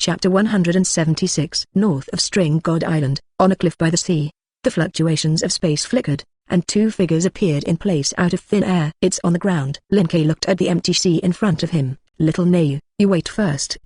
Chapter 176. North of String God Island, on a cliff by the sea. The fluctuations of space flickered, and two figures appeared in place out of thin air. It's on the ground. Lin Kei looked at the empty sea in front of him. Little Neu, you wait first.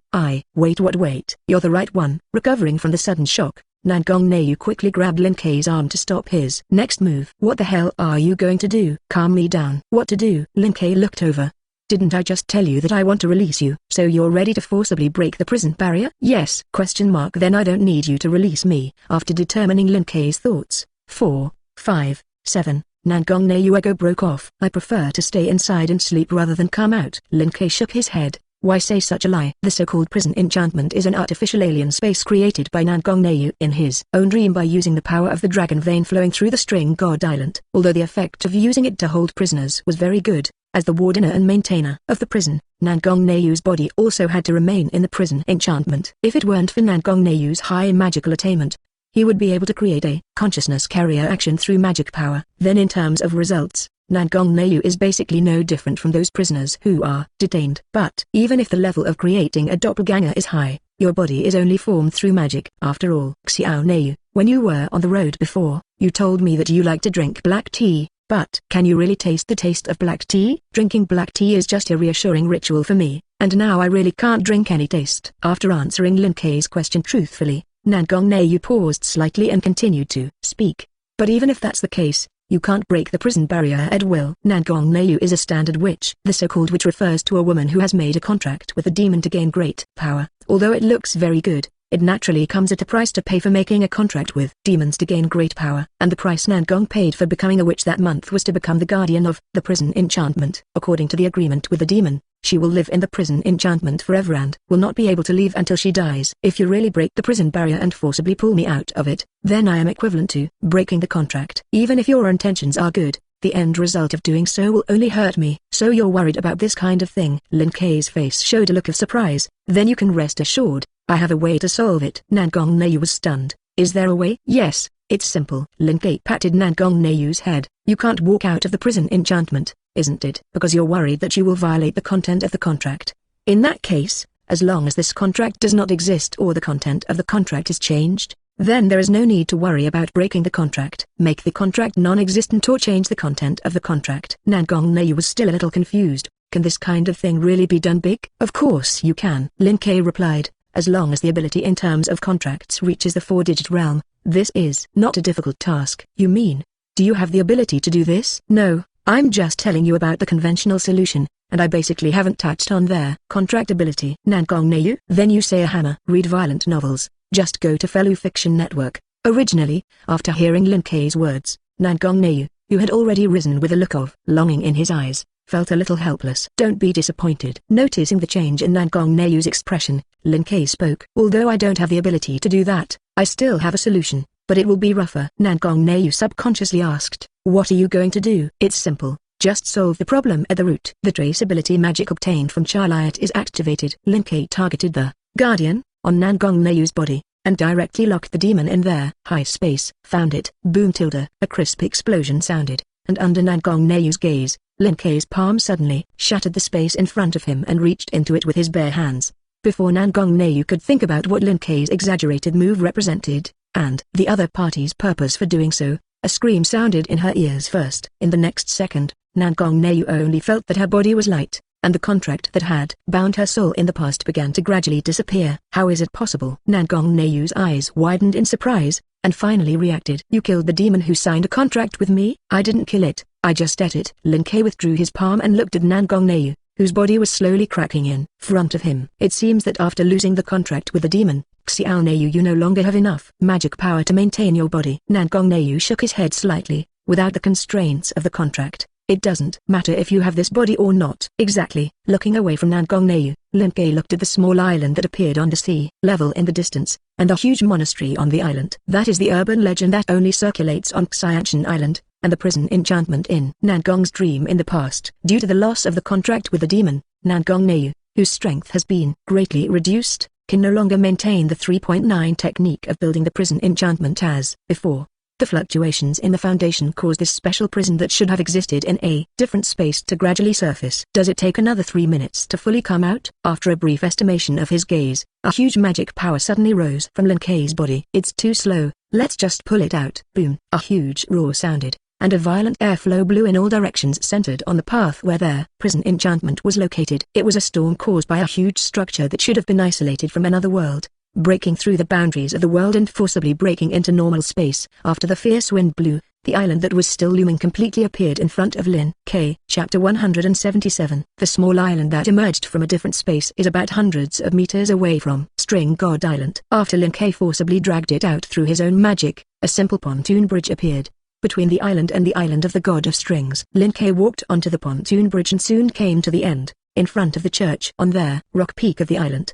Wait what wait? You're the right one. Recovering from the sudden shock, Nangong Neu quickly grabbed Lin Kei's arm to stop his next move. What the hell are you going to do? Calm me down. What to do? Lin Kei looked over. Didn't I just tell you that I want to release you? So you're ready to forcibly break the prison barrier? Yes. Then I don't need you to release me. After determining Lin Kei's thoughts, 4, 5, 7, Nangong Neu ego broke off. I prefer to stay inside and sleep rather than come out. Lin Kei shook his head. Why say such a lie? The so-called prison enchantment is an artificial alien space created by Nangong Neu in his own dream by using the power of the dragon vein flowing through the String God Island. Although the effect of using it to hold prisoners was very good, as the wardener and maintainer of the prison, Nangong Neu's body also had to remain in the prison enchantment. If it weren't for Nangong Neu's high magical attainment, he would be able to create a consciousness carrier action through magic power. Then in terms of results, Nangong Neu is basically no different from those prisoners who are detained. But even if the level of creating a doppelganger is high, your body is only formed through magic. After all, Xiao Neu, when you were on the road before, you told me that you like to drink black tea. But can you really taste the taste of black tea? Drinking black tea is just a reassuring ritual for me, and now I really can't drink any taste. After answering Lin Kei's question truthfully, Nangong Neu paused slightly and continued to speak. But even if that's the case, you can't break the prison barrier at will. Nangong Neu is a standard witch. The so-called witch refers to a woman who has made a contract with a demon to gain great power. Although it looks very good, it naturally comes at a price to pay for making a contract with demons to gain great power. And the price Nangong paid for becoming a witch that month was to become the guardian of the prison enchantment. According to the agreement with the demon, she will live in the prison enchantment forever and will not be able to leave until she dies. If you really break the prison barrier and forcibly pull me out of it, then I am equivalent to breaking the contract. Even if your intentions are good, the end result of doing so will only hurt me. So you're worried about this kind of thing? Lin Kei's face showed a look of surprise. Then you can rest assured, I have a way to solve it. Nangong Neu was stunned. Is there a way? Yes, it's simple. Lin Kei patted Nangong Neu's head. You can't walk out of the prison enchantment, isn't it? Because you're worried that you will violate the content of the contract. In that case, as long as this contract does not exist or the content of the contract is changed, then there is no need to worry about breaking the contract. Make the contract non-existent or change the content of the contract. Nangong Neu was still a little confused. Can this kind of thing really be done big? Of course you can. Lin Kei replied. As long as the ability in terms of contracts reaches the 4-digit realm, this is not a difficult task. You mean, do you have the ability to do this? No, I'm just telling you about the conventional solution, and I basically haven't touched on their contract ability. Nangong Neu? Then you say a hammer. Read violent novels, just go to Fellow Fiction Network. Originally, after hearing Lin Kei's words, Nangong Neu, who had already risen with a look of longing in his eyes, felt a little helpless. Don't be disappointed. Noticing the change in Nangong Neu's expression, Lin Kei spoke. Although I don't have the ability to do that, I still have a solution, but it will be rougher. Nangong Neu subconsciously asked, what are you going to do? It's simple, just solve the problem at the root. The traceability magic obtained from Charliot is activated. Lin Kei targeted the guardian on Nangong Neu's body, and directly locked the demon in there. High space. Found it. Boom tilde. A crisp explosion sounded, and under Nangong Neu's gaze, Lin Kei's palm suddenly shattered the space in front of him and reached into it with his bare hands. Before Nangong Neu could think about what Lin Kei's exaggerated move represented, and the other party's purpose for doing so, a scream sounded in her ears first. In the next second, Nangong Neu only felt that her body was light, and the contract that had bound her soul in the past began to gradually disappear. How is it possible? Nangong Neu's eyes widened in surprise, and finally reacted. You killed the demon who signed a contract with me? I didn't kill it, I just ate it. Lin Kei withdrew his palm and looked at Nangong Neu, whose body was slowly cracking in front of him. It seems that after losing the contract with the demon, Xiao Neu, you no longer have enough magic power to maintain your body. Nangong Neu shook his head slightly. Without the constraints of the contract, it doesn't matter if you have this body or not. Exactly. Looking away from Nangong Neu, Lin Kei looked at the small island that appeared on the sea level in the distance, and a huge monastery on the island. That is the urban legend that only circulates on Xianshan Island, and the prison enchantment in Nangong's dream in the past. Due to the loss of the contract with the demon, Nangong Neu, whose strength has been greatly reduced, can no longer maintain the 3.9 technique of building the prison enchantment as before. The fluctuations in the foundation caused this special prison that should have existed in a different space to gradually surface. Does it take another 3 minutes to fully come out? After a brief estimation of his gaze, a huge magic power suddenly rose from Lin Kei's body. It's too slow, let's just pull it out. Boom! A huge roar sounded, and a violent airflow blew in all directions centered on the path where their prison enchantment was located. It was a storm caused by a huge structure that should have been isolated from another world, breaking through the boundaries of the world and forcibly breaking into normal space. After the fierce wind blew, the island that was still looming completely appeared in front of Lin Kei. Chapter 177. The small island that emerged from a different space is about hundreds of meters away from String God Island. After Lin Kei forcibly dragged it out through his own magic, a simple pontoon bridge appeared between the island and the island of the God of Strings. Lin Kei walked onto the pontoon bridge and soon came to the end, in front of the church on their rock peak of the island.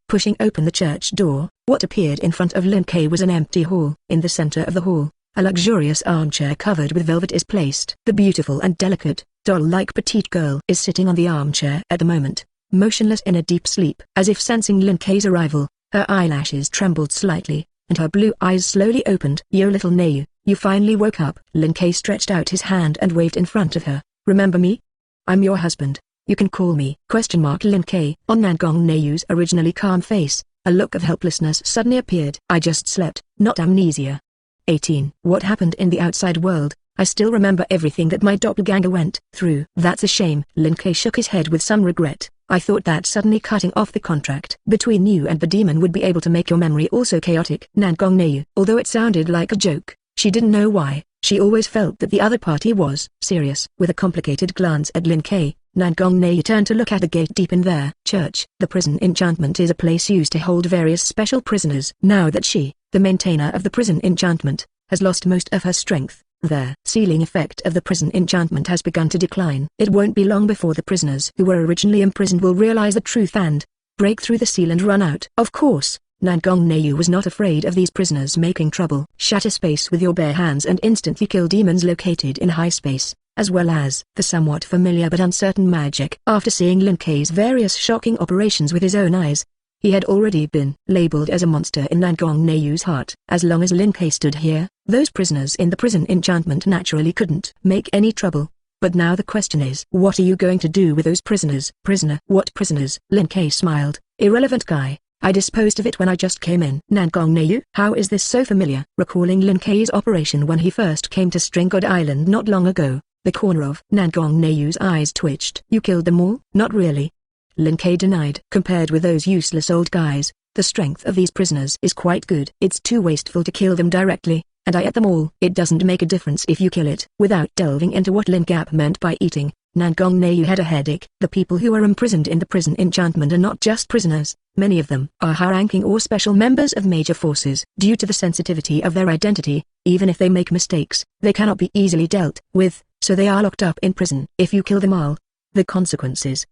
Pushing open the church door, what appeared in front of Lin Kei was an empty hall. In the center of the hall, a luxurious armchair covered with velvet is placed. The beautiful and delicate, doll-like petite girl is sitting on the armchair at the moment, motionless in a deep sleep. As if sensing Lin Kei's arrival, her eyelashes trembled slightly, and her blue eyes slowly opened. Yo little Neu, you finally woke up. Lin Kei stretched out his hand and waved in front of her. Remember me? I'm your husband. You can call me. Lin Kei. On Nangong Neu's originally calm face, a look of helplessness suddenly appeared. I just slept, not amnesia. 18. What happened in the outside world? I still remember everything that my doppelganger went through. That's a shame. Lin Kei shook his head with some regret. I thought that suddenly cutting off the contract between you and the demon would be able to make your memory also chaotic. Nangong Neu. Although it sounded like a joke, she didn't know why. She always felt that the other party was serious. With a complicated glance at Lin Kei, Nangong Neu turned to look at the gate deep in their church. The prison enchantment is a place used to hold various special prisoners. Now that she, the maintainer of the prison enchantment, has lost most of her strength, the sealing effect of the prison enchantment has begun to decline. It won't be long before the prisoners who were originally imprisoned will realize the truth and break through the seal and run out. Of course, Nangong Neu was not afraid of these prisoners making trouble. Shatter space with your bare hands and instantly kill demons located in high space, as well as the somewhat familiar but uncertain magic. After seeing Lin Kei's various shocking operations with his own eyes, he had already been labeled as a monster in Nangong Neu's heart. As long as Lin Kei stood here, those prisoners in the prison enchantment naturally couldn't make any trouble. But now the question is, what are you going to do with those prisoners? Prisoner? What prisoners? Lin Kei smiled. Irrelevant guy. I disposed of it when I just came in. Nangong Neu? How is this so familiar? Recalling Lin Kei's operation when he first came to String God Island not long ago, the corner of Nangong Neu's eyes twitched. You killed them all? Not really. Lin Kei denied. Compared with those useless old guys, the strength of these prisoners is quite good. It's too wasteful to kill them directly, and I ate them all. It doesn't make a difference if you kill it. Without delving into what Lin Gap meant by eating, Nangong Neu had a headache. The people who are imprisoned in the prison enchantment are not just prisoners. Many of them are high-ranking or special members of major forces. Due to the sensitivity of their identity, even if they make mistakes, they cannot be easily dealt with, so they are locked up in prison. If you kill them all, the consequences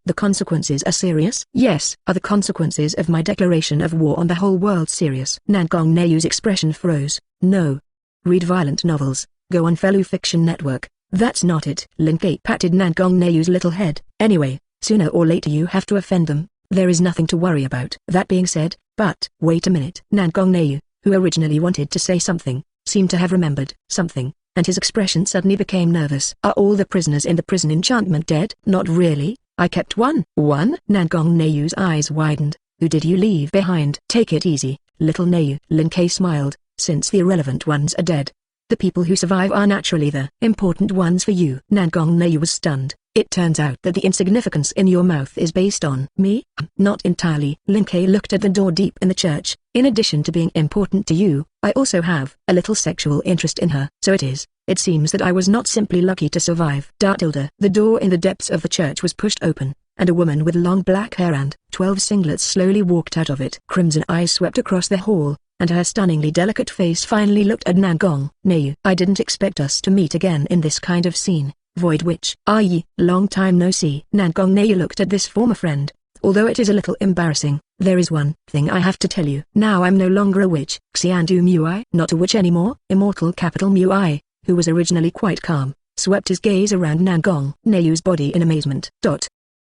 are serious? Yes. Are the consequences of my declaration of war on the whole world serious? Nangong Neu's expression froze. No. Read violent novels, go on Fellow Fiction Network. That's not it. Lin Kei patted Nangong Neu's little head. Anyway, sooner or later you have to offend them. There is nothing to worry about. That being said, but, wait a minute. Nangong Neu, who originally wanted to say something, seemed to have remembered something, and his expression suddenly became nervous. Are all the prisoners in the prison enchantment dead? Not really. I kept one. One? Nangong Neu's eyes widened. Who did you leave behind? Take it easy, little Neu. Lin Kei smiled. Since the irrelevant ones are dead, the people who survive are naturally the important ones for you. Nangong Neu was stunned. It turns out that the insignificance in your mouth is based on me? Not entirely. Lin Kei looked at the door deep in the church. In addition to being important to you, I also have a little sexual interest in her. So it is. It seems that I was not simply lucky to survive. The door in the depths of the church was pushed open, and a woman with long black hair and 12 singlets slowly walked out of it. Crimson eyes swept across the hall, and her stunningly delicate face finally looked at Nangong Neu. I didn't expect us to meet again in this kind of scene. Void Witch. Are ye? Long time no see. Nangong Neu looked at this former friend. Although it is a little embarrassing, there is one thing I have to tell you. Now I'm no longer a witch. Xiandu Mui. Not a witch anymore. Immortal capital Mui, who was originally quite calm, swept his gaze around Nangong Neu's body in amazement.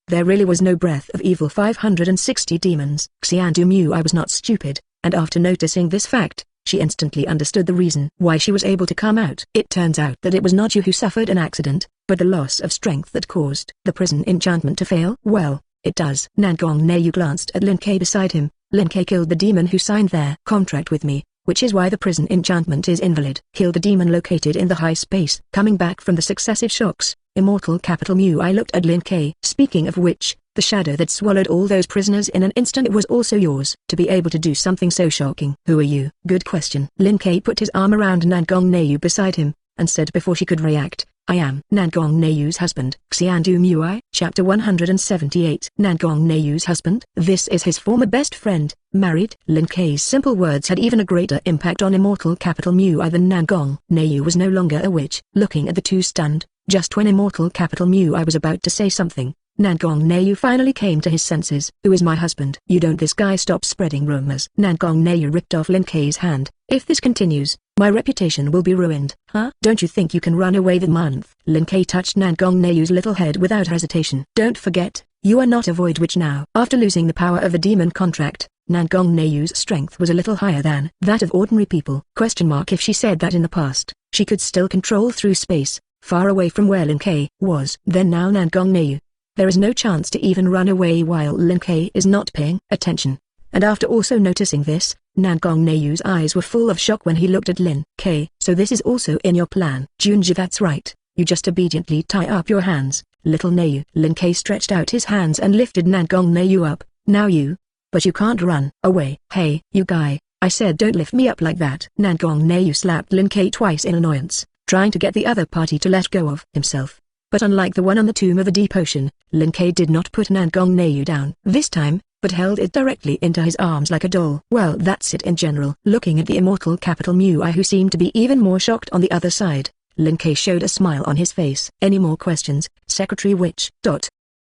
There really was no breath of evil. 560 demons. Xiandu Mui was not stupid, and after noticing this fact, She instantly understood the reason why she was able to come out. It turns out that it was not you who suffered an accident, but the loss of strength that caused the prison enchantment to fail. Well, it does. Nangong Neiyu glanced at Lin Kei beside him. Lin Kei killed the demon who signed their contract with me, which is why the prison enchantment is invalid. Killed the demon located in the high space. Coming back from the successive shocks, Immortal Capital Mu I looked at Lin Kei. Speaking of which, the shadow that swallowed all those prisoners in an instant was also yours. To be able to do something so shocking. Who are you? Good question. Lin Kei put his arm around Nangong Neiyu beside him, and said before she could react, I am Nangong Neiyu's husband. Xiandu Muai. Chapter 178. Nangong Neiyu's husband? This is his former best friend, married. Lin Kei's simple words had even a greater impact on Immortal Capital Muai than Nangong Neiyu was no longer a witch. Looking at the two stunned, just when Immortal Capital Muai was about to say something, Nangong Neiyu finally came to his senses. Who is my husband? You don't. This guy stop spreading rumors. Nangong Neiyu ripped off Lin Kei's hand. If this continues, my reputation will be ruined. Huh? Don't you think you can run away the month? Lin Kei touched Nangong Neiyu's little head without hesitation. Don't forget, you are not a void witch now. After losing the power of the demon contract, Nangong Neiyu's strength was a little higher than that of ordinary people. If she said that in the past, she could still control through space, far away from where Lin Kei was. Then now Nangong Neiyu. There is no chance to even run away while Lin Kei is not paying attention. And after also noticing this, Nangong Neiyu's eyes were full of shock when he looked at Lin Kei. So this is also in your plan? Junji, that's right. You just obediently tie up your hands, little Neiyu. Lin Kei stretched out his hands and lifted Nangong Neiyu up. Now you. But you can't run away. Hey, you guy, I said don't lift me up like that. Nangong Neiyu slapped Lin Kei twice in annoyance, trying to get the other party to let go of himself. But unlike the one on the Tomb of the Deep Ocean, Lin Kei did not put Nangong Neiyu down this time, but held it directly into his arms like a doll. Well, that's it in general. Looking at the Immortal Capital Muai, who seemed to be even more shocked on the other side, Lin Kei showed a smile on his face. Any more questions, Secretary Witch?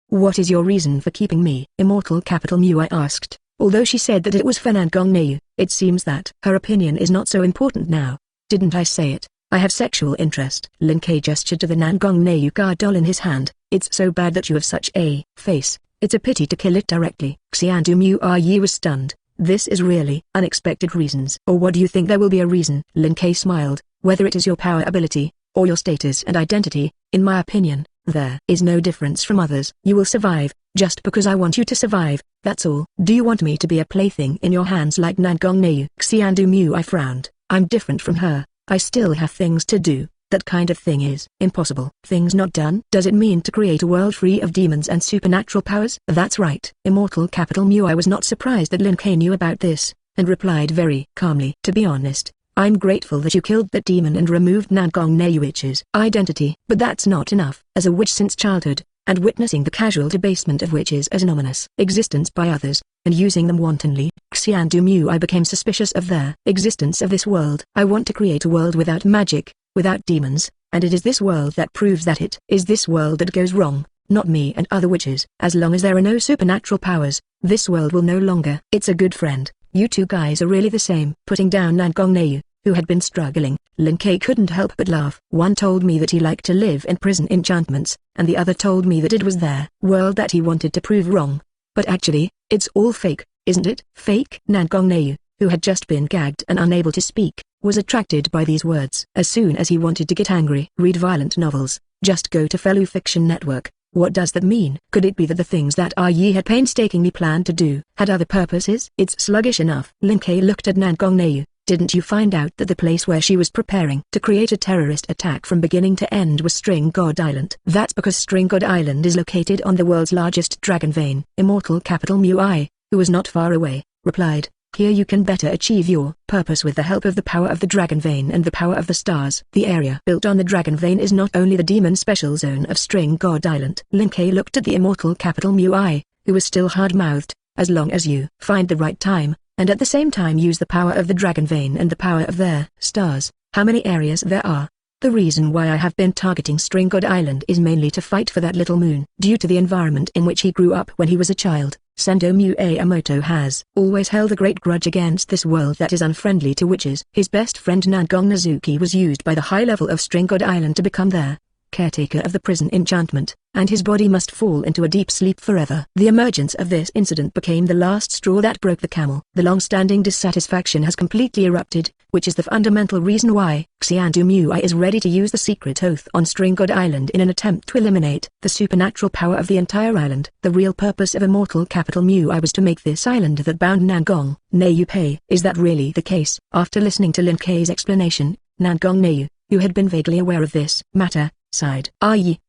What is your reason for keeping me? Immortal Capital Muai asked. Although she said that it was for Nangong Neiyu, it seems that her opinion is not so important now. Didn't I say it? I have sexual interest. Lin Kei gestured to the Nangong Neiyu guard doll in his hand. It's so bad that you have such a face. It's a pity to kill it directly. Xiandu Muai was stunned. This is really unexpected reasons. Or what do you think there will be a reason? Lin Kei smiled. Whether it is your power ability, or your status and identity, in my opinion, there is no difference from others. You will survive, just because I want you to survive, that's all. Do you want me to be a plaything in your hands like Nangong Neiyu? Xiandu Muai frowned. I'm different from her. I still have things to do. That kind of thing is impossible. Things not done? Does it mean to create a world free of demons and supernatural powers? That's right. Immortal Capital Muai was not surprised that Lin Kei knew about this, and replied very calmly. To be honest, I'm grateful that you killed that demon and removed Nangong Neiyu's identity. But that's not enough. As a witch since childhood, and witnessing the casual debasement of witches as an ominous existence by others, and using them wantonly, Xiandu Muai became suspicious of their existence of this world. I want to create a world without magic, without demons, and it is this world that proves that it is this world that goes wrong, not me and other witches. As long as there are no supernatural powers, this world will no longer. It's a good friend. You two guys are really the same. Putting down Nangong Neiyu, who had been struggling, Lin Kei couldn't help but laugh. One told me that he liked to live in prison enchantments, and the other told me that it was their world that he wanted to prove wrong. But actually, it's all fake, isn't it? Fake? Nangong Neiyu, who had just been gagged and unable to speak, was attracted by these words. As soon as he wanted to get angry, read violent novels, just go to Fellow Fiction Network. What does that mean? Could it be that the things that Yi had painstakingly planned to do had other purposes? It's sluggish enough. Lin Kei looked at Nangong Neiyu. Didn't you find out that the place where she was preparing to create a terrorist attack from beginning to end was String God Island? That's because String God Island is located on the world's largest dragon vein. Immortal Capital Muai, who was not far away, replied. Here you can better achieve your purpose with the help of the power of the Dragon Vein and the power of the stars. The area built on the Dragon Vein is not only the demon special zone of String God Island. Lin Kei looked at the Immortal Capital Muai, who was still hard-mouthed. As long as you find the right time, and at the same time use the power of the Dragon Vein and the power of their stars, how many areas there are. The reason why I have been targeting String God Island is mainly to fight for that little moon. Due to the environment in which he grew up when he was a child, Sendo Mueamoto has always held a great grudge against this world that is unfriendly to witches. His best friend Nangong Nazuki was used by the high level of String God Island to become their caretaker of the prison enchantment, and his body must fall into a deep sleep forever. The emergence of this incident became the last straw that broke the camel. The long-standing dissatisfaction has completely erupted, which is the fundamental reason why Xiandu Mui is ready to use the secret oath on String God Island in an attempt to eliminate the supernatural power of the entire island. The real purpose of Immortal Capital Mui was to make this island that bound Nangong Neiyu pay. Is that really the case? After listening to Lin Kei's explanation, Nangong Neiyu, who had been vaguely aware of this matter, sighed.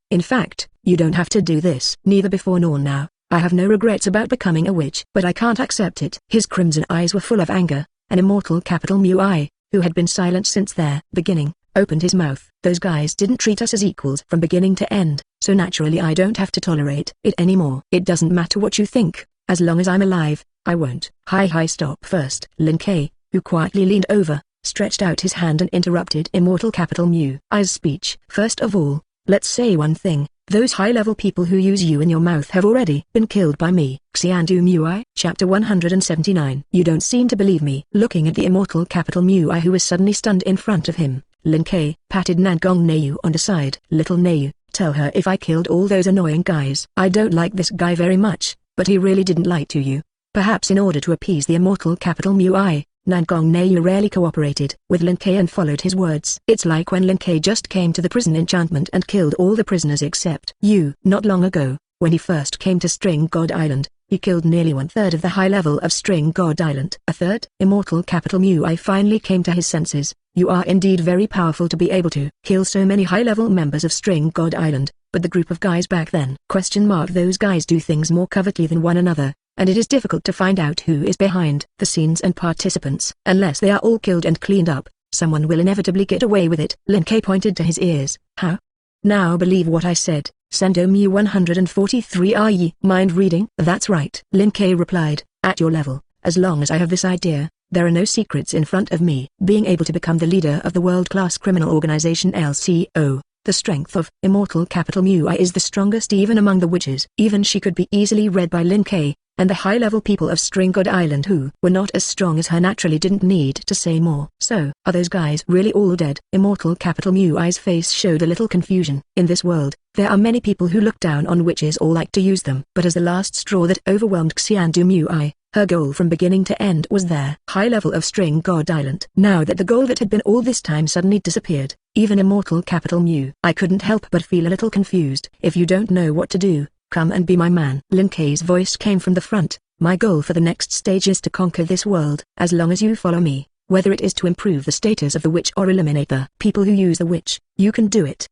In fact, you don't have to do this. Neither before nor now. I have no regrets about becoming a witch, but I can't accept it. His crimson eyes were full of anger, and Immortal Capital Mui, who had been silent since their beginning, opened his mouth. Those guys didn't treat us as equals from beginning to end, so naturally I don't have to tolerate it anymore. It doesn't matter what you think, as long as I'm alive, I won't. Hi stop first. Lin Kei, who quietly leaned over, stretched out his hand and interrupted Immortal Capital Mui's speech. First of all, let's say one thing, those high-level people who use you in your mouth have already been killed by me. Xiandu Mui. Chapter 179. You don't seem to believe me. Looking at the Immortal Capital Mui who was suddenly stunned in front of him, Lin Kei patted Nangong Neiyu on the side. Little Neiyu, tell her if I killed all those annoying guys. I don't like this guy very much, but he really didn't lie to you. Perhaps in order to appease the Immortal Capital Mui, Nangong Neiyu rarely cooperated with Lin Kei and followed his words. It's like when Lin Kei just came to the prison enchantment and killed all the prisoners except you. Not long ago, when he first came to String God Island, he killed nearly one-third of the high level of String God Island. A third? Immortal Capital Mui finally came to his senses. You are indeed very powerful to be able to kill so many high-level members of String God Island, but the group of guys back then? Those guys do things more covertly than one another, and it is difficult to find out who is behind the scenes and participants. Unless they are all killed and cleaned up, someone will inevitably get away with it. Lin Kei pointed to his ears. How? Now believe what I said. Sendo Mu 143. Are ye mind reading? That's right. Lin Kei replied. At your level, as long as I have this idea, there are no secrets in front of me. Being able to become the leader of the world-class criminal organization LCO. The strength of Immortal Capital Mui is the strongest even among the witches. Even she could be easily read by Lin Kei, and the high-level people of String God Island who were not as strong as her naturally didn't need to say more. So, are those guys really all dead? Immortal Capital Mui's face showed a little confusion. In this world, there are many people who look down on witches or like to use them. But as the last straw that overwhelmed Xiandu Mui, her goal from beginning to end was their high level of String God Island. Now that the goal that had been all this time suddenly disappeared, even Immortal Capital Mui, I couldn't help but feel a little confused. If you don't know what to do, come and be my man. Lin Kei's voice came from the front. My goal for the next stage is to conquer this world. As long as you follow me, whether it is to improve the status of the witch or eliminate the people who use the witch, you can do it.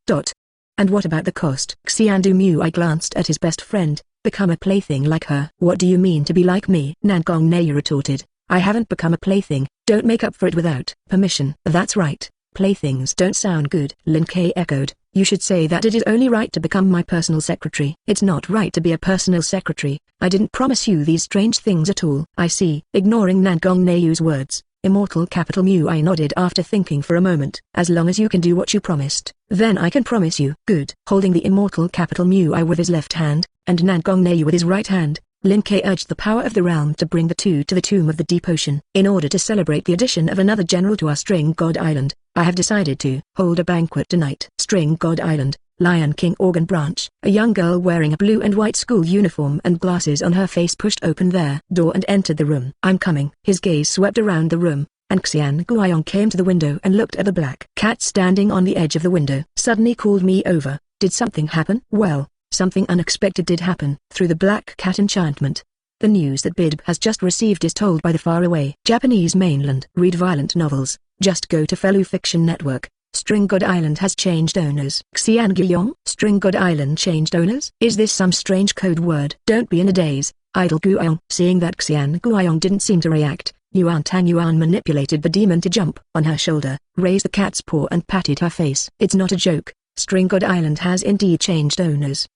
And what about the cost? Xiandu Mui glanced at his best friend. Become a plaything like her. What do you mean to be like me? Nangong Neiyu retorted. I haven't become a plaything. Don't make up for it without permission. That's right. Playthings don't sound good. Lin Kei echoed. You should say that it is only right to become my personal secretary. It's not right to be a personal secretary. I didn't promise you these strange things at all. I see. Ignoring Nangong Neiyu's words, Immortal Capital Mui nodded after thinking for a moment. As long as you can do what you promised, then I can promise you. Good. Holding the Immortal Capital Mui with his left hand, and Nangong Neiyu with his right hand, Lin Kei urged the power of the realm to bring the two to the tomb of the deep ocean. In order to celebrate the addition of another general to our String God Island, I have decided to hold a banquet tonight. String God Island, Lion King Organ Branch. A young girl wearing a blue and white school uniform and glasses on her face pushed open their door and entered the room. I'm coming. His gaze swept around the room, and Xian Guiyong came to the window and looked at the black cat standing on the edge of the window. Suddenly called me over. Did something happen? Well, something unexpected did happen. Through the black cat enchantment, the news that Bidb has just received is told by the faraway Japanese mainland. Read violent novels. Just go to Fellow Fiction Network. String God Island has changed owners. Xian Guiyong? String God Island changed owners? Is this some strange code word? Don't be in a daze, idle Guiyong. Seeing that Xian Guiyong didn't seem to react, Yuan Tang Yuan manipulated the demon to jump on her shoulder, raised the cat's paw and patted her face. It's not a joke. String God Island has indeed changed owners.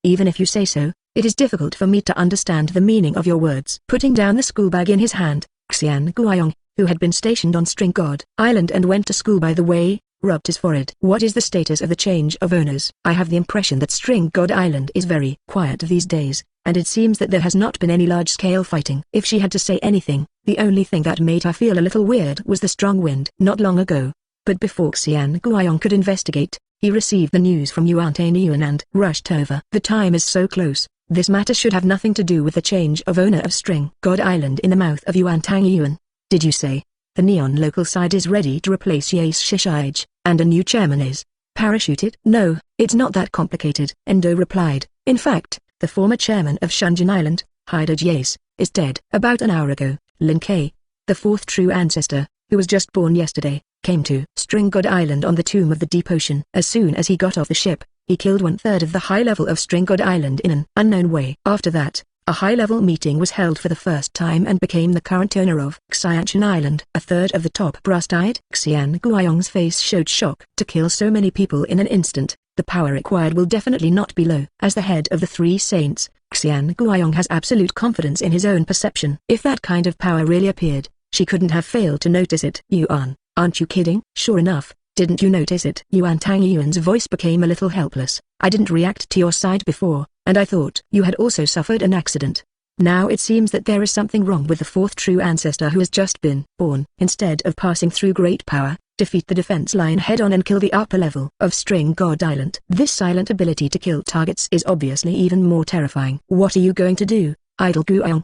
Even if you say so, it is difficult for me to understand the meaning of your words. Putting down the school bag in his hand, Xian Guiyong, who had been stationed on String God Island and went to school by the way, rubbed his forehead. What is the status of the change of owners? I have the impression that String God Island is very quiet these days, and it seems that there has not been any large-scale fighting. If she had to say anything, the only thing that made her feel a little weird was the strong wind. Not long ago. But before Xian Guiyong could investigate, He received the news from Yuan Tangyuan and rushed over. The time is so close. This matter should have nothing to do with the change of owner of String God Island in the mouth of Yuan Tangyuan. Did you say? The neon local side is ready to replace Yace Shishige, and a new chairman is parachuted? No, it's not that complicated, Endo replied. In fact, the former chairman of Shunjin Island, Hideo Yace, is dead. About an hour ago, Lin Kei, the fourth true ancestor, who was just born yesterday, came to String God Island on the Tomb of the Deep Ocean. As soon as he got off the ship, he killed 1/3 of the high level of String God Island in an unknown way. After that, a high-level meeting was held for the first time and became the current owner of Xiantian Island. 1/3 of the top brass-eyed Xian Guiyong's face showed shock. To kill so many people in an instant, the power required will definitely not be low. As the head of the three saints, Xian Guiyong has absolute confidence in his own perception. If that kind of power really appeared, she couldn't have failed to notice it. Yuan, aren't you kidding? Sure enough, didn't you notice it? Yuan Tangyuan's voice became a little helpless. I didn't react to your side before, and I thought you had also suffered an accident. Now it seems that there is something wrong with the fourth true ancestor who has just been born. Instead of passing through great power, defeat the defense line head-on and kill the upper level of String God Island. This silent ability to kill targets is obviously even more terrifying. What are you going to do, idle Guiyong?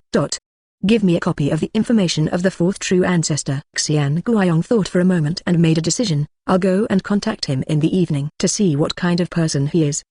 Give me a copy of the information of the fourth true ancestor. Xian Guiyong thought for a moment and made a decision. I'll go and contact him in the evening to see what kind of person he is.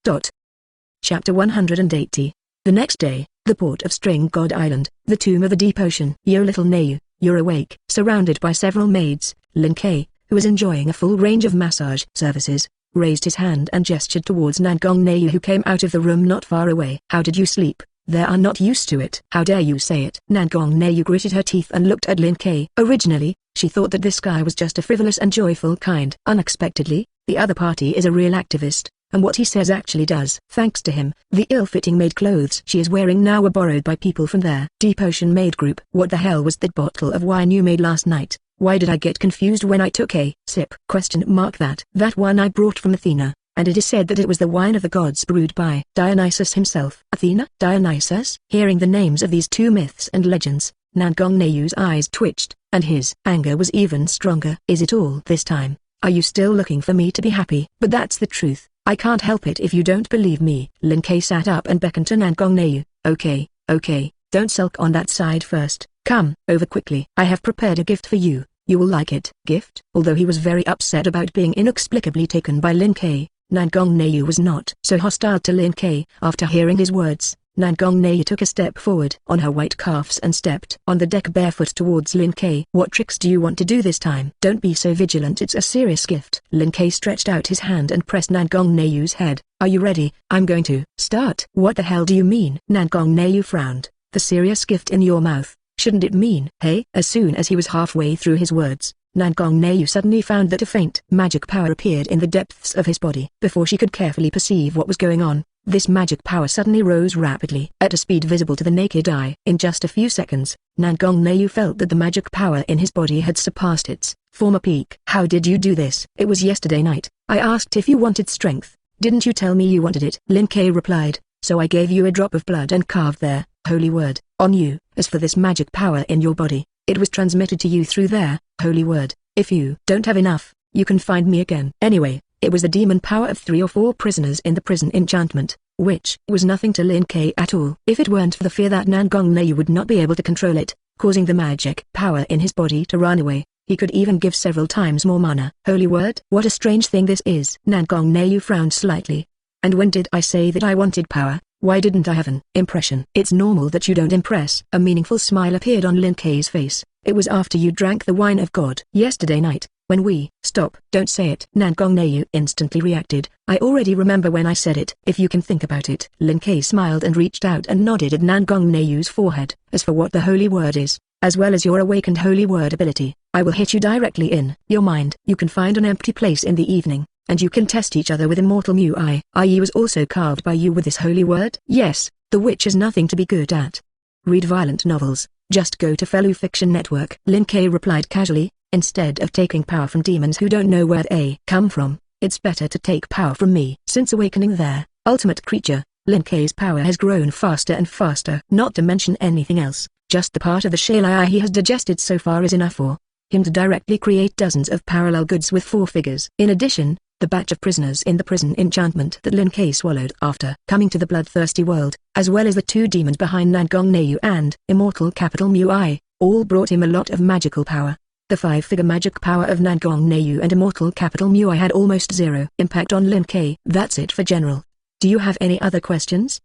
Chapter 180. The next day, the port of String God Island, the Tomb of the Deep Ocean. Yo little Neu, you're awake. Surrounded by several maids, Lin Kei, who was enjoying a full range of massage services, raised his hand and gestured towards Nangong Neu who came out of the room not far away. How did you sleep? They are not used to it. How dare you say it? Nangong Neu gritted her teeth and looked at Lin Kei. Originally, she thought that this guy was just a frivolous and joyful kind. Unexpectedly, the other party is a real activist, and what he says actually does. Thanks to him, the ill-fitting maid clothes she is wearing now were borrowed by people from their Deep Ocean Maid Group. What the hell was that bottle of wine you made last night? Why did I get confused when I took a sip? That one I brought from Athena, and it is said that it was the wine of the gods brewed by Dionysus himself. Athena? Dionysus? Hearing the names of these two myths and legends, Nangong Neu's eyes twitched, and his anger was even stronger. Is it all this time? Are you still looking for me to be happy? But that's the truth. I can't help it if you don't believe me. Lin Kei sat up and beckoned to Nangong Neu. Okay, don't sulk on that side first. Come over quickly. I have prepared a gift for you. You will like it. Gift? Although he was very upset about being inexplicably taken by Lin Kei, Nangong Neu was not so hostile to Lin Kei. After hearing his words, Nangong Neu took a step forward on her white calves and stepped on the deck barefoot towards Lin Kei. What tricks do you want to do this time? Don't be so vigilant, it's a serious gift. Lin Kei stretched out his hand and pressed Nangong Neu's head. Are you ready? I'm going to start. What the hell do you mean? Nangong Neu frowned. The serious gift in your mouth, shouldn't it mean? Hey? As soon as he was halfway through his words, Nangong Neu suddenly found that a faint magic power appeared in the depths of his body. Before she could carefully perceive what was going on, this magic power suddenly rose rapidly at a speed visible to the naked eye. In just a few seconds, Nangong Neu felt that the magic power in his body had surpassed its former peak. How did you do this? It was yesterday night. I asked if you wanted strength. Didn't you tell me you wanted it? Lin Kei replied, so I gave you a drop of blood and carved their holy word on you. As for this magic power in your body, it was transmitted to you through their holy word. If you don't have enough, you can find me again. Anyway, it was the demon power of 3 or 4 prisoners in the prison enchantment, which was nothing to Lin Kei at all. If it weren't for the fear that Nangong Neu would not be able to control it, causing the magic power in his body to run away, he could even give several times more mana. Holy word? What a strange thing this is. Nangong Neu frowned slightly. And when did I say that I wanted power? Why didn't I have an impression? It's normal that you don't impress. A meaningful smile appeared on Lin Kei's face. It was after you drank the wine of God. Yesterday night, when we stop. Don't say it. Nangong Neu instantly reacted. I already remember when I said it. If you can think about it. Lin Kei smiled and reached out and nodded at Nangong Neu's forehead. As for what the holy word is, as well as your awakened holy word ability, I will hit you directly in your mind. You can find an empty place in the evening, and you can test each other with immortal Mu I. I.E. was also carved by you with this holy word? Yes, the witch is nothing to be good at. Read violent novels, just go to Fellow Fiction Network. Lin Kei replied casually, instead of taking power from demons who don't know where they come from, it's better to take power from me. Since awakening their ultimate creature, Lin Kei's power has grown faster and faster. Not to mention anything else, just the part of the Shalai he has digested so far is enough for him to directly create dozens of parallel goods with 4 figures. In addition, the batch of prisoners in the prison enchantment that Lin Kei swallowed after coming to the bloodthirsty world, as well as the two demons behind Nangong Neu and Immortal Capital Mui, all brought him a lot of magical power. The 5-figure magic power of Nangong Neu and Immortal Capital Mui had almost zero impact on Lin Kei. That's it for General. Do you have any other questions?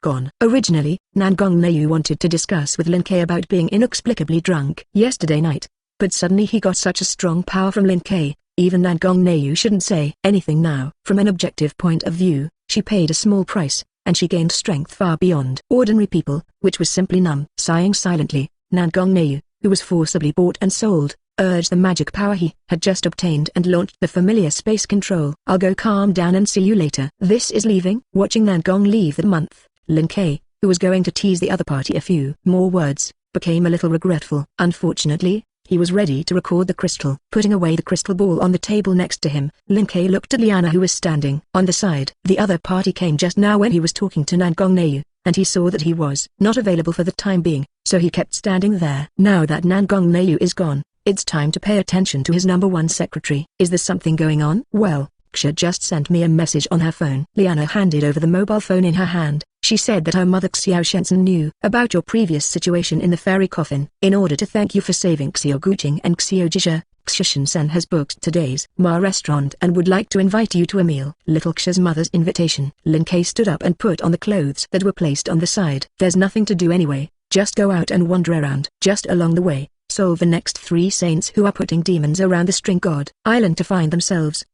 Gone. Originally, Nangong Neu wanted to discuss with Lin Kei about being inexplicably drunk yesterday night. But suddenly he got such a strong power from Lin Kei, even Nangong Neu shouldn't say anything now. From an objective point of view, she paid a small price, and she gained strength far beyond ordinary people, which was simply numb. Sighing silently, Nangong Neu, who was forcibly bought and sold, urged the magic power he had just obtained and launched the familiar space control. I'll go calm down and see you later. This is leaving. Watching Nangong leave that month, Lin Kei, who was going to tease the other party a few more words, became a little regretful. Unfortunately, he was ready to record the crystal. Putting away the crystal ball on the table next to him, Lin Kei looked at Liana, who was standing on the side. The other party came just now when he was talking to Nangong Neu, and he saw that he was not available for the time being, so he kept standing there. Now that Nangong Neu is gone, it's time to pay attention to his number one secretary. Is there something going on? Well, Xia just sent me a message on her phone. Liana handed over the mobile phone in her hand. She said that her mother Xiao Shensen knew about your previous situation in the fairy coffin. In order to thank you for saving Xiao Guqing and Xiao Jizhe, Xia Shensen has booked today's Ma restaurant and would like to invite you to a meal. Little Xia's mother's invitation. Lin Kei stood up and put on the clothes that were placed on the side. There's nothing to do anyway, just go out and wander around. Just along the way, solve the next 3 saints who are putting demons around the String God Island to find themselves.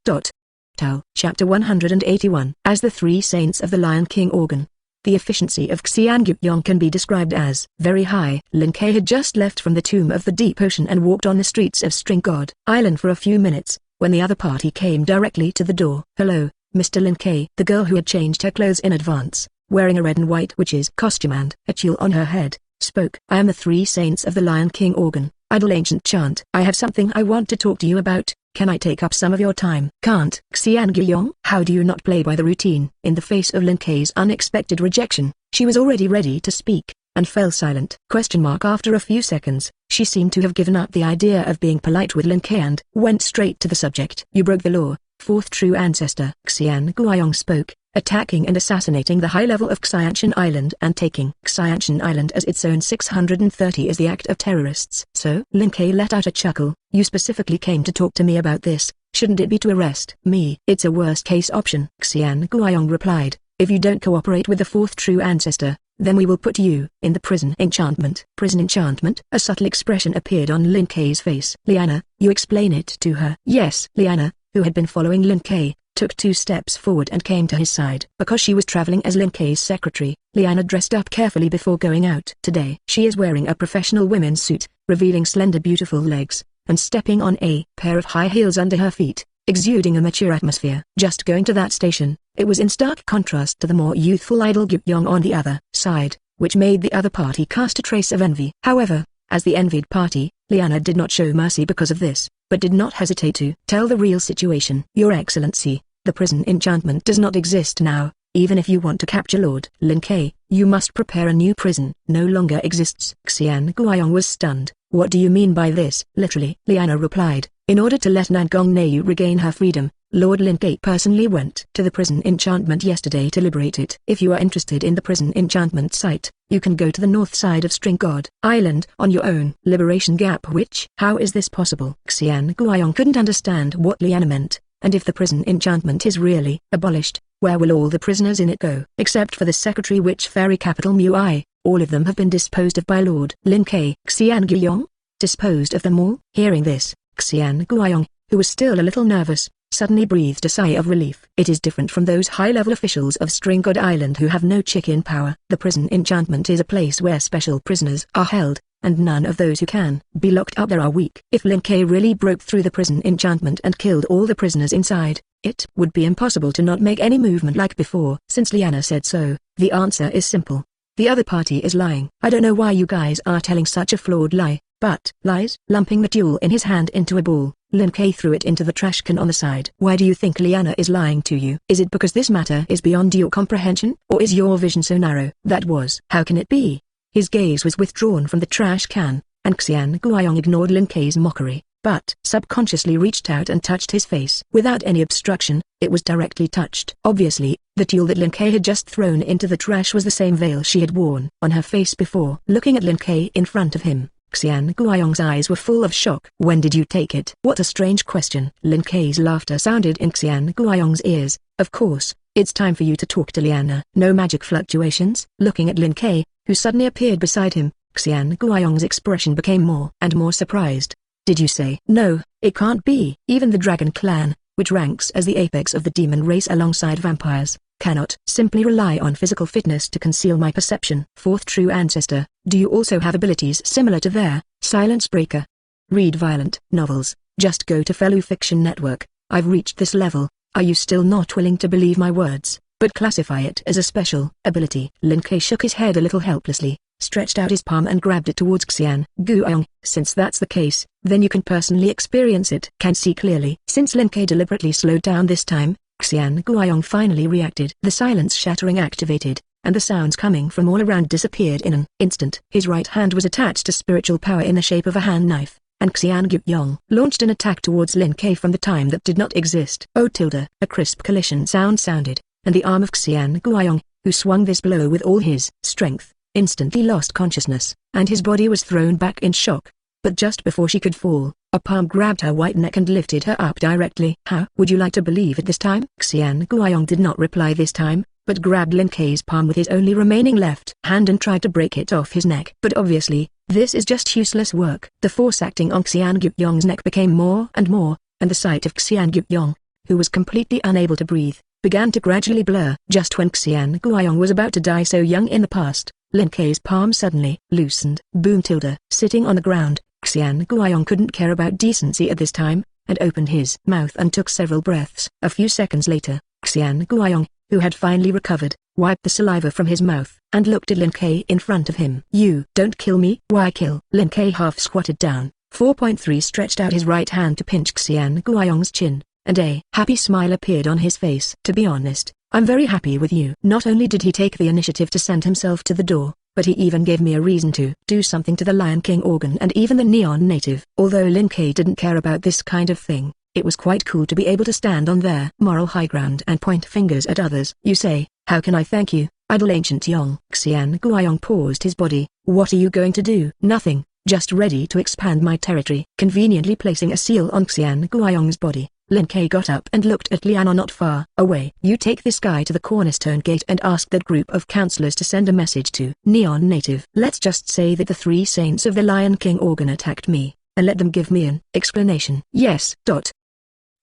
Tao. Chapter 181. As the 3 saints of the Lion King organ. The efficiency of Xiangyupyong can be described as very high. Lin Kei had just left from the tomb of the deep ocean and walked on the streets of String God Island for a few minutes, when the other party came directly to the door. Hello, Mr. Lin Kei. The girl who had changed her clothes in advance, wearing a red and white witch's costume and a tulle on her head, spoke. I am the 3 saints of the Lion King organ, idle ancient chant. I have something I want to talk to you about. Can I take up some of your time? Can't. Xiangyupyong, how do you not play by the routine? In the face of Lin Kei's unexpected rejection, she was already ready to speak, and fell silent. After a few seconds, she seemed to have given up the idea of being polite with Lin Kei and went straight to the subject. You broke the law, 4th true ancestor. Xiangyupyong spoke, attacking and assassinating the high level of Xianshan Island and taking Xianshan Island as its own 630 is the act of terrorists. So? Lin Kei let out a chuckle. You specifically came to talk to me about this, shouldn't it be to arrest me? It's a worst-case option. Xiangyupyong replied, if you don't cooperate with the 4th true ancestor, then we will put you in the prison enchantment. Prison enchantment? A subtle expression appeared on Lin Kei's face. Liana, you explain it to her. Yes. Liana, who had been following Lin Kei, took 2 steps forward and came to his side. Because she was traveling as Lin Kei's secretary, Liana dressed up carefully before going out. Today, she is wearing a professional women's suit, revealing slender beautiful legs, and stepping on a pair of high heels under her feet, exuding a mature atmosphere. Just going to that station, it was in stark contrast to the more youthful idol Gyupyong on the other side, which made the other party cast a trace of envy. However, as the envied party, Liana did not show mercy because of this, but did not hesitate to tell the real situation. Your Excellency, the prison enchantment does not exist now. Even if you want to capture Lord Lin Kei, you must prepare a new prison. No longer exists. Xiangyupyong was stunned. What do you mean by this? Literally, Liana replied. In order to let Nangong Neu regain her freedom, Lord Lin Kei personally went to the prison enchantment yesterday to liberate it. If you are interested in the prison enchantment site, you can go to the north side of String God Island on your own. Liberation gap which? How is this possible? Xiangyupyong couldn't understand what Liana meant, and if the prison enchantment is really abolished, where will all the prisoners in it go? Except for the secretary which fairy capital Mui, all of them have been disposed of by Lord Lin Kei. Xiangyupyong? Disposed of them all? Hearing this, Xiangyupyong, who was still a little nervous, suddenly breathed a sigh of relief. It is different from those high-level officials of String God Island who have no chicken power. The prison enchantment is a place where special prisoners are held, and none of those who can be locked up there are weak. If Lin Kei really broke through the prison enchantment and killed all the prisoners inside, it would be impossible to not make any movement like before. Since Liana said so, the answer is simple. The other party is lying. I don't know why you guys are telling such a flawed lie, but lies. Lumping the tulle in his hand into a ball, Lin Kei threw it into the trash can on the side. Why do you think Liana is lying to you? Is it because this matter is beyond your comprehension, or is your vision so narrow? That was. How can it be? His gaze was withdrawn from the trash can, and Xiangyupyong ignored Lin Kei's mockery, but subconsciously reached out and touched his face. Without any obstruction, it was directly touched. Obviously, the tulle that Lin Kei had just thrown into the trash was the same veil she had worn on her face before. Looking at Lin Kei in front of him, Xian Guiyong's eyes were full of shock. When did you take it? What a strange question. Lin Kei's laughter sounded in Xian Guiyong's ears. Of course, it's time for you to talk to Liana. No magic fluctuations? Looking at Lin Kei, who suddenly appeared beside him, Xian Guiyong's expression became more and more surprised. Did you say? No, it can't be. Even the Dragon Clan, which ranks as the apex of the demon race alongside vampires, cannot simply rely on physical fitness to conceal my perception. Fourth true ancestor, do you also have abilities similar to their Silence Breaker? Read violent novels, just go to Fellow Fiction Network. I've reached this level. Are you still not willing to believe my words, but classify it as a special ability? Lin Kei shook his head a little helplessly, stretched out his palm and grabbed it towards Xian Guiyong. Since that's the case, then you can personally experience it. Can see clearly. Since Lin Kei deliberately slowed down this time, Xian Guiyong finally reacted. The silence shattering activated, and the sounds coming from all around disappeared in an instant. His right hand was attached to spiritual power in the shape of a hand knife, and Xian Guiyong launched an attack towards Lin Kei from the time that did not exist. Oh tilde! A crisp collision sound sounded, and the arm of Xian Guiyong, who swung this blow with all his strength, instantly lost consciousness, and his body was thrown back in shock. But just before she could fall, a palm grabbed her white neck and lifted her up directly. How would you like to believe it this time? Xian Guiyong did not reply this time, but grabbed Lin Kei's palm with his only remaining left hand and tried to break it off his neck. But obviously, this is just useless work. The force acting on Xian Guiyong's neck became more and more, and the sight of Xian Guiyong, who was completely unable to breathe, began to gradually blur. Just when Xian Guiyong was about to die so young in the past, Lin Kei's palm suddenly loosened. Boom tilde. Sitting on the ground, Xian Guiyong couldn't care about decency at this time, and opened his mouth and took several breaths. A few seconds later, Xian Guiyong, who had finally recovered, wiped the saliva from his mouth, and looked at Lin Kei in front of him. You don't kill me. Why kill? Lin Kei half squatted down. 4.3 stretched out his right hand to pinch Xian Guiyong's chin, and a happy smile appeared on his face. To be honest, I'm very happy with you. Not only did he take the initiative to send himself to the door, but he even gave me a reason to do something to the Lion King organ and even the Neon Native. Although Lin Kei didn't care about this kind of thing, it was quite cool to be able to stand on their moral high ground and point fingers at others. You say, how can I thank you, idle ancient Yong? Xian Guiyong paused his body. What are you going to do? Nothing, just ready to expand my territory. Conveniently placing a seal on Xian Guiyong's body, Lin Kei got up and looked at Liana not far away. You take this guy to the cornerstone gate and ask that group of counselors to send a message to Neon Native. Let's just say that the 3 saints of the Lion King organ attacked me, and let them give me an explanation. Yes.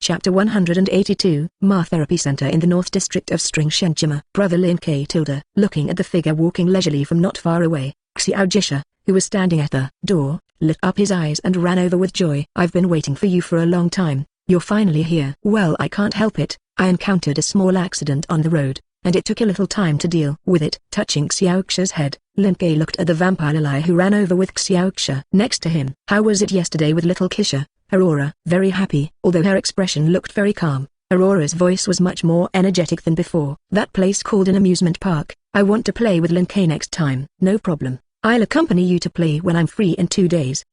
Chapter 182, Ma Therapy Center in the North District of Stringshengima. Brother Lin Kei tilde. Looking at the figure walking leisurely from not far away, Xiao Jisha, who was standing at the door, lit up his eyes and ran over with joy. I've been waiting for you for a long time. You're finally here. Well, I can't help it. I encountered a small accident on the road, and it took a little time to deal with it. Touching Xiaoxia's head, Lin Kei looked at the vampire Lily who ran over with Xiaoxia next to him. How was it yesterday with little Kisha? Aurora, very happy. Although her expression looked very calm, Aurora's voice was much more energetic than before. That place called an amusement park. I want to play with Lin Kei next time. No problem. I'll accompany you to play when I'm free in 2 days.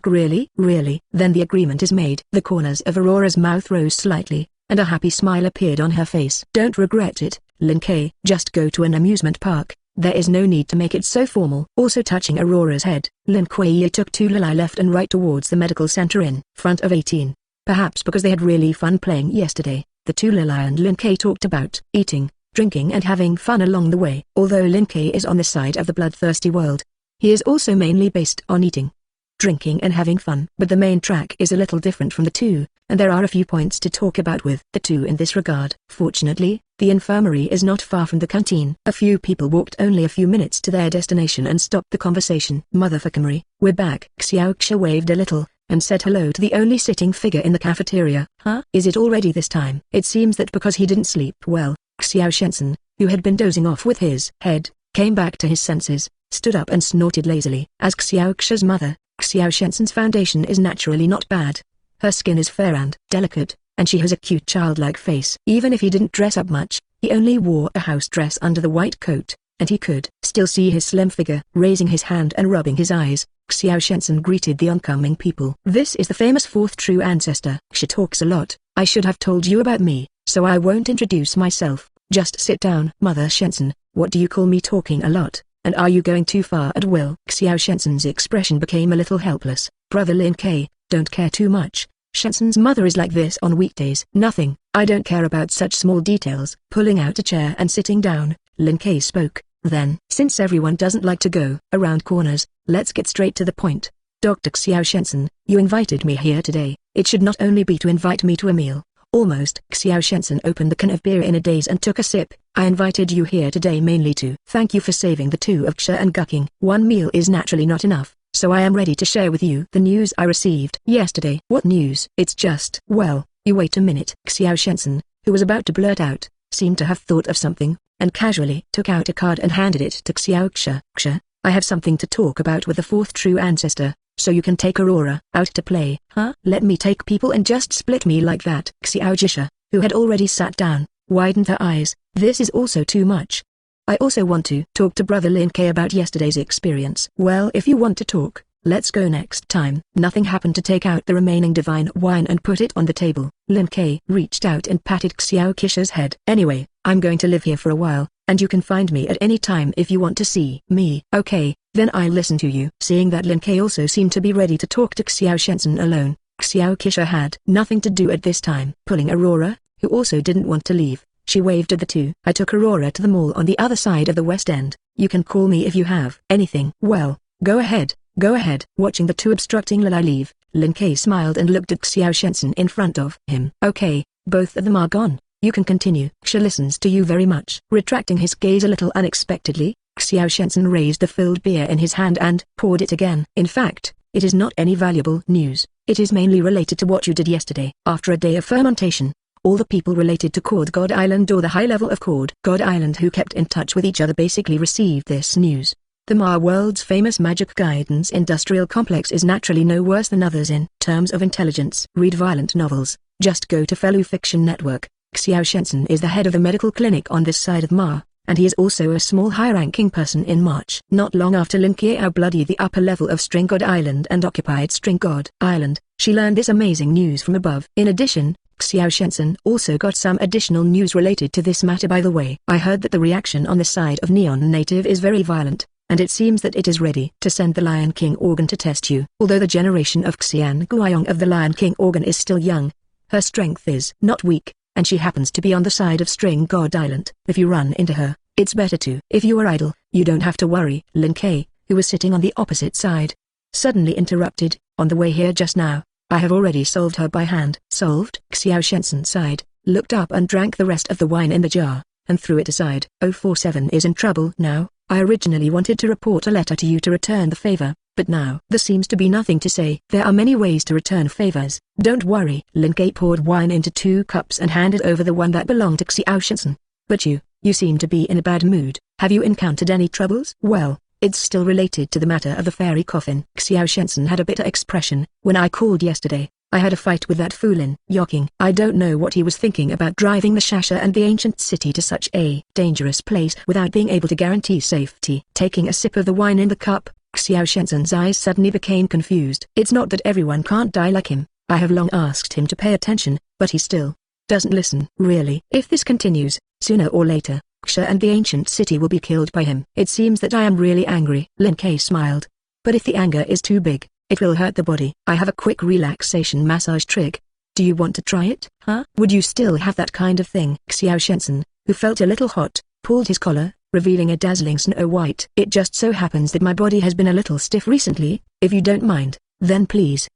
Really? Really? Then the agreement is made. The corners of Aurora's mouth rose slightly, and a happy smile appeared on her face. Don't regret it, Lin Kei. Just go to an amusement park. There is no need to make it so formal. Also touching Aurora's head, Lin Kuei took 2 Lili left and right towards the medical center in front of 18. Perhaps because they had really fun playing yesterday, the 2 Lili and Lin Kei talked about eating, drinking and having fun along the way. Although Lin Kei is on the side of the bloodthirsty world, he is also mainly based on eating, drinking and having fun. But the main track is a little different from the 2, and there are a few points to talk about with the 2 in this regard. Fortunately, the infirmary is not far from the canteen. A few people walked only a few minutes to their destination and stopped the conversation. Motherfuckery, we're back. Xiaoxia waved a little, and said hello to the only sitting figure in the cafeteria. Huh? Is it already this time? It seems that because he didn't sleep well, Xiao Shensen, who had been dozing off with his head, came back to his senses, stood up and snorted lazily. As Xiaoxia's mother, Xiao Shensen's foundation is naturally not bad. Her skin is fair and delicate, and she has a cute childlike face. Even if he didn't dress up much, he only wore a house dress under the white coat, and he could still see his slim figure. Raising his hand and rubbing his eyes, Xiao Shensen greeted the oncoming people. This is the famous fourth true ancestor. She talks a lot. I should have told you about me, so I won't introduce myself. Just sit down. Mother Shensen, what do you call me talking a lot? And are you going too far at will? Xiao Shensen's expression became a little helpless. Brother Lin Ke, don't care too much. Shensen's mother is like this on weekdays. Nothing, I don't care about such small details. Pulling out a chair and sitting down, Lin Ke spoke. Then, since everyone doesn't like to go around corners, let's get straight to the point. Dr. Xiao Shensen, you invited me here today. It should not only be to invite me to a meal. Almost. Xiao Shensen opened the can of beer in a daze and took a sip. I invited you here today mainly to thank you for saving the two of Ksha and Guking. One meal is naturally not enough, so I am ready to share with you the news I received yesterday. What news? It's just, well, you wait a minute. Xiao Shensen, who was about to blurt out, seemed to have thought of something, and casually took out a card and handed it to Xiao Ksha. Ksha, I have something to talk about with the fourth true ancestor, so you can take Aurora out to play. Huh? Let me take people and just split me like that. Xiao Jisha, who had already sat down, widened her eyes. This is also too much. I also want to talk to Brother Lin Ke about yesterday's experience. Well, if you want to talk, let's go next time. Nothing happened to take out the remaining divine wine and put it on the table. Lin Ke reached out and patted Xiao Kisha's head. Anyway, I'm going to live here for a while, and you can find me at any time if you want to see me. Okay, then I'll listen to you. Seeing that Lin Ke also seemed to be ready to talk to Xiao Shensen alone, Xiao Kisha had nothing to do at this time. Pulling Aurora, who also didn't want to leave, she waved at the two. I took Aurora to the mall on the other side of the West End. You can call me if you have anything. Well, go ahead, go ahead. Watching the two obstructing Lala leave, Lin Ke smiled and looked at Xiao Shensen in front of him. Okay, both of them are gone. You can continue. Ksha listens to you very much. Retracting his gaze a little unexpectedly, Xiao Shensen raised the filled beer in his hand and poured it again. In fact, it is not any valuable news. It is mainly related to what you did yesterday. After a day of fermentation, all the people related to Cord God Island or the high level of Cord God Island who kept in touch with each other basically received this news. The Ma world's famous magic guidance industrial complex is naturally no worse than others in terms of intelligence. Read violent novels. Just go to Fellow Fiction Network. Xiao Shensen is the head of the medical clinic on this side of Ma, and he is also a small high-ranking person in March. Not long after Lin Ke bloodied the upper level of String God Island and occupied String God Island, she learned this amazing news from above. In addition, Xiao Shensen also got some additional news related to this matter. By the way, I heard that the reaction on the side of Neon Native is very violent, and it seems that it is ready to send the Lion King organ to test you. Although the generation of Xian Guiyong of the Lion King organ is still young, her strength is not weak, and she happens to be on the side of String God Island. If you run into her, it's better to. If you are idle, you don't have to worry. Lin Ke, who was sitting on the opposite side, suddenly interrupted. On the way here just now, I have already solved her by hand. Solved? Xiao Shensen sighed, looked up and drank the rest of the wine in the jar, and threw it aside. 047 is in trouble now. I originally wanted to report a letter to you to return the favor, but now there seems to be nothing to say. There are many ways to return favors. Don't worry. Lin Ke poured wine into 2 cups and handed over the one that belonged to Xiao Shensen. But you seem to be in a bad mood. Have you encountered any troubles? Well, it's still related to the matter of the fairy coffin. Xiao Shensen had a bitter expression. When I called yesterday, I had a fight with that foolin Yoking. I don't know what he was thinking about driving the Shasha and the ancient city to such a dangerous place without being able to guarantee safety. Taking a sip of the wine in the cup, Xiao Shensen's eyes suddenly became confused. It's not that everyone can't die like him. I have long asked him to pay attention, but he still doesn't listen. Really? If this continues, sooner or later, Ksha and the ancient city will be killed by him. It seems that I am really angry. Lin Ke smiled. But if the anger is too big, it will hurt the body. I have a quick relaxation massage trick. Do you want to try it? Huh? Would you still have that kind of thing? Xiao Shensen, who felt a little hot, pulled his collar, revealing a dazzling snow white. It just so happens that my body has been a little stiff recently. If you don't mind, then please.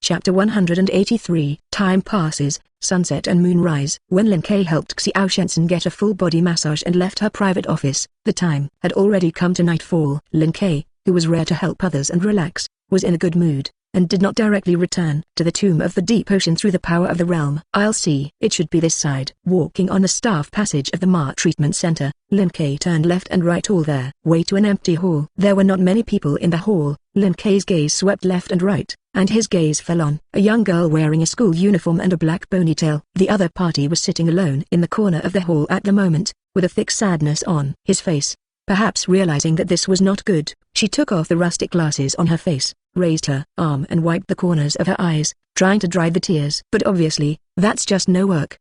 Chapter 183. Time passes, sunset and moonrise. When Lin Ke helped Xiao Shensen get a full body massage and left her private office, the time had already come to nightfall. Lin Ke, who was rare to help others and relax, was in a good mood, and did not directly return to the tomb of the deep ocean through the power of the realm. I'll see. It should be this side. Walking on the staff passage of the Ma Treatment Center, Lin Ke turned left and right all their way to an empty hall. There were not many people in the hall. Lin Ke's gaze swept left and right, and his gaze fell on a young girl wearing a school uniform and a black ponytail. The other party was sitting alone in the corner of the hall at the moment, with a thick sadness on his face. Perhaps realizing that this was not good, She took off the rustic glasses on her face, raised her arm and wiped the corners of her eyes, trying to dry the tears. But obviously, that's just no work.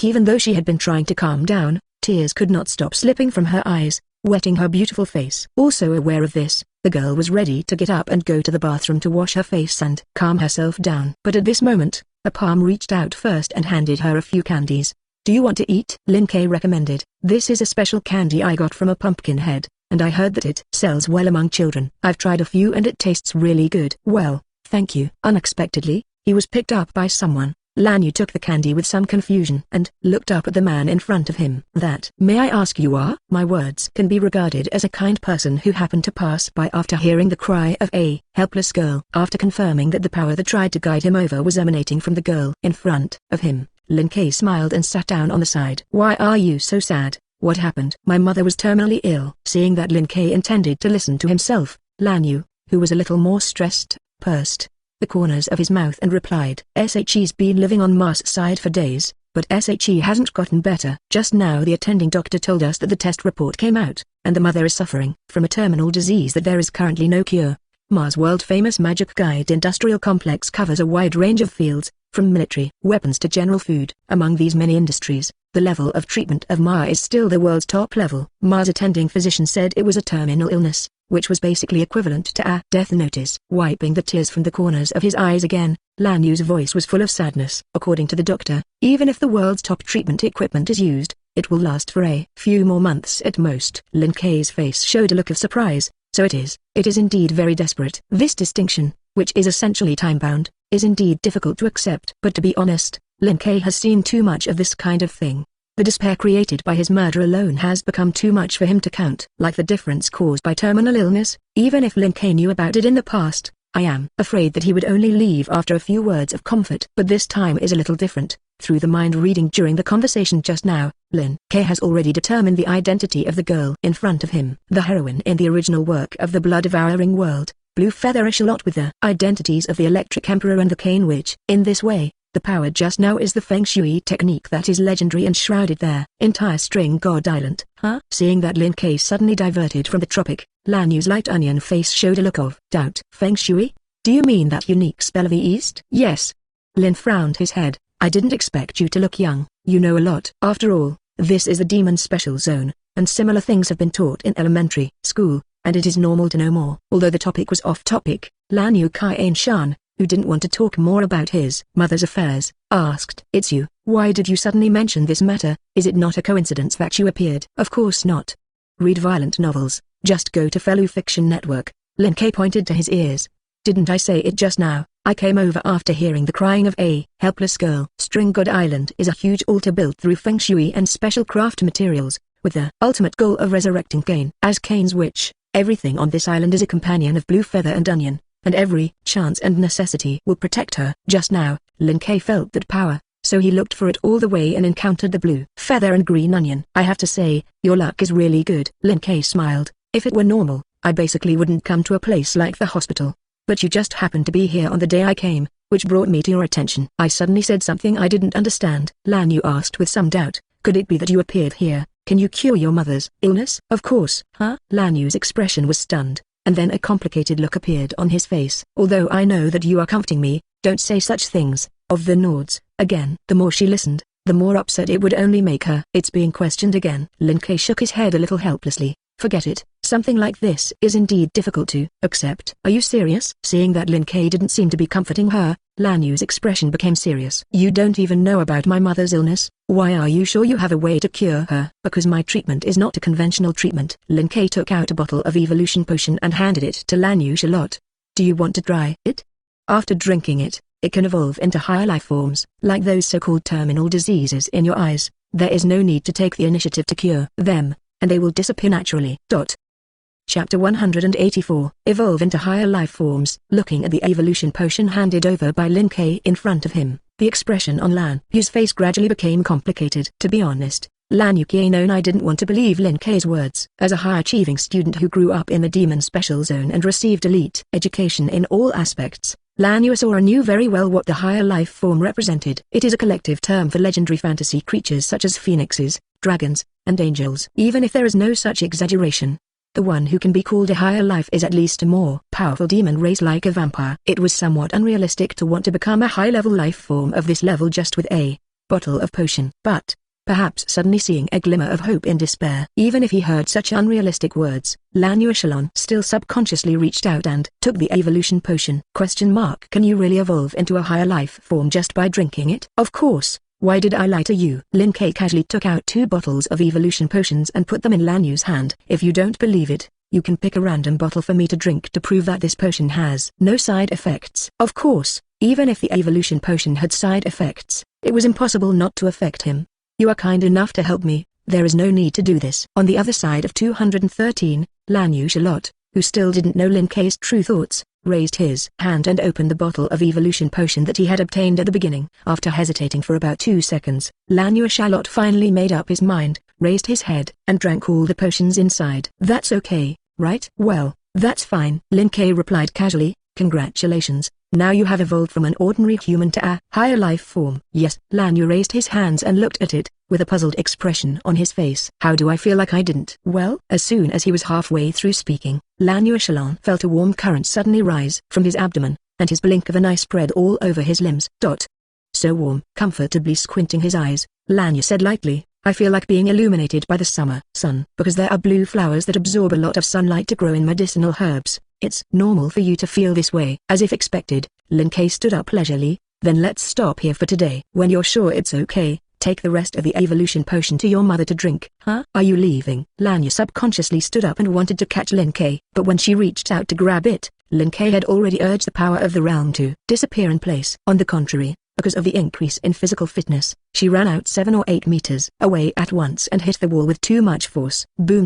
Even though she had been trying to calm down, tears could not stop slipping from her eyes, wetting her beautiful face. Also aware of this, the girl was ready to get up and go to the bathroom to wash her face and calm herself down. But at this moment, a palm reached out first and handed her a few candies. "Do you want to eat?" Lin Kei recommended. "This is a special candy I got from a pumpkin head, and I heard that it sells well among children. I've tried a few and it tastes really good." "Well, thank you." Unexpectedly, he was picked up by someone. Lan Yu took the candy with some confusion and looked up at the man in front of him. "That, may I ask you are?" My words can be regarded as a kind person who happened to pass by after hearing the cry of a helpless girl. After confirming that the power that tried to guide him over was emanating from the girl in front of him, Lin Kei smiled and sat down on the side. "Why are you so sad? What happened?" "My mother was terminally ill." Seeing that Lin Kei intended to listen to himself, Lan Yu, who was a little more stressed, pursed the corners of his mouth and replied, "She's been living on Ma's side for days, but she hasn't gotten better. Just now the attending doctor told us that the test report came out, and the mother is suffering from a terminal disease that there is currently no cure." Ma's world-famous Magic Guide industrial complex covers a wide range of fields, from military weapons to general food. Among these many industries, the level of treatment of Ma is still the world's top level. Ma's attending physician said it was a terminal illness, which was basically equivalent to a death notice. Wiping the tears from the corners of his eyes again, Lan Yu's voice was full of sadness. "According to the doctor, even if the world's top treatment equipment is used, it will last for a few more months at most." Lin Kei's face showed a look of surprise. "So it is. It is indeed very desperate." This distinction, which is essentially time-bound, is indeed difficult to accept. But to be honest, Lin Kei has seen too much of this kind of thing. The despair created by his murder alone has become too much for him to count. Like the difference caused by terminal illness, even if Lin Kei knew about it in the past, I am afraid that he would only leave after a few words of comfort. But this time is a little different. Through the mind reading during the conversation just now, Lin Kei has already determined the identity of the girl in front of him. The heroine in the original work of the blood-devouring world, Blue Feather Echelot, with the identities of the Electric Emperor and the Cane Witch. In this way, the power just now is the Feng Shui technique that is legendary and shrouded there. Entire String God Island. Huh? Seeing that Lin Kei suddenly diverted from the topic, Lan Yu's light onion face showed a look of doubt. "Feng Shui? Do you mean that unique spell of the East?" "Yes." Lin frowned his head. "I didn't expect you to look young. You know a lot. After all, this is the Demon Special Zone, and similar things have been taught in elementary school, and it is normal to know more." Although the topic was off-topic, Lan Yu Kai-en-shan, who didn't want to talk more about his mother's affairs, asked, "It's you. Why did you suddenly mention this matter? Is it not a coincidence that you appeared?" "Of course not. Read violent novels. Just go to Fellow Fiction Network." Lin Kei pointed to his ears. "Didn't I say it just now? I came over after hearing the crying of a helpless girl." String God Island is a huge altar built through Feng Shui and special craft materials, with the ultimate goal of resurrecting Cain. As Cain's witch, everything on this island is a companion of Blue Feather and Onion, and every chance and necessity will protect her. Just now, Lin Kei felt that power, so he looked for it all the way and encountered the Blue Feather and Green Onion. "I have to say, your luck is really good." Lin Kei smiled. "If it were normal, I basically wouldn't come to a place like the hospital. But you just happened to be here on the day I came, which brought me to your attention." I suddenly said something I didn't understand. Lan Yu asked with some doubt, "Could it be that you appeared here? Can you cure your mother's illness?" "Of course." "Huh?" Lan Yu's expression was stunned, and then a complicated look appeared on his face. "Although I know that you are comforting me, don't say such things." Of the Nords, again. The more she listened, the more upset it would only make her. "It's being questioned again." Lin Kei shook his head a little helplessly. "Forget it. Something like this is indeed difficult to accept." "Are you serious?" Seeing that Lin Kei didn't seem to be comforting her, Lan Yu's expression became serious. "You don't even know about my mother's illness? Why are you sure you have a way to cure her?" "Because my treatment is not a conventional treatment." Lin Kei took out a bottle of evolution potion and handed it to Lan Yu Charlotte. "Do you want to try it? After drinking it, it can evolve into higher life forms, like those so-called terminal diseases in your eyes. There is no need to take the initiative to cure them, and they will disappear naturally. Chapter 184. Evolve into higher life forms. Looking at the evolution potion handed over by Lin Kei in front of him, the expression on Lan Yu's face gradually became complicated. To be honest, Lan Yu I didn't want to believe Lin Kei's words. As a high-achieving student who grew up in the Demon Special Zone and received elite education in all aspects, Lan Yu knew very well what the higher life form represented. It is a collective term for legendary fantasy creatures such as phoenixes, dragons, and angels. Even if there is no such exaggeration, The one who can be called a higher life is at least a more powerful demon race like a vampire. It was somewhat unrealistic to want to become a high-level life form of this level just with a bottle of potion. But, perhaps suddenly seeing a glimmer of hope in despair. Even if he heard such unrealistic words, Lan Yueshalon still subconsciously reached out and took the evolution potion. Can you really evolve into a higher life form just by drinking it? Of course. Why did I lie to you? Lin Ke casually took out 2 bottles of evolution potions and put them in Lan Yu's hand. If you don't believe it, you can pick a random bottle for me to drink to prove that this potion has no side effects. Of course, even if the evolution potion had side effects, it was impossible not to affect him. You are kind enough to help me, there is no need to do this. On the other side of 213, Lan Yueshalot, who still didn't know Lin Ke's true thoughts, raised his hand and opened the bottle of evolution potion that he had obtained at the beginning. After hesitating for about 2 seconds, Lan Yueshalot finally made up his mind, raised his head, and drank all the potions inside. That's okay, right? Well, that's fine. Lin Ke replied casually, congratulations, now you have evolved from an ordinary human to a higher life form. Yes. Lan Yu raised his hands and looked at it, with a puzzled expression on his face. How do I feel like I didn't? Well, as soon as he was halfway through speaking, Lan Yueshalon felt a warm current suddenly rise from his abdomen, and his blink of an eye spread all over his limbs. So warm. Comfortably squinting his eyes, Lan Yu said lightly, I feel like being illuminated by the summer sun. Because there are blue flowers that absorb a lot of sunlight to grow in medicinal herbs, it's normal for you to feel this way. As if expected, Lin Ke stood up leisurely. Then let's stop here for today. When you're sure it's okay, take the rest of the evolution potion to your mother to drink. Huh? Are you leaving? Lan Yu subconsciously stood up and wanted to catch Lin Ke, but when she reached out to grab it, Lin Ke had already urged the power of the realm to disappear in place. On the contrary, because of the increase in physical fitness, she ran out 7 or 8 meters away at once and hit the wall with too much force. Boom.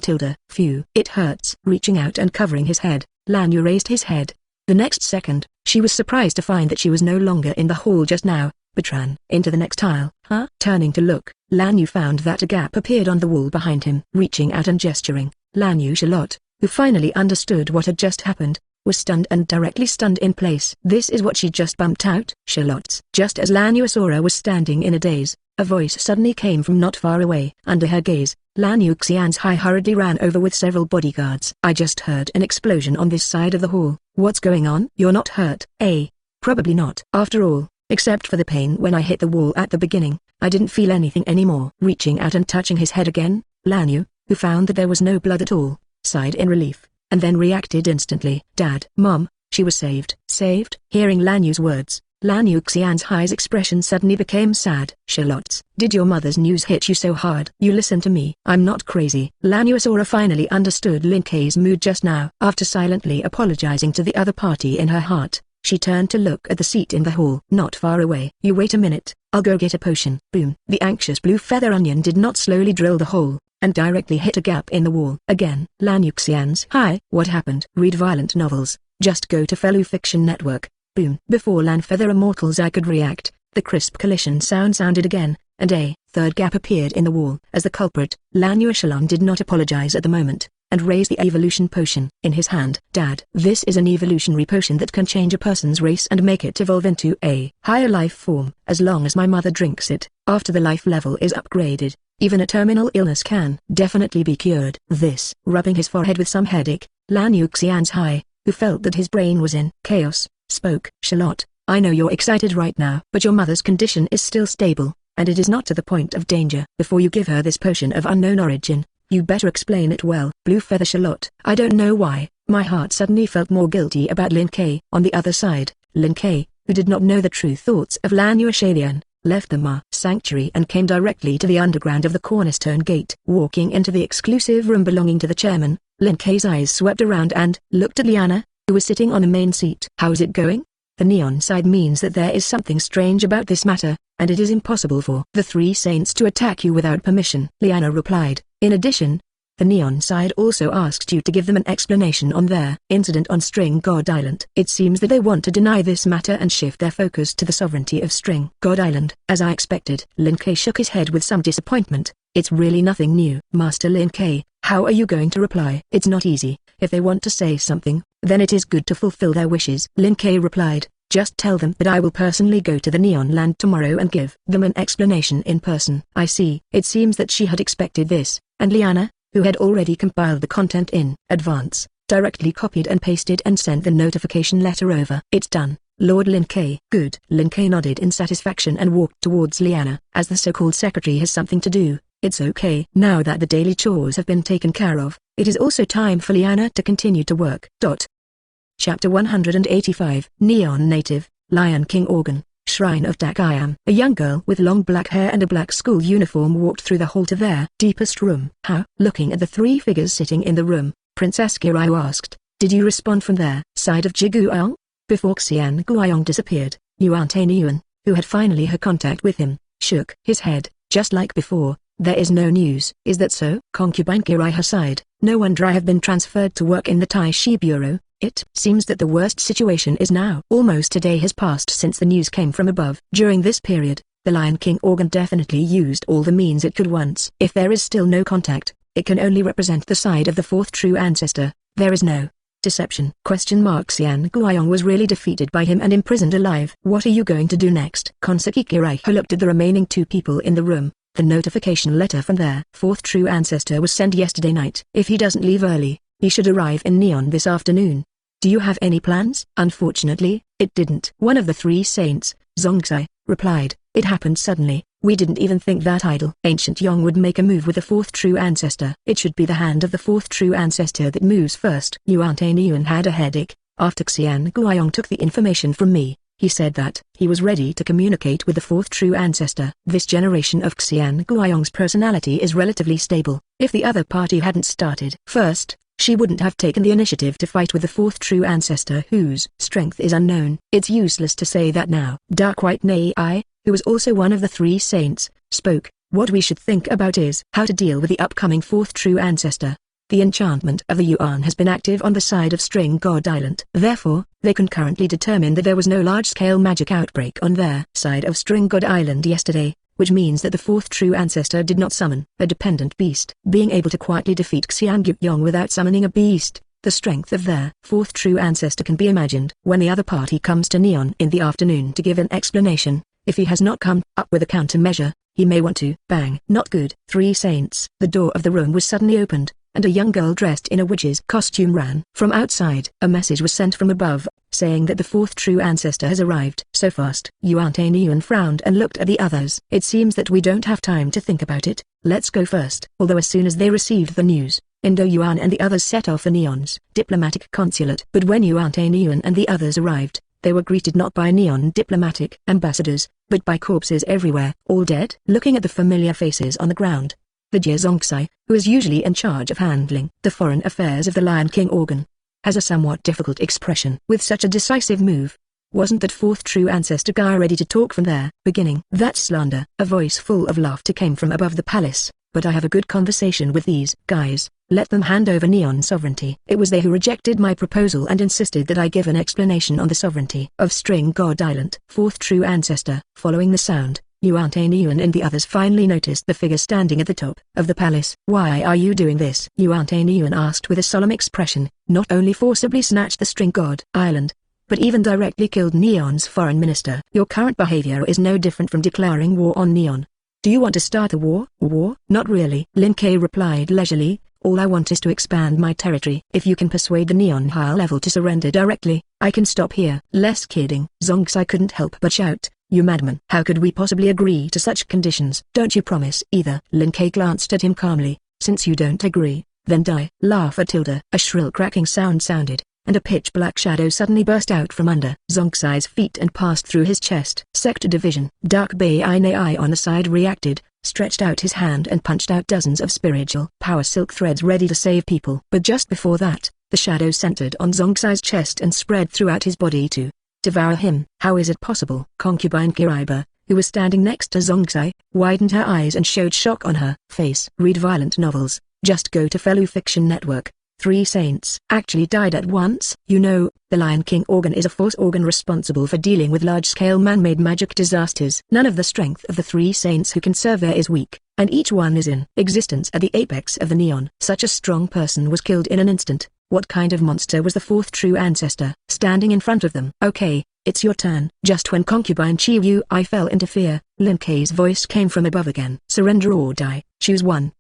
Phew. It hurts. Reaching out and covering his head, Lan Yu raised his head. The next second, she was surprised to find that she was no longer in the hall just now, but ran into the next aisle. Huh? Turning to look, Lan Yu found that a gap appeared on the wall behind him. Reaching out and gesturing, Lan Yueshalot, who finally understood what had just happened, was stunned and directly stunned in place. This is what she just bumped out? Shalots. Just as Lan Yuesora was standing in a daze, a voice suddenly came from not far away. Under her gaze, Lan Yuxian's Hai hurriedly ran over with several bodyguards. I just heard an explosion on this side of the hall. What's going on? You're not hurt, eh? Probably not. After all, except for the pain when I hit the wall at the beginning, I didn't feel anything anymore. Reaching out and touching his head again, Lan Yu, who found that there was no blood at all, sighed in relief, and then reacted instantly. Dad, Mom, she was saved. Saved? Hearing Lan Yu's words, Lan Yuxian's Hai's expression suddenly became sad. Shalots, did your mother's news hit you so hard? You listen to me. I'm not crazy. Lan Yuesora finally understood Lin Ke's mood just now. After silently apologizing to the other party in her heart, she turned to look at the seat in the hall. Not far away. You wait a minute, I'll go get a potion. Boom. The anxious blue feather onion did not slowly drill the hole, and directly hit a gap in the wall. Again. Lan Yuxian's Hai. What happened? Read violent novels. Just go to Fellow Fiction Network. Boom. Before Lan Feather Immortal's eye could react, the crisp collision sound sounded again, and a third gap appeared in the wall. As the culprit, Lan Yueshalon did not apologize at the moment, and raised the evolution potion in his hand. Dad, this is an evolutionary potion that can change a person's race and make it evolve into a higher life form. As long as my mother drinks it, after the life level is upgraded, even a terminal illness can definitely be cured. This, rubbing his forehead with some headache, Lan Yuxian's Hai, who felt that his brain was in chaos, spoke. Charlotte, I know you're excited right now, but your mother's condition is still stable, and it is not to the point of danger. Before you give her this potion of unknown origin, you better explain it well. Blue Feather Charlotte. I don't know why, my heart suddenly felt more guilty about Lin Ke. On the other side, Lin Ke, who did not know the true thoughts of Lan Yueshalian, left the Ma sanctuary and came directly to the underground of the Cornerstone Gate. Walking into the exclusive room belonging to the chairman, Lin Ke's eyes swept around and looked at Liana, who was sitting on the main seat. How's it going? The neon side means that there is something strange about this matter, and it is impossible for the 3 saints to attack you without permission. Liana replied. In addition, the neon side also asked you to give them an explanation on their incident on String God Island. It seems that they want to deny this matter and shift their focus to the sovereignty of String God Island. As I expected. Lin Ke shook his head with some disappointment. It's really nothing new. Master Lin Ke, how are you going to reply? It's not easy. If they want to say something, then it is good to fulfill their wishes. Lin Ke replied. Just tell them that I will personally go to the Neon Land tomorrow and give them an explanation in person. I see. It seems that she had expected this, and Liana, who had already compiled the content in advance, directly copied and pasted and sent the notification letter over. "It's done, Lord Lin Kei." "Good." Lin Kei nodded in satisfaction and walked towards Liana. "As the so-called secretary has something to do, it's okay. Now that the daily chores have been taken care of, it is also time for Liana to continue to work." Chapter 185. Neon Native, Lion King Organ, Shrine of Takayam. A young girl with long black hair and a black school uniform walked through the hall to their deepest room. "How?" Looking at the three figures sitting in the room, Princess Kiryu asked, "Did you respond from their side of Jiguang?" Before Xian Guiyong disappeared, Yuan Tainiyuan, who had finally had contact with him, shook his head. "Just like before, there is no news." "Is that so?" Concubine Kiryu sighed. "No wonder I have been transferred to work in the Taishi Bureau. It seems that the worst situation is now. Almost a day has passed since the news came from above. During this period, the Lion King organ definitely used all the means it could once. If there is still no contact, it can only represent the side of the fourth true ancestor. There is no deception. Xian Guiyong was really defeated by him and imprisoned alive. "What are you going to do next?" Konseki Kiryu looked at the remaining two people in the room. The notification letter from their fourth true ancestor was sent yesterday night. If he doesn't leave early, he should arrive in Neon this afternoon. "Do you have any plans?" "Unfortunately, it didn't." One of the three saints, Zongxai, replied, "It happened suddenly. We didn't even think that idle Ancient Yong would make a move with the fourth true ancestor. It should be the hand of the fourth true ancestor that moves first." Yuan Tainiyuan had a headache. "After Xian Guiyong took the information from me, he said that he was ready to communicate with the fourth true ancestor. This generation of Xian Guiyong's personality is relatively stable. If the other party hadn't started first, she wouldn't have taken the initiative to fight with the fourth true ancestor whose strength is unknown. It's useless to say that now." Dark White Nei, who was also one of the three saints, spoke. "What we should think about is how to deal with the upcoming fourth true ancestor. The enchantment of the Yuan has been active on the side of String God Island. Therefore, they can currently determine that there was no large-scale magic outbreak on their side of String God Island yesterday, which means that the fourth true ancestor did not summon a dependent beast. Being able to quietly defeat Xian Guiyong without summoning a beast, the strength of their fourth true ancestor can be imagined. When the other party comes to Neon in the afternoon to give an explanation, if he has not come up with a countermeasure, he may want to bang. Not good. Three saints. The door of the room was suddenly opened, and a young girl dressed in a witch's costume ran from outside. A message was sent from above, saying that the fourth true ancestor has arrived. "So fast." Yuan Tainiyuan frowned and looked at the others. "It seems that we don't have time to think about it. Let's go first." Although as soon as they received the news, Indo Yuan and the others set off for Neon's diplomatic consulate. But when Yuan Tainiyuan and the others arrived, they were greeted not by Neon diplomatic ambassadors, but by corpses everywhere. "All dead?" Looking at the familiar faces on the ground, the Jie Zongxai, who is usually in charge of handling the foreign affairs of the Lion King organ, has a somewhat difficult expression. With such a decisive move, wasn't that fourth true ancestor guy ready to talk from there? Beginning. "That's slander." A voice full of laughter came from above the palace. "But I have a good conversation with these guys. Let them hand over Neon sovereignty." It was they who rejected my proposal and insisted that I give an explanation on the sovereignty of String God Island. Fourth true ancestor. Following the sound, Yuan Tainiyuan and the others finally noticed the figure standing at the top of the palace. "Why are you doing this?" Yuan Tainiyuan asked with a solemn expression. "Not only forcibly snatched the String God Island, but even directly killed Neon's foreign minister. Your current behavior is no different from declaring war on Neon. Do you want to start a war?" "War? Not really." Lin Kei replied leisurely. "All I want is to expand my territory. If you can persuade the Neon high level to surrender directly, I can stop here." "Less kidding." Zongxai couldn't help but shout. "You madman! How could we possibly agree to such conditions? Don't you promise either?" Lin Kei glanced at him calmly. "Since you don't agree, then die." Laugh at Tilda. A shrill cracking sound sounded, and a pitch-black shadow suddenly burst out from under Zongxai's feet and passed through his chest. Sector Division. Dark Bei Nei on the side reacted, stretched out his hand and punched out dozens of spiritual power silk threads ready to save people. But just before that, the shadow centered on Zongxai's chest and spread throughout his body to devour him. How is it possible? Concubine Kiryu, who was standing next to Zongxai, widened her eyes and showed shock on her face. Read violent novels. Just go to Fellow Fiction Network. Three saints actually died at once. You know, the Lion King organ is a force organ responsible for dealing with large-scale man-made magic disasters. None of the strength of the three saints who can serve there is weak, and each one is in existence at the apex of the Neon. Such a strong person was killed in an instant. What kind of monster was the fourth true ancestor standing in front of them? "Okay, it's your turn." Just when Concubine Chiyu fell into fear, Lin Kei's voice came from above again. "Surrender or die. Choose one."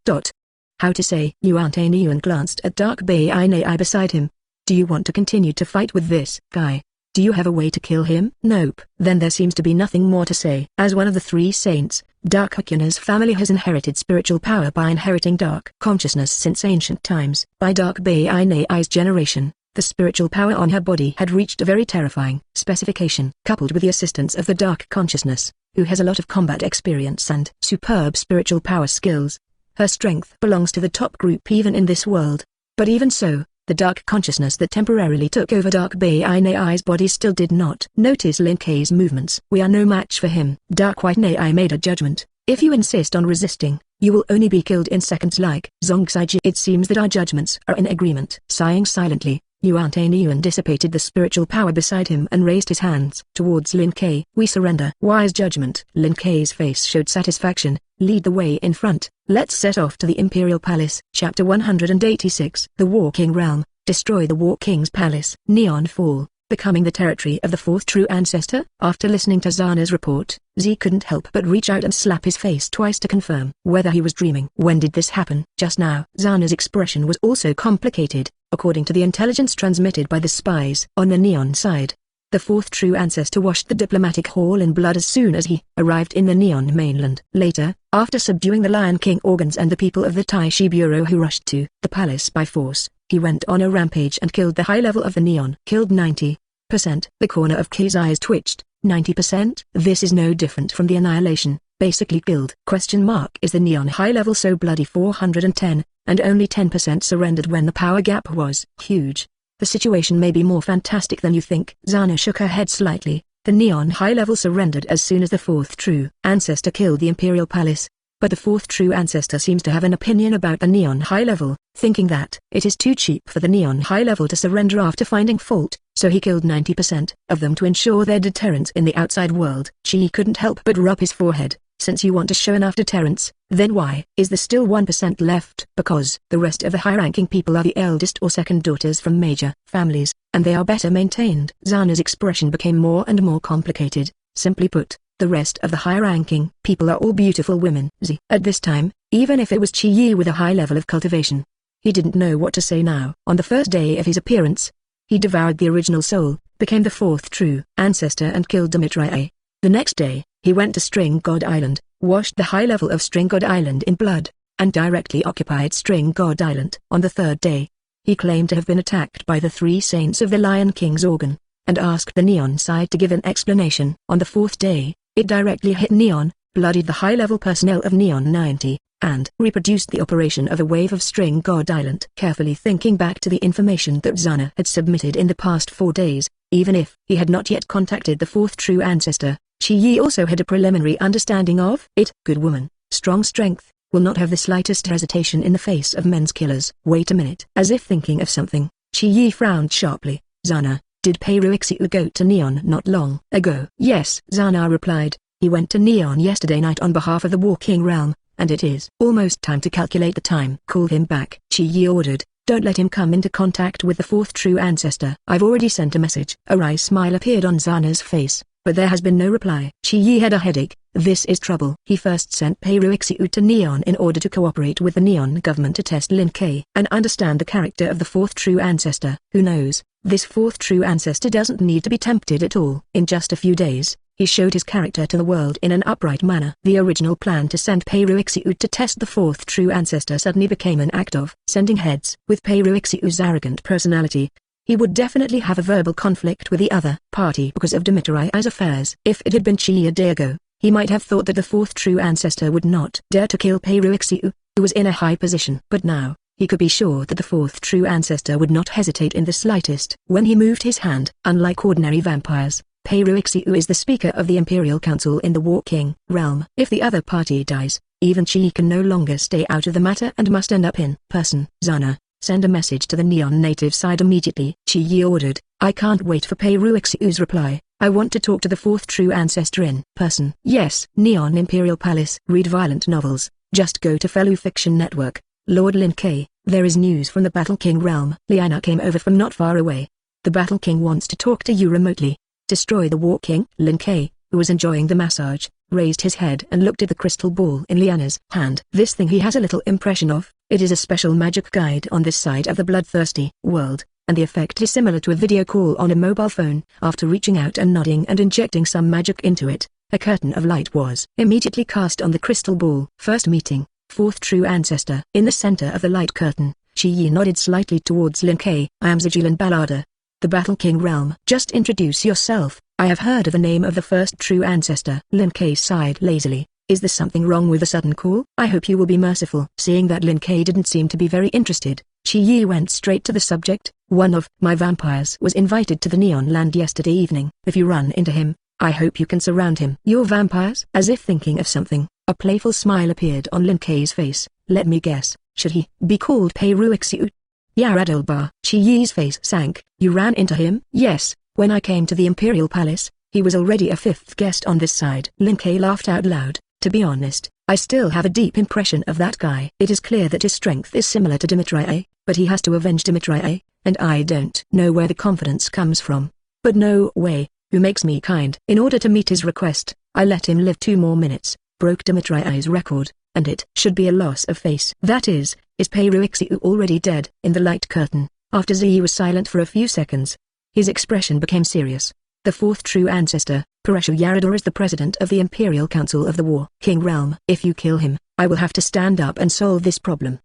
how to say. Yuan Tainiyuan glanced at Dark Bai Nai beside him. Do you want to continue to fight with this guy? Do you have a way to kill him? Nope. Then there seems to be nothing more to say. As one of the three saints, Dark Hakuna's family has inherited spiritual power by inheriting dark consciousness since ancient times. By Dark Bai Nai's generation, the spiritual power on her body had reached a very terrifying specification. Coupled with the assistance of the dark consciousness, who has a lot of combat experience and superb spiritual power skills, her strength belongs to the top group even in this world. But even so, the dark consciousness that temporarily took over Dark Bai Nai's body still did not notice Lin Kei's movements. We are no match for him. Dark White Nai made a judgment. If you insist on resisting, you will only be killed in seconds like Zongsaiji. It seems that our judgments are in agreement. Sighing silently, Yuan Tainiyuan dissipated the spiritual power beside him and raised his hands towards Lin Kei. We surrender. Wise judgment. Lin Kei's face showed satisfaction. Lead the way in front. Let's set off to the Imperial Palace. Chapter 186. The War King Realm. Destroy the War King's Palace. Neon Fall, becoming the territory of the fourth true ancestor. After listening to Zana's report, Z couldn't help but reach out and slap his face twice to confirm whether he was dreaming. When did this happen? Just now. Zana's expression was also complicated, according to the intelligence transmitted by the spies. On the Neon side, the fourth true ancestor washed the diplomatic hall in blood as soon as he arrived in the Neon mainland. Later, after subduing the Lion King organs and the people of the Taishi Bureau who rushed to the palace by force, he went on a rampage and killed the high level of the Neon. Killed 90%. The corner of Kei's eyes twitched. 90%? This is no different from the annihilation. Basically killed. Is the Neon high level so bloody? 410, and only 10% surrendered when the power gap was huge. The situation may be more fantastic than you think. Zana shook her head slightly. The Neon high level surrendered as soon as the fourth true ancestor killed the Imperial Palace. But the fourth true ancestor seems to have an opinion about the Neon high level, thinking that it is too cheap for the Neon high level to surrender after finding fault, so he killed 90% of them to ensure their deterrence in the outside world. Chi couldn't help but rub his forehead. Since you want to show enough deterrence, then why is there still 1% left? Because the rest of the high-ranking people are the eldest or second daughters from major families, and they are better maintained. Zana's expression became more and more complicated. Simply put, the rest of the high-ranking people are all beautiful women. At this time, even if it was Chi Yi with a high level of cultivation, he didn't know what to say now. On the first day of his appearance, he devoured the original soul, became the fourth true ancestor and killed Dimitri. The next day, he went to String God Island, washed the high level of String God Island in blood, and directly occupied String God Island. On the third day, he claimed to have been attacked by the three saints of the Lion King's organ, and asked the Neon side to give an explanation. On the fourth day, it directly hit Neon, bloodied the high-level personnel of Neon 90, and reproduced the operation of a wave of String God Island. Carefully thinking back to the information that Zana had submitted in the past 4 days, even if he had not yet contacted the fourth true ancestor, Chi Yi also had a preliminary understanding of it. Good woman, strong strength, will not have the slightest hesitation in the face of men's killers. Wait a minute. As if thinking of something, Chi Yi frowned sharply. Zana, did Peiruixiu go to Neon not long ago? Yes, Zana replied. He went to Neon yesterday night on behalf of the War King realm, and it is almost time to calculate the time. Call him back. Chi Yi ordered. Don't let him come into contact with the fourth true ancestor. I've already sent a message. A wry smile appeared on Zana's face, but there has been no reply. Chi Yi had a headache. This is trouble. He first sent Peiruixiu to Neon in order to cooperate with the Neon government to test Lin Kei and understand the character of the fourth true ancestor. Who knows, this fourth true ancestor doesn't need to be tempted at all. In just a few days, he showed his character to the world in an upright manner. The original plan to send Peiruixiu to test the fourth true ancestor suddenly became an act of sending heads. With Peiruixiu's arrogant personality, he would definitely have a verbal conflict with the other party because of Dimitri's affairs. If it had been Chi a day ago, he might have thought that the fourth true ancestor would not dare to kill Peiruixiu, who was in a high position. But now, he could be sure that the fourth true ancestor would not hesitate in the slightest. When he moved his hand, unlike ordinary vampires, Peiruixiu is the speaker of the Imperial Council in the War King realm. If the other party dies, even Chi can no longer stay out of the matter and must end up in person. Zana, send a message to the Neon native side immediately. Chi Yi ordered. I can't wait for Peiruixiu's reply. I want to talk to the fourth true ancestor in person. Yes. Neon Imperial Palace. Read violent novels. Just go to Fellow Fiction Network. Lord Lin Kei, there is news from the Battle King realm. Liana came over from not far away. The Battle King wants to talk to you remotely. Destroy the War King. Lin Kei, who was enjoying the massage, raised his head and looked at the crystal ball in Liana's hand. This thing he has a little impression of. It is a special magic guide on this side of the bloodthirsty world, and the effect is similar to a video call on a mobile phone. After reaching out and nodding and injecting some magic into it, a curtain of light was immediately cast on the crystal ball. First meeting, fourth true ancestor. In the center of the light curtain, Chi Yi nodded slightly towards Lin Kei. I am Zijilan Ballada, the Battle King realm. Just introduce yourself. I have heard of the name of the first true ancestor. Lin Kei sighed lazily. Is there something wrong with the sudden call? I hope you will be merciful. Seeing that Lin Kei didn't seem to be very interested, Chi Yi went straight to the subject. One of my vampires was invited to the Neon Land yesterday evening. If you run into him, I hope you can surround him. Your vampires? As if thinking of something, a playful smile appeared on Lin Kei's face. Let me guess, should he be called Pei Ruixiu? Yaradolbar. Chi Yi's face sank. You ran into him? Yes, when I came to the Imperial Palace, he was already a fifth guest on this side. Lin Kei laughed out loud. To be honest, I still have a deep impression of that guy. It is clear that his strength is similar to Dimitri's, but he has to avenge Dimitri's, and I don't know where the confidence comes from. But no way, who makes me kind. In order to meet his request, I let him live 2 more minutes, broke Dimitri's record, and it should be a loss of face. That is Pei Ruixiu already dead? In the light curtain, after Ziyi was silent for a few seconds, his expression became serious. The fourth true ancestor, Pareshu Yarador, is the president of the Imperial Council of the War King realm. If you kill him, I will have to stand up and solve this problem.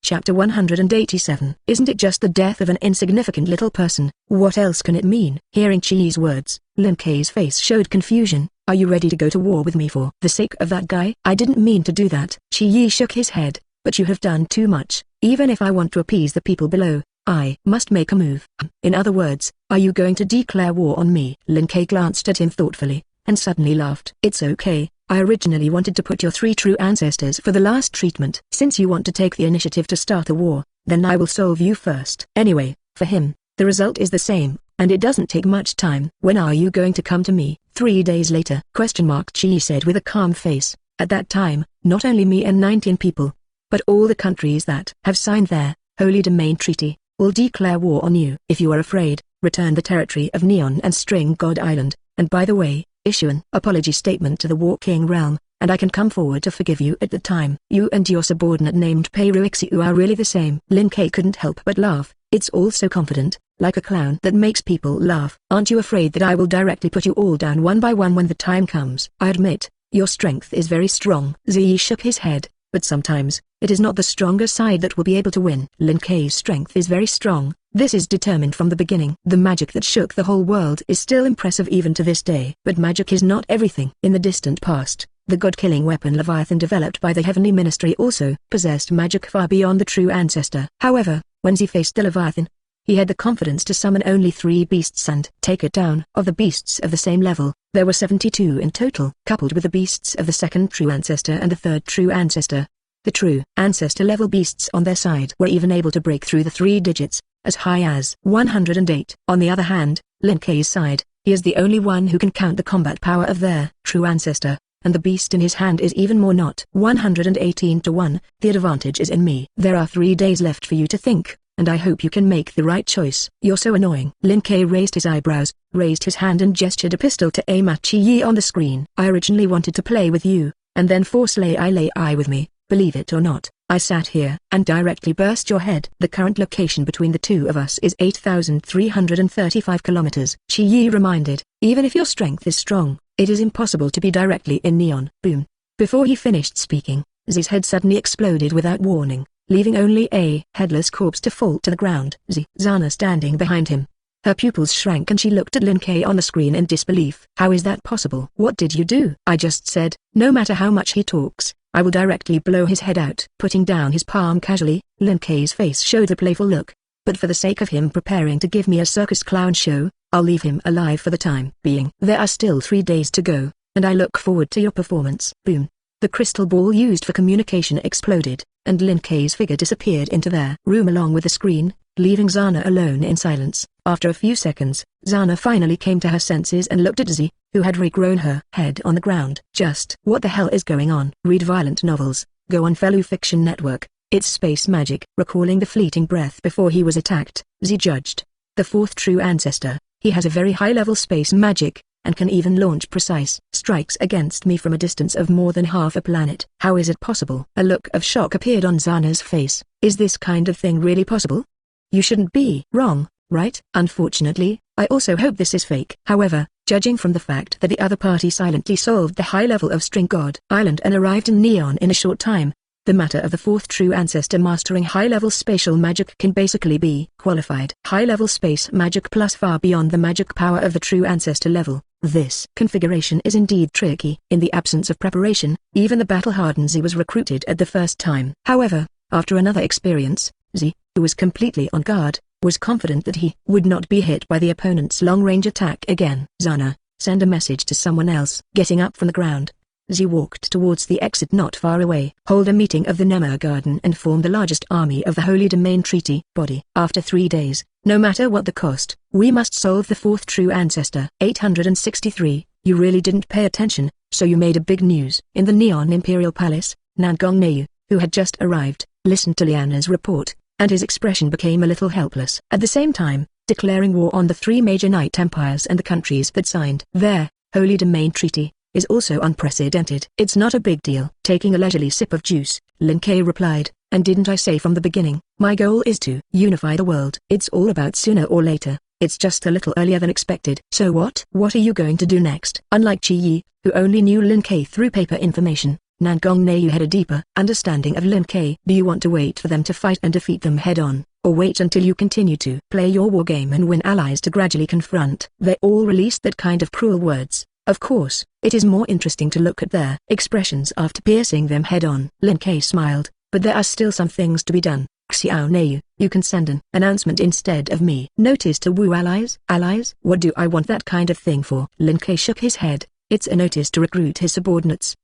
Chapter 187. Isn't it just the death of an insignificant little person? What else can it mean? Hearing Chi's words, Lin Kei's face showed confusion. Are you ready to go to war with me for the sake of that guy? I didn't mean to do that. Chi Yi shook his head, but you have done too much. Even if I want to appease the people below, I must make a move. In other words, are you going to declare war on me? Lin Kei glanced at him thoughtfully, and suddenly laughed. It's okay, I originally wanted to put your 3 true ancestors for the last treatment. Since you want to take the initiative to start a war, then I will solve you first. Anyway, for him, the result is the same, and it doesn't take much time. When are you going to come to me? 3 days later. Chi said with a calm face. At that time, not only me and 19 people, but all the countries that have signed their Holy Domain Treaty, will declare war on you. If you are afraid, return the territory of Neon and String God Island, and by the way, issue an apology statement to the War King realm, and I can come forward to forgive you at the time. You and your subordinate named Pei Ruixiu are really the same. Lin Kei couldn't help but laugh. It's all so confident, like a clown that makes people laugh. Aren't you afraid that I will directly put you all down one by one when the time comes? I admit, your strength is very strong. Ziyi shook his head, but sometimes, it is not the stronger side that will be able to win. Lin Kei's strength is very strong. This is determined from the beginning. The magic that shook the whole world is still impressive even to this day. But magic is not everything. In the distant past, the god-killing weapon Leviathan developed by the Heavenly Ministry also possessed magic far beyond the true ancestor. However, when he faced the Leviathan, he had the confidence to summon only 3 beasts and take it down. Of the beasts of the same level, there were 72 in total. Coupled with the beasts of the second true ancestor and the third true ancestor, the true ancestor level beasts on their side were even able to break through the 3 digits, as high as 108. On the other hand, Lin Kei's side, he is the only one who can count the combat power of their true ancestor, and the beast in his hand is even more, not 118 to 1. The advantage is in me. There are 3 days left for you to think, and I hope you can make the right choice. You're so annoying. Lin Kei raised his eyebrows, raised his hand and gestured a pistol to aim at Chi Yi on the screen. I originally wanted to play with you, and then force lay eye with me. Believe it or not, I sat here and directly burst your head. The current location between the two of us is 8,335 kilometers. Chi Yi reminded. Even if your strength is strong, it is impossible to be directly in Neon. Boom. Before he finished speaking, Zi's head suddenly exploded without warning, leaving only a headless corpse to fall to the ground. Zana standing behind him. Her pupils shrank and she looked at Lin Kei on the screen in disbelief. How is that possible? What did you do? I just said, no matter how much he talks, I will directly blow his head out. Putting down his palm casually, Lin Kei's face showed a playful look. But for the sake of him preparing to give me a circus clown show, I'll leave him alive for the time being. There are still 3 days to go, and I look forward to your performance. Boom. The crystal ball used for communication exploded, and Lin Kei's figure disappeared into their room along with the screen, leaving Zana alone in silence. After a few seconds, Zana finally came to her senses and looked at Zi, who had regrown her head on the ground. Just what the hell is going on? Read violent novels, go on Fellow Fiction Network, it's space magic. Recalling the fleeting breath before he was attacked, Zi judged. The fourth true ancestor, he has a very high-level space magic, and can even launch precise strikes against me from a distance of more than half a planet. How is it possible? A look of shock appeared on Zana's face. Is this kind of thing really possible? You shouldn't be wrong, right? Unfortunately, I also hope this is fake. However, judging from the fact that the other party silently solved the high level of String God Island and arrived in Neon in a short time, the matter of the fourth true ancestor mastering high-level spatial magic can basically be qualified high-level space magic plus far beyond the magic power of the true ancestor level. This configuration is indeed tricky. In the absence of preparation, even the battle-hardened Z was recruited at the first time. However, after another experience, Z, who was completely on guard, was confident that he would not be hit by the opponent's long-range attack again. Zana, send a message to someone else. Getting up from the ground, Z walked towards the exit not far away. Hold a meeting of the Nema Garden and form the largest army of the Holy Domain Treaty body. After 3 days, no matter what the cost, we must solve the fourth true ancestor. 863, you really didn't pay attention, so you made a big news. In the Neon Imperial Palace, Nangong Neu, who had just arrived, listened to Liana's report, and his expression became a little helpless. At the same time, declaring war on the 3 major Knight Empires and the countries that signed their Holy Domain Treaty is also unprecedented. It's not a big deal. Taking a leisurely sip of juice, Lin Kuei replied, and didn't I say from the beginning, my goal is to unify the world. It's all about sooner or later. It's just a little earlier than expected. So what? What are you going to do next? Unlike Qi Yi, who only knew Lin Kuei through paper information, Nangong Neu had a deeper understanding of Lin Kuei. Do you want to wait for them to fight and defeat them head-on, or wait until you continue to play your war game and win allies to gradually confront? They all released that kind of cruel words. Of course, it is more interesting to look at their expressions after piercing them head-on. Lin Kuei smiled, but there are still some things to be done. Xiao Neu, you can send an announcement instead of me. Notice to woo allies? Allies? What do I want that kind of thing for? Lin Kuei shook his head. It's a notice to recruit his subordinates.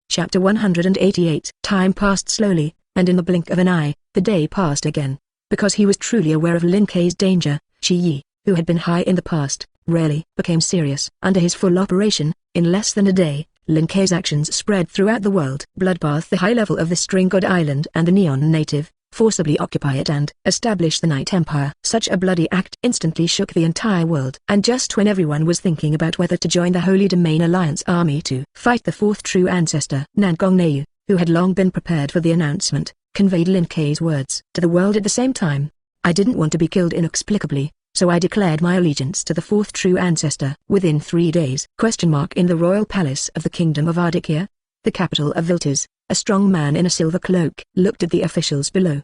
Chapter 188. Time passed slowly, and in the blink of an eye, the day passed again. Because he was truly aware of Lin Kuei's danger, Qi Yi, who had been high in the past, rarely became serious. Under his full operation, in less than a day, Lin Kuei's actions spread throughout the world. Bloodbath the high level of the String God Island and the Neon native, forcibly occupy it and establish the Knight Empire. Such a bloody act instantly shook the entire world. And just when everyone was thinking about whether to join the Holy Domain Alliance army to fight the fourth true ancestor, Nangong Neu, who had long been prepared for the announcement, conveyed Lin Kuei's words to the world at the same time. I didn't want to be killed inexplicably, so I declared my allegiance to the fourth true ancestor. Within 3 days. In the royal palace of the kingdom of Ardikia, the capital of Viltas, a strong man in a silver cloak looked at the officials below.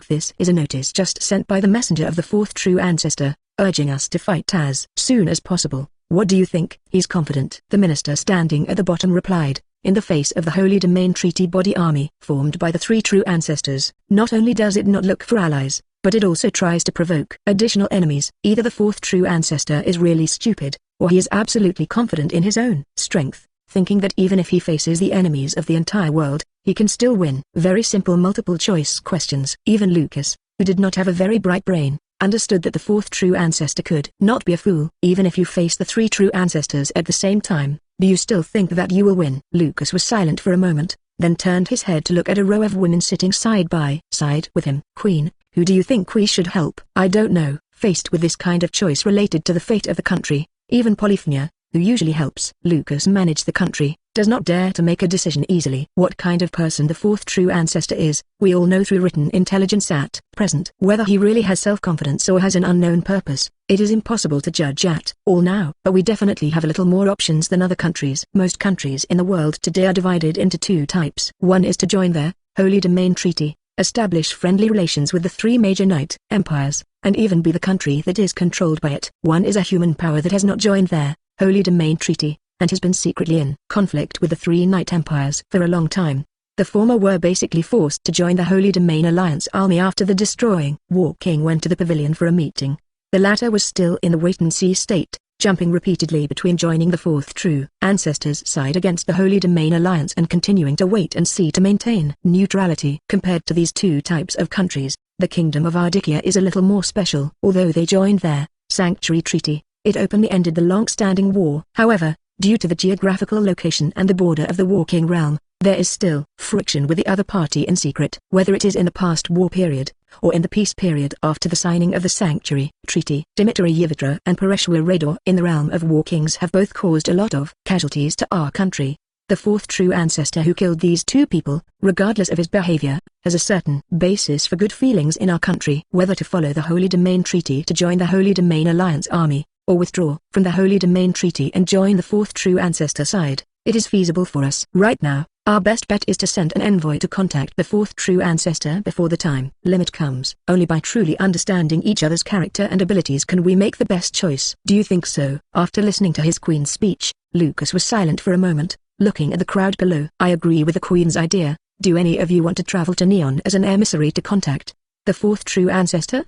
This is a notice just sent by the messenger of the fourth true ancestor, urging us to fight as soon as possible. What do you think? He's confident. The minister standing at the bottom replied, in the face of the Holy Domain Treaty body army formed by the 3 true ancestors, not only does it not look for allies, but it also tries to provoke additional enemies. Either the fourth true ancestor is really stupid, or he is absolutely confident in his own strength, thinking that even if he faces the enemies of the entire world, he can still win. Very simple multiple choice questions. Even Lucas, who did not have a very bright brain, understood that the fourth true ancestor could not be a fool. Even if you face the 3 true ancestors at the same time, do you still think that you will win? Lucas was silent for a moment, then turned his head to look at a row of women sitting side by side with him. Queen, who do you think we should help? I don't know. Faced with this kind of choice related to the fate of the country, even Polyphenia, who usually helps Lucas manage the country, does not dare to make a decision easily. What kind of person the fourth true ancestor is, we all know through written intelligence at present. Whether he really has self-confidence or has an unknown purpose, it is impossible to judge at all now. But we definitely have a little more options than other countries. Most countries in the world today are divided into 2 types. One is to join their Holy Domain Treaty, establish friendly relations with the 3 major Knight Empires, and even be the country that is controlled by it. One is a human power that has not joined their Holy Domain Treaty, and has been secretly in conflict with the 3 Knight Empires for a long time. The former were basically forced to join the Holy Domain Alliance army after the destroying War King went to the pavilion for a meeting. The latter was still in the wait-and-see state, jumping repeatedly between joining the fourth true ancestors' side against the Holy Domain Alliance and continuing to wait and see to maintain neutrality. Compared to these 2 types of countries, the Kingdom of Ardikia is a little more special. Although they joined their Sanctuary Treaty, it openly ended the long-standing war. However, due to the geographical location and the border of the War King realm, There is still friction with the other party in secret, whether it is in the past war period, or in the peace period after the signing of the Sanctuary Treaty. Dimitri Yevitra and Pareshwar Rador in the realm of war kings have both caused a lot of casualties to our country. The fourth true ancestor who killed these two people, regardless of his behavior, has a certain basis for good feelings in our country. Whether to follow the Holy Domain Treaty to join the Holy Domain Alliance army, or withdraw from the Holy Domain Treaty and join the fourth true ancestor side, it is feasible for us. Right now, our best bet is to send an envoy to contact the fourth true ancestor before the time limit comes. Only by truly understanding each other's character and abilities can we make the best choice. Do you think so? After listening to his queen's speech, Lucas was silent for a moment, looking at the crowd below. I agree with the queen's idea. Do any of you want to travel to Neon as an emissary to contact the fourth true ancestor?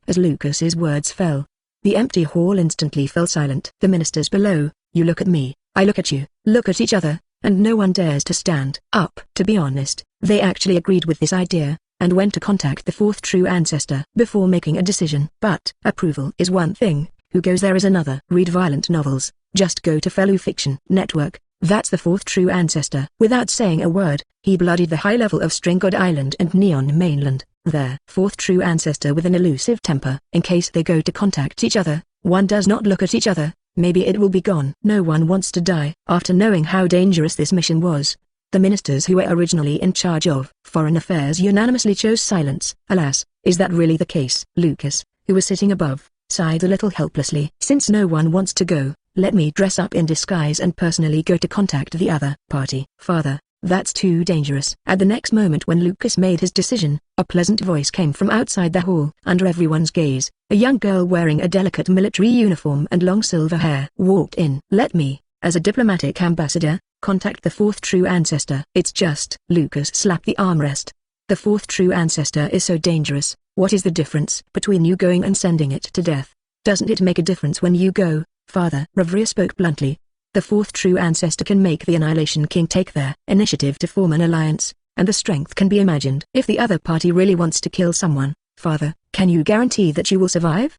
As Lucas's words fell, the empty hall instantly fell silent. The ministers below, you look at me, I look at you, look at each other, and no one dares to stand up. To be honest, they actually agreed with this idea, and went to contact the fourth true ancestor before making a decision. But approval is one thing, who goes there is another. Read violent novels, just go to Fellow Fiction Network, that's the fourth true ancestor. Without saying a word, he bloodied the high level of String God Island and Neon Mainland. There, fourth true ancestor with an elusive temper. In case they go to contact each other, one does not look at each other, maybe it will be gone. No one wants to die. After knowing how dangerous this mission was, the ministers who were originally in charge of foreign affairs unanimously chose silence. Alas, is that really the case? Lucas, who was sitting above, sighed a little helplessly. Since no one wants to go, let me dress up in disguise and personally go to contact the other party. Father, that's too dangerous. At the next moment when Lucas made his decision, a pleasant voice came from outside the hall. Under everyone's gaze, a young girl wearing a delicate military uniform and long silver hair walked in. Let me, as a diplomatic ambassador, contact the fourth true ancestor. It's just. Lucas slapped the armrest. The fourth true ancestor is so dangerous. What is the difference between you going and sending it to death? Doesn't it make a difference when you go, Father? Ravria spoke bluntly. The fourth true ancestor can make the Annihilation King take their initiative to form an alliance, and the strength can be imagined. If the other party really wants to kill someone, Father, can you guarantee that you will survive?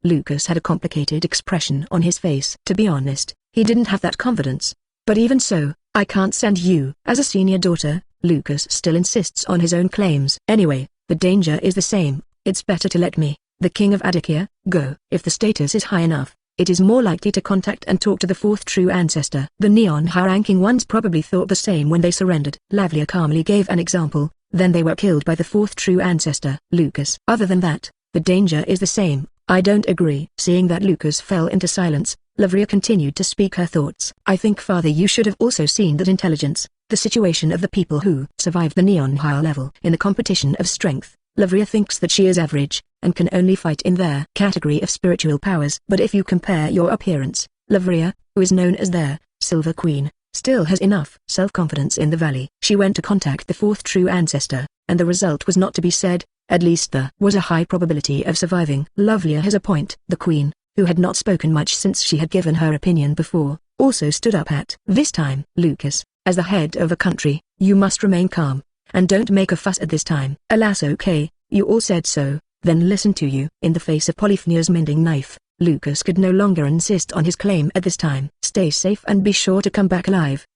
Lucas had a complicated expression on his face. To be honest, he didn't have that confidence. But even so, I can't send you. As a senior daughter, Lucas still insists on his own claims. Anyway, the danger is the same. It's better to let me, the king of Adikia, go. If the status is high enough, it is more likely to contact and talk to the fourth true ancestor. The Neon high-ranking ones probably thought the same when they surrendered. Lavlia calmly gave an example, then they were killed by the fourth true ancestor. Lucas. Other than that, the danger is the same. I don't agree. Seeing that Lucas fell into silence, Lavria continued to speak her thoughts. I think, Father, you should have also seen that intelligence, the situation of the people who survived the Neon high level in the competition of strength. Lavria thinks that she is average, and can only fight in their category of spiritual powers. But if you compare your appearance, Lavria, who is known as their Silver Queen, still has enough self-confidence in the valley. She went to contact the fourth true ancestor, and the result was not to be said. At least there was a high probability of surviving. Lavlia has a point. The queen, who had not spoken much since she had given her opinion before, also stood up at this time. Lucas, as the head of a country, you must remain calm, and don't make a fuss at this time. Alas, okay, you all said so, then listen to you. In the face of Polyphonia's mending knife, Lucas could no longer insist on his claim at this time. Stay safe and be sure to come back alive.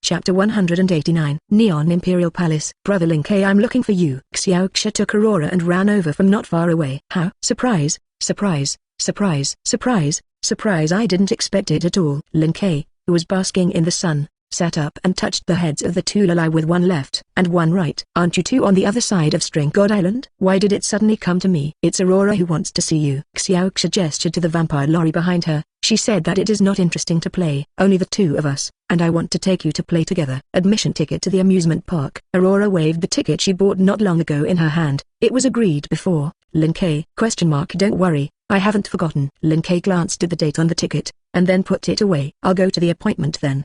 Chapter 189. Neon Imperial Palace. Brother Lin-Kei, I'm looking for you. Xiaoxia took Aurora and ran over from not far away. How? Surprise, surprise, surprise, surprise, surprise. I didn't expect it at all. Lin-Kei, who was basking in the sun, sat up and touched the heads of the two Lalai with one left and one right. Aren't you two on the other side of String God Island? Why did it suddenly come to me? It's Aurora who wants to see you. Xiaoxia gestured to the vampire lorry behind her. She said that it is not interesting to play, only the two of us, and I want to take you to play together. Admission ticket to the amusement park. Aurora waved the ticket she bought not long ago in her hand. It was agreed before. Lin-Kei? Don't worry, I haven't forgotten. Lin-Kei glanced at the date on the ticket, and then put it away. I'll go to the appointment then.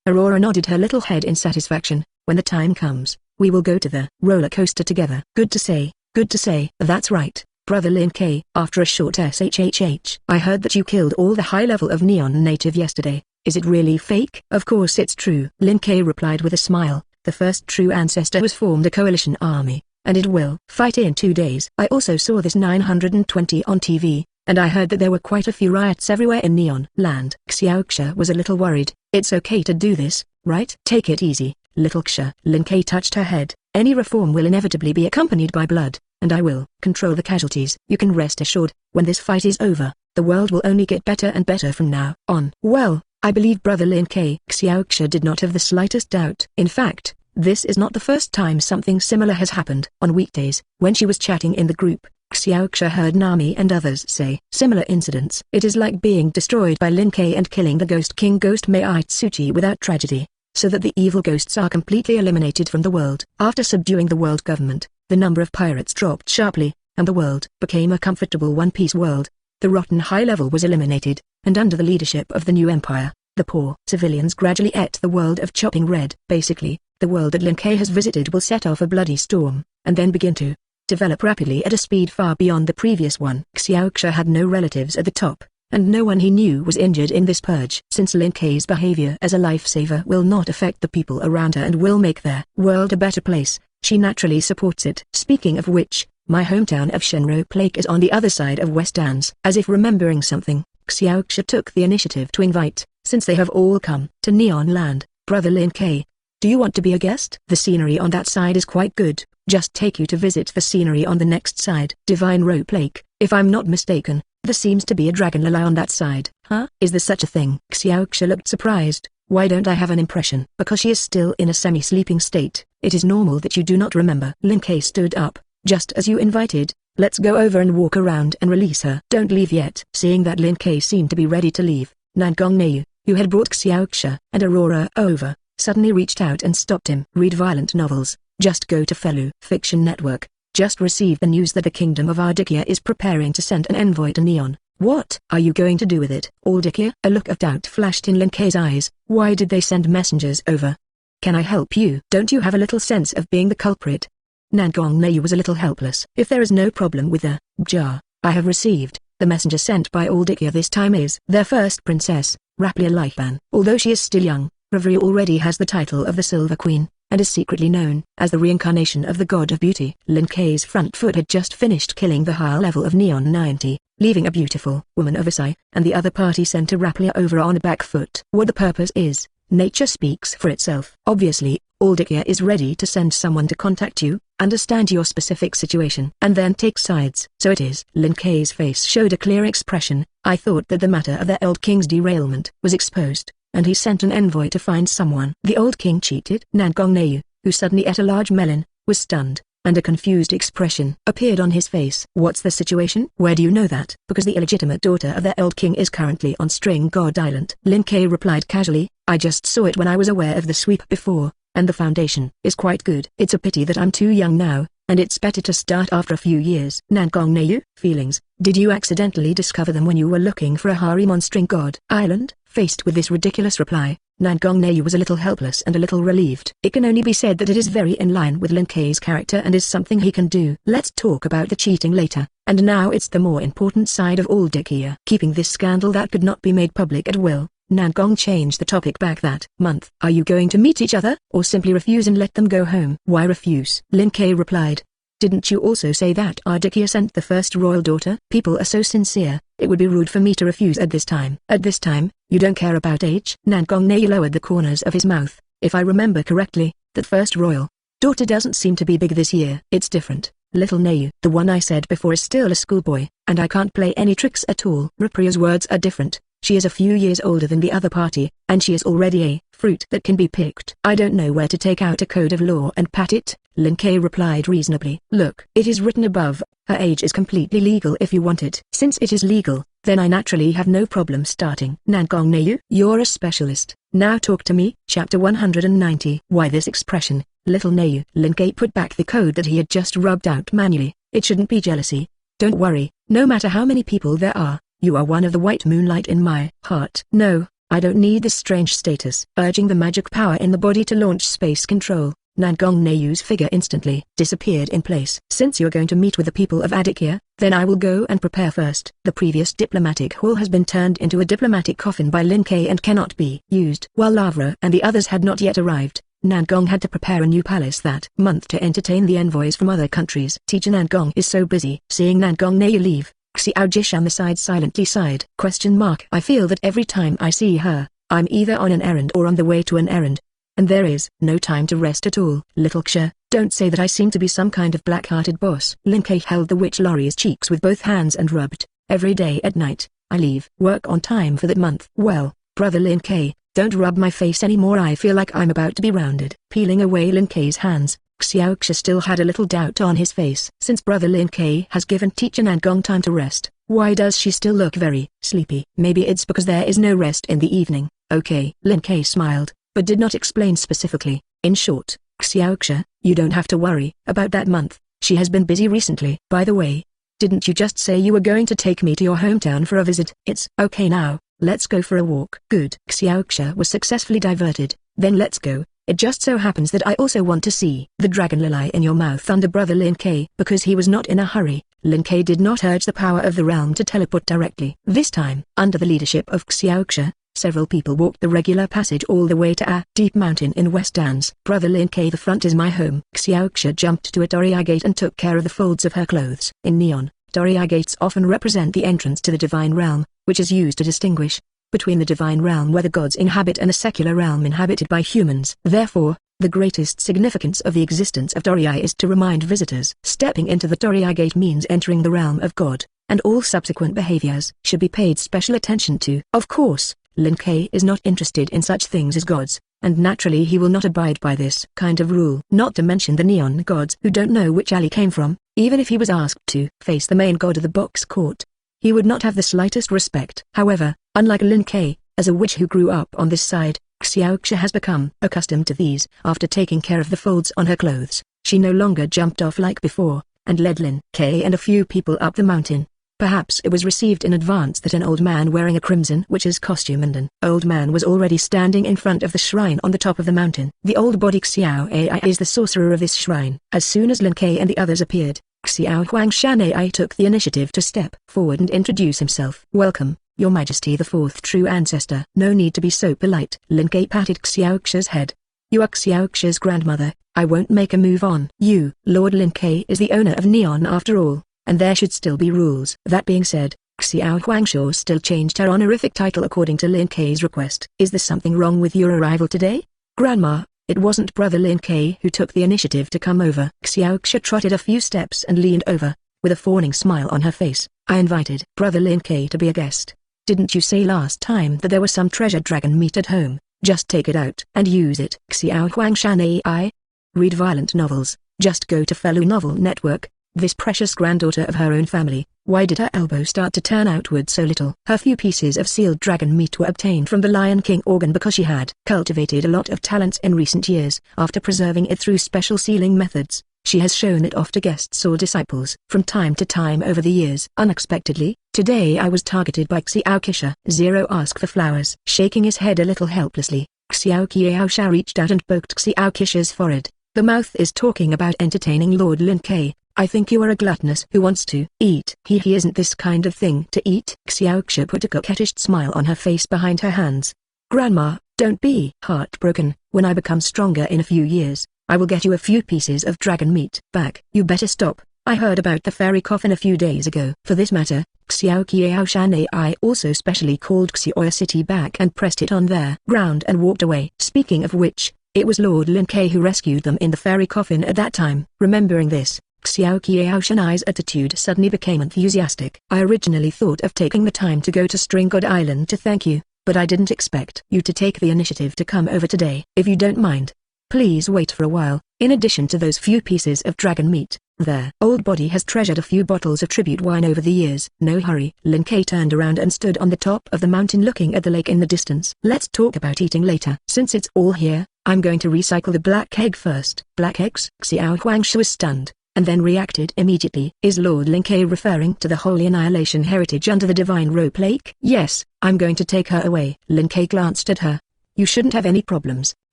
Aurora nodded her little head in satisfaction. When the time comes, we will go to the roller coaster together. Good to say, good to say. That's right, Brother Lin-Kei. After a short shhh. I heard that you killed all the high level of Neon native yesterday. Is it really fake? Of course it's true. Lin-Kei replied with a smile. The first true ancestor has formed a coalition army, and it will fight in 2 days. I also saw this 920 on TV, and I heard that there were quite a few riots everywhere in Neon Land. Xiaoxia was a little worried. It's okay to do this, right? Take it easy, little Ksha. Lin Kei touched her head. Any reform will inevitably be accompanied by blood, and I will control the casualties. You can rest assured, when this fight is over, the world will only get better and better from now on. Well, I believe Brother Lin Kei. Xiao Ksha did not have the slightest doubt. In fact, this is not the first time something similar has happened. On weekdays, when she was chatting in the group, Xiao Ksha heard Nami and others say similar incidents. It is like being destroyed by Lin Kei and killing the Ghost King Ghost Mei Itsuchi without tragedy, so that the evil ghosts are completely eliminated from the world. After subduing the world government, the number of pirates dropped sharply, and the world became a comfortable one-piece world. The rotten high level was eliminated, and under the leadership of the new empire, the poor civilians gradually ate the world of chopping red. Basically, the world that Lin Kei has visited will set off a bloody storm, and then begin to develop rapidly at a speed far beyond the previous one. Xiao Ksha had no relatives at the top, and no one he knew was injured in this purge. Since Lin Kei's behavior as a lifesaver will not affect the people around her and will make their world a better place, she naturally supports it. Speaking of which, my hometown of Shenro Lake is on the other side of West Dance. As if remembering something, Xiao Ksha took the initiative to invite, since they have all come to Neon Land, Brother Lin Kei. Do you want to be a guest? The scenery on that side is quite good. Just take you to visit the scenery on the next side. Divine Rope Lake, if I'm not mistaken, there seems to be a dragon lily on that side. Huh? Is there such a thing? Xiao Ksha looked surprised. Why don't I have an impression? Because she is still in a semi-sleeping state, it is normal that you do not remember. Lin Kei stood up. Just as you invited, let's go over and walk around and release her. Don't leave yet. Seeing that Lin Kei seemed to be ready to leave, Nangong Neu, who had brought Xiao Ksha and Aurora over, suddenly reached out and stopped him. Read violent novels. Just go to Felu Fiction Network. Just received the news that the Kingdom of Ardikia is preparing to send an envoy to Neon. What are you going to do with it? Ardikia? A look of doubt flashed in Lin Kei's eyes. Why did they send messengers over? Can I help you? Don't you have a little sense of being the culprit? Nangong Neu was a little helpless. If there is no problem with the jar I have received, the messenger sent by Ardikia this time is their first princess, Raplia Lifeban. Although she is still young, Ravria already has the title of the Silver Queen, and is secretly known as the reincarnation of the God of Beauty. Lin Kei's front foot had just finished killing the higher level of Neon 90, leaving a beautiful woman of Asai, and the other party sent to Raplia over on a back foot. What the purpose is, nature speaks for itself. Obviously, Ardikia is ready to send someone to contact you, understand your specific situation, and then take sides. So it is. Lin Kei's face showed a clear expression. I thought that the matter of the old king's derailment was exposed, and he sent an envoy to find someone. The old king cheated? Nangong Neu, who suddenly ate a large melon, was stunned, and a confused expression appeared on his face. What's the situation? Where do you know that? Because the illegitimate daughter of the old king is currently on String God Island. Lin Kei replied casually, I just saw it when I was aware of the sweep before, and the foundation is quite good. It's a pity that I'm too young now, and it's better to start after a few years. Nangong Neu, feelings, did you accidentally discover them when you were looking for a harem on String God Island? Faced with this ridiculous reply, Nangong Neu was a little helpless and a little relieved. It can only be said that it is very in line with Lin Kei's character and is something he can do. Let's talk about the cheating later, and now it's the more important side of Ardikia. Keeping this scandal that could not be made public at will, Nangong changed the topic back that month. Are you going to meet each other, or simply refuse and let them go home? Why refuse? Lin Kei replied. Didn't you also say that Ardikia sent the first royal daughter? People are so sincere, it would be rude for me to refuse at this time. At this time, you don't care about age? Nangong Neu lowered the corners of his mouth. If I remember correctly, that first royal daughter doesn't seem to be big this year. It's different, little Neu. The one I said before is still a schoolboy, and I can't play any tricks at all. Rapria's words are different. She is a few years older than the other party, and she is already a fruit that can be picked. I don't know where to take out a code of law and pat it, Lin Kei replied reasonably. Look, it is written above, her age is completely legal if you want it. Since it is legal, then I naturally have no problem starting. Nangong Neu, you're a specialist. Now talk to me. Chapter 190. Why this expression, little Neu? Lin Kei put back the code that he had just rubbed out manually. It shouldn't be jealousy. Don't worry, no matter how many people there are, you are one of the white moonlight in my heart. No, I don't need this strange status. Urging the magic power in the body to launch space control, Nangong Neu's figure instantly disappeared in place. Since you're going to meet with the people of Adikia, then I will go and prepare first. The previous diplomatic hall has been turned into a diplomatic coffin by Lin Kei and cannot be used. While Lavra and the others had not yet arrived, Nangong had to prepare a new palace that month to entertain the envoys from other countries. Teacher Nangong is so busy. Seeing Nangong Neu leave, Xiao Jishan the side silently sighed. I feel that every time I see her, I'm either on an errand or on the way to an errand. and there is no time to rest at all. Little Ksha, don't say that I seem to be some kind of black-hearted boss. Lin Kei held the witch Laurie's cheeks with both hands and rubbed. Every day at night, I leave work on time for that month. Well, brother Lin Kei, don't rub my face anymore, I feel like I'm about to be rounded. Peeling away Lin Kei's hands, Xiao Xia still had a little doubt on his face. Since brother Lin Kei has given teacher Nangong time to rest, why does she still look very sleepy? Maybe it's because there is no rest in the evening. Okay. Lin Kei smiled, but did not explain specifically. In short, Xiao Xia, you don't have to worry about that month. She has been busy recently. By the way, didn't you just say you were going to take me to your hometown for a visit? It's okay now, let's go for a walk. Good. Xiao Xia was successfully diverted. Then let's go. It just so happens that I also want to see the dragon lily in your mouth under brother Lin Kei. Because he was not in a hurry, Lin Kei did not urge the power of the realm to teleport directly. This time, under the leadership of Xiao Xia, several people walked the regular passage all the way to a deep mountain in West Dans. Brother Lin Kei, the front is my home. Xiao Xia jumped to a torii gate and took care of the folds of her clothes. In Neon, torii gates often represent the entrance to the divine realm, which is used to distinguish between the divine realm where the gods inhabit and a secular realm inhabited by humans. Therefore, the greatest significance of the existence of torii is to remind visitors. Stepping into the torii gate means entering the realm of God, and all subsequent behaviors should be paid special attention to. Of course, Lin Kei is not interested in such things as gods, and naturally he will not abide by this kind of rule. Not to mention the neon gods who don't know which alley came from. Even if he was asked to face the main god of the box court, he would not have the slightest respect. However, unlike Lin Kei, as a witch who grew up on this side, Xiao Xia has become accustomed to these. After taking care of the folds on her clothes, she no longer jumped off like before, and led Lin Kei and a few people up the mountain. Perhaps it was received in advance that an old man wearing a crimson witch's costume and an old man was already standing in front of the shrine on the top of the mountain. The old body Xiao Ai is the sorcerer of this shrine. As soon as Lin Kei and the others appeared, Xiao Huangshan Ai took the initiative to step forward and introduce himself. Welcome, Your Majesty, the fourth true ancestor. No need to be so polite. Lin Kei patted Xiao Xia's head. You are Xiao Xia's grandmother. I won't make a move on you. Lord Lin Kei is the owner of Neon after all, and there should still be rules. That being said, Xiao Huangshaw still changed her honorific title according to Lin Kei's request. Is there something wrong with your arrival today? Grandma, it wasn't brother Lin Kei who took the initiative to come over. Xiao Xia trotted a few steps and leaned over, with a fawning smile on her face. I invited brother Lin Kei to be a guest. Didn't you say last time that there was some treasure dragon meat at home? Just take it out and use it. Xiao Huangshan Ai. Read violent novels, just go to Fellow Novel Network. This precious granddaughter of her own family, why did her elbow start to turn outward so little? Her few pieces of sealed dragon meat were obtained from the Lion King organ because she had cultivated a lot of talents in recent years. After preserving it through special sealing methods, she has shown it off to guests or disciples from time to time over the years. Unexpectedly, today I was targeted by Xiao Kisha. Zero asked for flowers. Shaking his head a little helplessly, Xiao Qiaosha reached out and poked Xiao Kisha's forehead. The mouth is talking about entertaining Lord Lin Kei. I think you are a gluttonous who wants to eat. He isn't this kind of thing to eat. Xiao Xia put a coquettish smile on her face behind her hands. Grandma, don't be heartbroken. When I become stronger in a few years, I will get you a few pieces of dragon meat back. You better stop. I heard about the fairy coffin a few days ago. For this matter, Xiao Qiaoshan Ai also specially called Xioya City back and pressed it on their ground and walked away. Speaking of which, it was Lord Lin Kei who rescued them in the fairy coffin at that time. Remembering this, Xiao Qiaoshan Ai's attitude suddenly became enthusiastic. I originally thought of taking the time to go to String God Island to thank you, but I didn't expect you to take the initiative to come over today. If you don't mind, please wait for a while. In addition to those few pieces of dragon meat, their old body has treasured a few bottles of tribute wine over the years. No hurry. Lin Kei turned around and stood on the top of the mountain looking at the lake in the distance. Let's talk about eating later. Since it's all here, I'm going to recycle the black egg first. Black eggs? Xiao Huangshu was stunned, and then reacted immediately. Is Lord Lin Kei referring to the Holy Annihilation heritage under the Divine Rope Lake? Yes, I'm going to take her away. Lin Kei glanced at her. You shouldn't have any problems,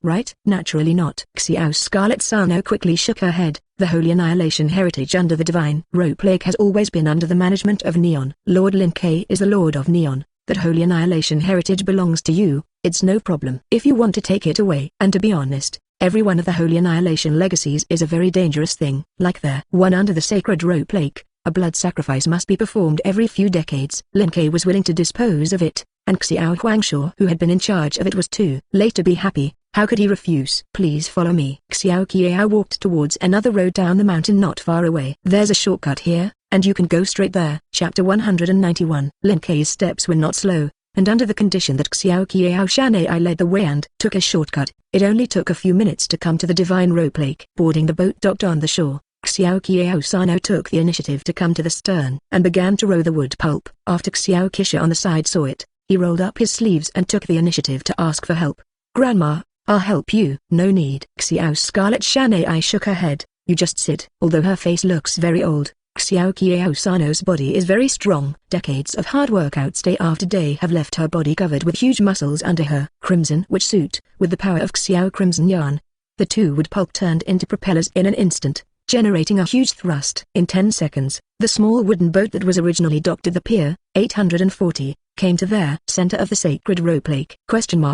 right? Naturally not. Xiao Scarlet Sano quickly shook her head. The Holy Annihilation heritage under the Divine Rope Lake has always been under the management of Neon. Lord Lin Kei is the Lord of Neon. That Holy Annihilation heritage belongs to you. It's no problem if you want to take it away. And to be honest, every one of the Holy Annihilation legacies is a very dangerous thing. Like the one under the Sacred Rope Lake, a blood sacrifice must be performed every few decades. Lin Kei was willing to dispose of it, and Xiao Huangshaw, who had been in charge of it, was too late to be happy. How could he refuse? Please follow me. Xiao Qiao walked towards another road down the mountain not far away. There's a shortcut here, and you can go straight there. Chapter 191. Lin Kei's steps were not slow, and under the condition that Xiao Qiao Shanai led the way and took a shortcut, it only took a few minutes to come to the divine rope lake. Boarding the boat docked on the shore, Xiao Qiao Sano took the initiative to come to the stern and began to row the wood pulp. After Xiao Kisha on the side saw it, he rolled up his sleeves and took the initiative to ask for help. Grandma, I'll help you. No need. Xiao Scarlet Shanai shook her head. You just sit. Although her face looks very old, Xiao Qiao Sano's body is very strong. Decades of hard workouts day after day have left her body covered with huge muscles under her crimson witch suit. With the power of Xiao Crimson Yarn, the two wood pulp turned into propellers in an instant, generating a huge thrust. In 10 seconds, the small wooden boat that was originally docked at the pier, 840, came to their center of the sacred rope lake.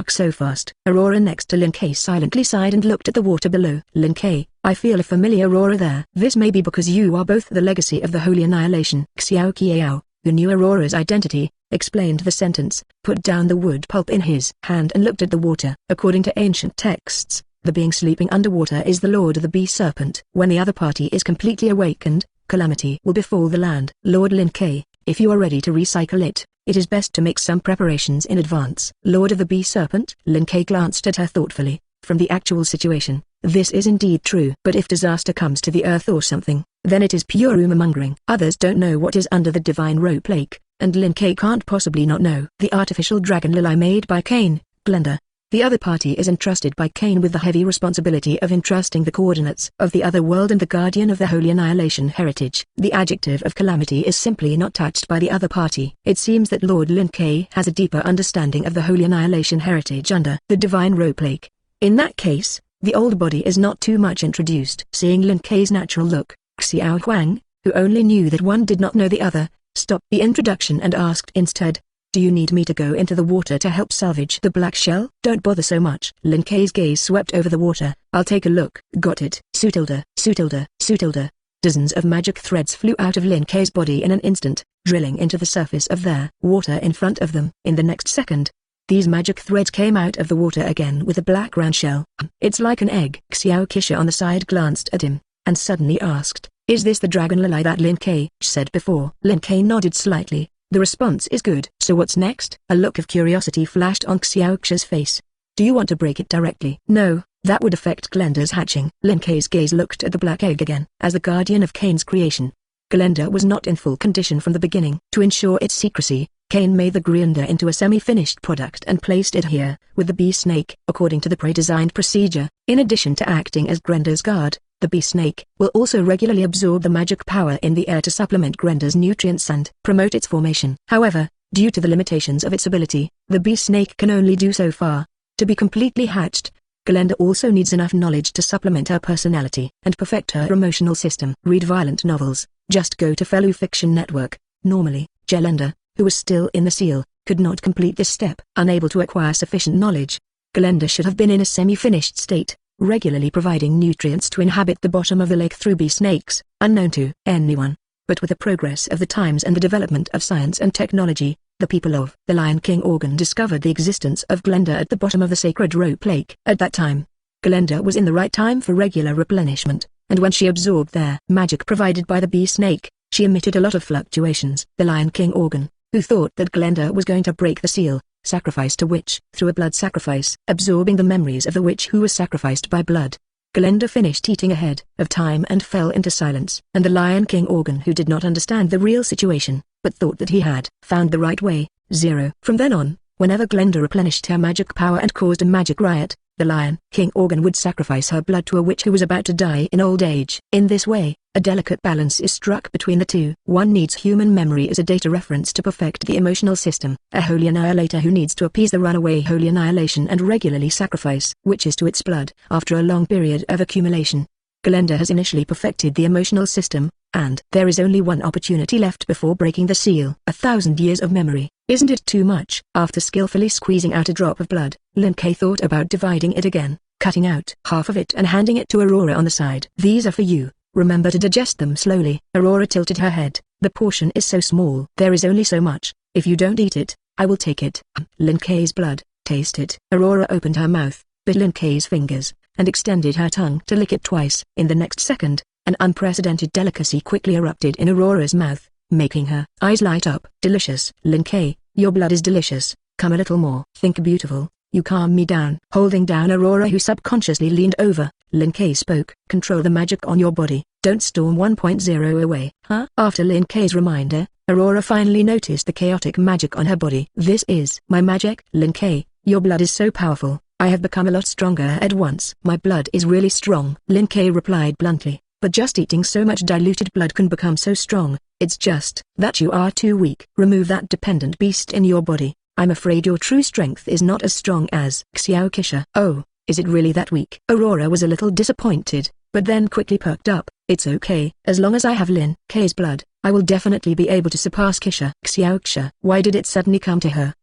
So fast. Aurora next to Lin Kei silently sighed and looked at the water below. Lin Kei, I feel a familiar aurora there. This may be because you are both the legacy of the Holy Annihilation. Xiao Qiao, who knew Aurora's identity, explained the sentence, put down the wood pulp in his hand and looked at the water. According to ancient texts, the being sleeping underwater is the Lord of the Bee Serpent. When the other party is completely awakened, calamity will befall the land. Lord Lin Kei, if you are ready to recycle it, it is best to make some preparations in advance. Lord of the Bee Serpent? Lin Kei glanced at her thoughtfully. From the actual situation, this is indeed true. But if disaster comes to the earth or something, then it is pure rumor-mongering. Others don't know what is under the divine rope lake, and Lin Kei can't possibly not know. The artificial dragon lily made by Kane, Glenda. The other party is entrusted by Kane with the heavy responsibility of entrusting the coordinates of the other world and the guardian of the Holy Annihilation heritage. The adjective of calamity is simply not touched by the other party. It seems that Lord Lin Kei has a deeper understanding of the Holy Annihilation heritage under the divine rope lake. In that case, the old body is not too much introduced. Seeing Lin Kei's natural look, Xiao Huang, who only knew that one did not know the other, stopped the introduction and asked instead, do you need me to go into the water to help salvage the black shell? Don't bother so much. Lin Kei's gaze swept over the water. I'll take a look. Got it. Sutilda, Sutilda, Sutilda. Dozens of magic threads flew out of Lin Kei's body in an instant, drilling into the surface of their water in front of them. In the next second, these magic threads came out of the water again with a black round shell. It's like an egg. Xiao Kisha on the side glanced at him, and suddenly asked, is this the dragon lily that Lin Kei said before? Lin Kei nodded slightly. The response is good. So what's next? A look of curiosity flashed on Xiao Kisha's face. Do you want to break it directly? No, that would affect Glenda's hatching. Lin Kei's gaze looked at the black egg again. As the guardian of Kane's creation, Glenda was not in full condition from the beginning. To ensure its secrecy, Kane made the Glenda into a semi-finished product and placed it here, with the bee snake. According to the pre-designed procedure, in addition to acting as Glenda's guard, the bee snake will also regularly absorb the magic power in the air to supplement Glenda's nutrients and promote its formation. However, due to the limitations of its ability, the bee snake can only do so far. To be completely hatched, Glenda also needs enough knowledge to supplement her personality and perfect her emotional system. Read violent novels. Just go to Fellow Fiction Network. Normally, Gelenda, who was still in the seal, could not complete this step. Unable to acquire sufficient knowledge, Glenda should have been in a semi-finished state, regularly providing nutrients to inhabit the bottom of the lake through bee snakes, unknown to anyone. But with the progress of the times and the development of science and technology, the people of the Lion King organ discovered the existence of Glenda at the bottom of the sacred rope lake. At that time, Glenda was in the right time for regular replenishment, and when she absorbed their magic provided by the bee snake, she emitted a lot of fluctuations. The Lion King organ, who thought that Glenda was going to break the seal, sacrificed a witch through a blood sacrifice, absorbing the memories of the witch who was sacrificed by blood. Glenda finished eating ahead of time and fell into silence. And the Lion King organ, who did not understand the real situation, but thought that he had found the right way, 0. From then on, whenever Glenda replenished her magic power and caused a magic riot, the Lion King organ would sacrifice her blood to a witch who was about to die in old age. In this way, a delicate balance is struck between the two. One needs human memory as a data reference to perfect the emotional system. A holy annihilator who needs to appease the runaway holy annihilation and regularly sacrifice witches to its blood. After a long period of accumulation, Glenda has initially perfected the emotional system, and there is only one opportunity left before breaking the seal. 1,000 years of memory. Isn't it too much? After skillfully squeezing out a drop of blood, Lin Kei thought about dividing it again, cutting out half of it and handing it to Aurora on the side. These are for you. Remember to digest them slowly. Aurora tilted her head. The portion is so small. There is only so much. If you don't eat it, I will take it. Lin Kei's blood. Taste it. Aurora opened her mouth, bit Lin Kei's fingers, and extended her tongue to lick it twice. In the next second, an unprecedented delicacy quickly erupted in Aurora's mouth, making her eyes light up. Delicious. Lin Kei, your blood is delicious. Come a little more. Think beautiful. You calm me down. Holding down Aurora, who subconsciously leaned over, Lin Kei spoke. Control the magic on your body. Don't storm 1.0 away. Huh? After Lin Kei's reminder, Aurora finally noticed the chaotic magic on her body. This is my magic? Lin Kei, your blood is so powerful. I have become a lot stronger at once. My blood is really strong. Lin Kei replied bluntly. But just eating so much diluted blood can become so strong. It's just that you are too weak. Remove that dependent beast in your body. I'm afraid your true strength is not as strong as Xiao Kisha. Oh, is it really that weak? Aurora was a little disappointed, but then quickly perked up. It's okay. As long as I have Lin Kei's blood, I will definitely be able to surpass Kisha. Xiao Kisha. Why did it suddenly come to her?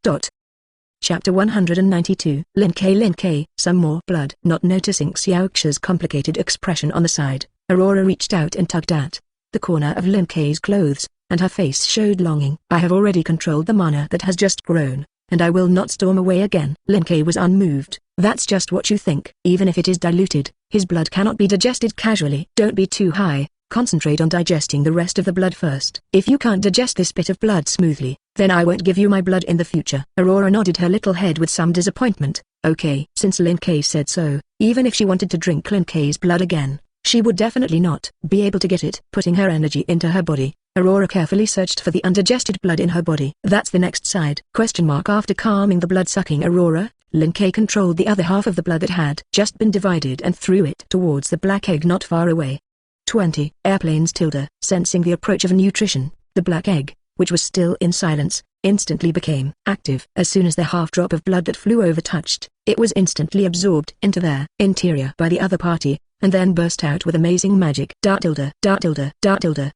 Chapter 192. Lin Kei, some more blood. Not noticing Xiao Kisha's complicated expression on the side, Aurora reached out and tugged at the corner of Lin Kei's clothes, and her face showed longing. I have already controlled the mana that has just grown, and I will not storm away again. Lin Kei was unmoved. That's just what you think. Even if it is diluted, his blood cannot be digested casually. Don't be too high. Concentrate on digesting the rest of the blood first. If you can't digest this bit of blood smoothly, then I won't give you my blood in the future. Aurora nodded her little head with some disappointment. Okay. Since Lin Kei said so, even if she wanted to drink Lin Kei's blood again, she would definitely not be able to get it. Putting her energy into her body, Aurora carefully searched for the undigested blood in her body. That's the next side. After calming the blood-sucking Aurora, Lin Kei controlled the other half of the blood that had just been divided and threw it towards the black egg not far away. 20. Airplanes. Sensing the approach of nutrition, the black egg, which was still in silence, instantly became active. As soon as the half drop of blood that flew over touched, it was instantly absorbed into their interior by the other party, and then burst out with amazing magic.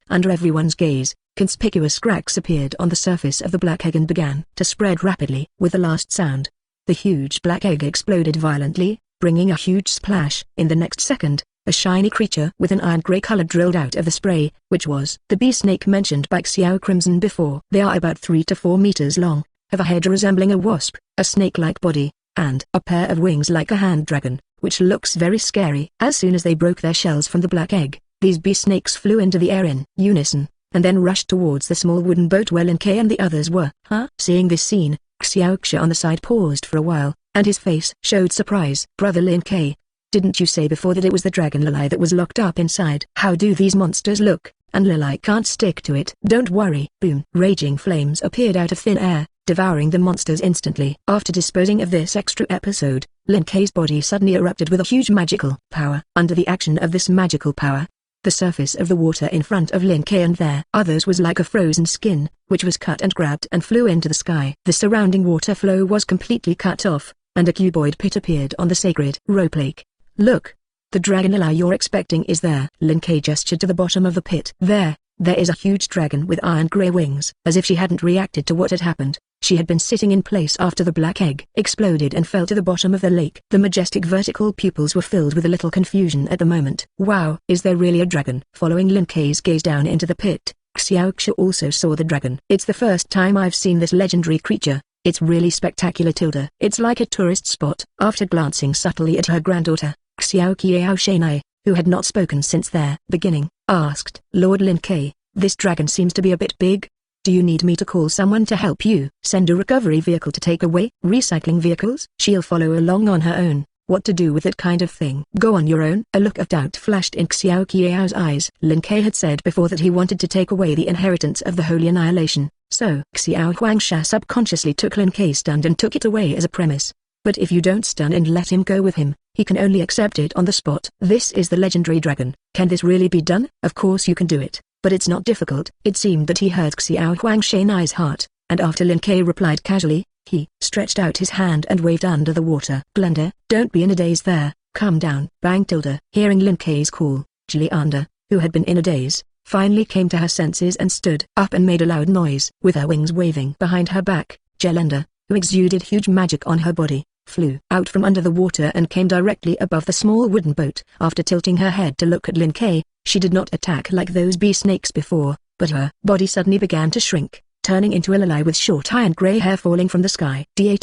Under everyone's gaze, conspicuous cracks appeared on the surface of the black egg and began to spread rapidly. With the last sound, the huge black egg exploded violently, bringing a huge splash. In the next second, a shiny creature with an iron-gray color drilled out of the spray, which was the bee snake mentioned by Xiao Crimson before. They are about 3 to 4 meters long, have a head resembling a wasp, a snake-like body, and a pair of wings like a hand dragon, which looks very scary. As soon as they broke their shells from the black egg, these bee snakes flew into the air in unison, and then rushed towards the small wooden boat where Lin Kei and the others were. Seeing this scene, Xiao Xia on the side paused for a while, and his face showed surprise. Brother Lin Kei, didn't you say before that it was the dragon Lilai that was locked up inside? How do these monsters look? And Lilai can't stick to it. Don't worry. Boom. Raging flames appeared out of thin air, devouring the monsters instantly. After disposing of this extra episode, Lin Kei's body suddenly erupted with a huge magical power. Under the action of this magical power, the surface of the water in front of Lin Kei and their others was like a frozen skin, which was cut and grabbed and flew into the sky. The surrounding water flow was completely cut off, and a cuboid pit appeared on the sacred rope lake. Look! The dragon Lilai you're expecting is there. Lin Kei gestured to the bottom of the pit. There is a huge dragon with iron-gray wings. As if she hadn't reacted to what had happened, she had been sitting in place after the black egg exploded and fell to the bottom of the lake. The majestic vertical pupils were filled with a little confusion at the moment. Wow! Is there really a dragon? Following Lin Kei's gaze down into the pit, Xiao Xia also saw the dragon. It's the first time I've seen this legendary creature. It's really spectacular. It's like a tourist spot. After glancing subtly at her granddaughter, Xiao Shenai, who had not spoken since their beginning, asked, Lord Lin Kei, this dragon seems to be a bit big. Do you need me to call someone to help you? Send a recovery vehicle to take away? Recycling vehicles? She'll follow along on her own. What to do with that kind of thing? Go on your own? A look of doubt flashed in Xiao Qiao's eyes. Lin Kei had said before that he wanted to take away the inheritance of the Holy Annihilation, so Xiao Huangsha subconsciously took Lin Kei's stand and took it away as a premise. But if you don't stun and let him go with him, he can only accept it on the spot. This is the legendary dragon. Can this really be done? Of course you can do it, but it's not difficult. It seemed that he heard Xiao Huangshanai's heart, and after Lin Kei replied casually, he stretched out his hand and waved under the water. Glenda, don't be in a daze there, calm down. Bang. Hearing Lin Kei's call, Jilianda, who had been in a daze, finally came to her senses and stood up and made a loud noise. With her wings waving behind her back, Jelenda, who exuded huge magic on her body, flew out from under the water and came directly above the small wooden boat. After tilting her head to look at Lin Kei, she did not attack like those bee snakes before, but her body suddenly began to shrink, turning into a lily with short iron grey hair falling from the sky. Da.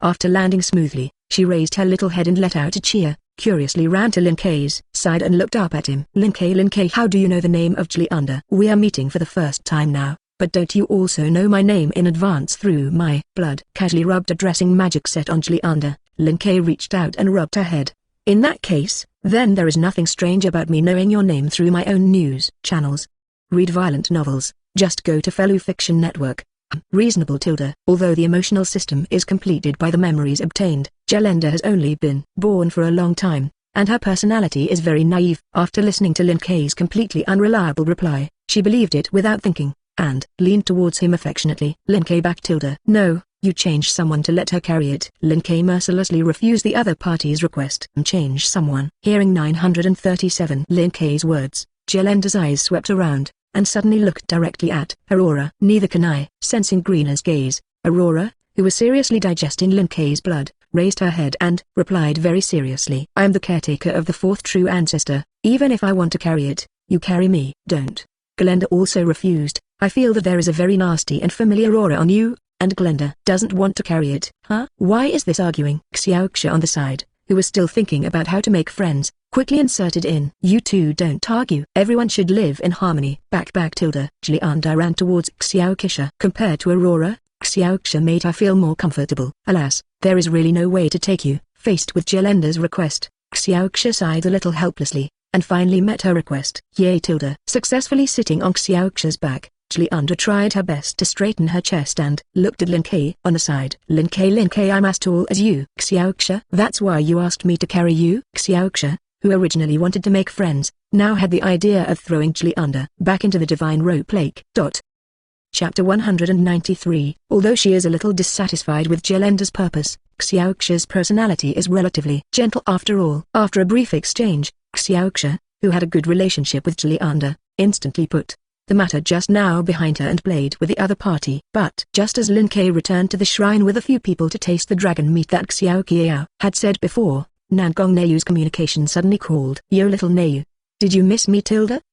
After landing smoothly, she raised her little head and let out a cheer, curiously ran to Lin Kei's side and looked up at him. Lin Kei, how do you know the name of Jilianda? We are meeting for the first time now, but don't you also know my name in advance through my blood? Casually rubbed a dressing magic set on Jilianda, Lin Kei reached out and rubbed her head. In that case, then there is nothing strange about me knowing your name through my own news channels. Read violent novels, just go to Fellow Fiction Network. Reasonable. Although the emotional system is completed by the memories obtained, Jilianda has only been born for a long time, and her personality is very naive. After listening to Lin Kei's completely unreliable reply, she believed it without thinking, and leaned towards him affectionately. Lin Kei back. No, you change someone to let her carry it. Lin Kei mercilessly refused the other party's request. Change someone. Hearing 937 Lin Kei's words, Jilanda's eyes swept around, and suddenly looked directly at Aurora. Neither can I. Sensing Greena's gaze, Aurora, who was seriously digesting Lin Kei's blood, raised her head and replied very seriously. I am the caretaker of the fourth true ancestor. Even if I want to carry it, you carry me. Don't. Glenda also refused. I feel that there is a very nasty and familiar aura on you, and Glenda doesn't want to carry it. Huh? Why is this arguing? Xiaoxia on the side, who was still thinking about how to make friends, quickly inserted in. You two don't argue. Everyone should live in harmony. Back. Jilianda ran towards Xiaoxia. Compared to Aurora, Xiaoxia made her feel more comfortable. Alas, there is really no way to take you. Faced with Jilanda's request, Xiaoxia sighed a little helplessly, and finally met her request. Yay. Successfully sitting on Xiaoxia's back, Jilianda tried her best to straighten her chest and looked at Lin Kei on the side. Lin Kei, I'm as tall as you. Xiaoxia, that's why you asked me to carry you? Xiaoxia, who originally wanted to make friends, now had the idea of throwing Jilianda back into the divine rope lake. Chapter 193. Although she is a little dissatisfied with Jilanda's purpose, Xiaoxia's personality is relatively gentle after all. After a brief exchange, Xiaoxia, who had a good relationship with Jilianda, instantly put the matter just now behind her and played with the other party. But just as Lin Kei returned to the shrine with a few people to taste the dragon meat that Xiaoqiao had said before, Nangong Neiyu's communication suddenly called. Yo little Neiyu. Did you miss me?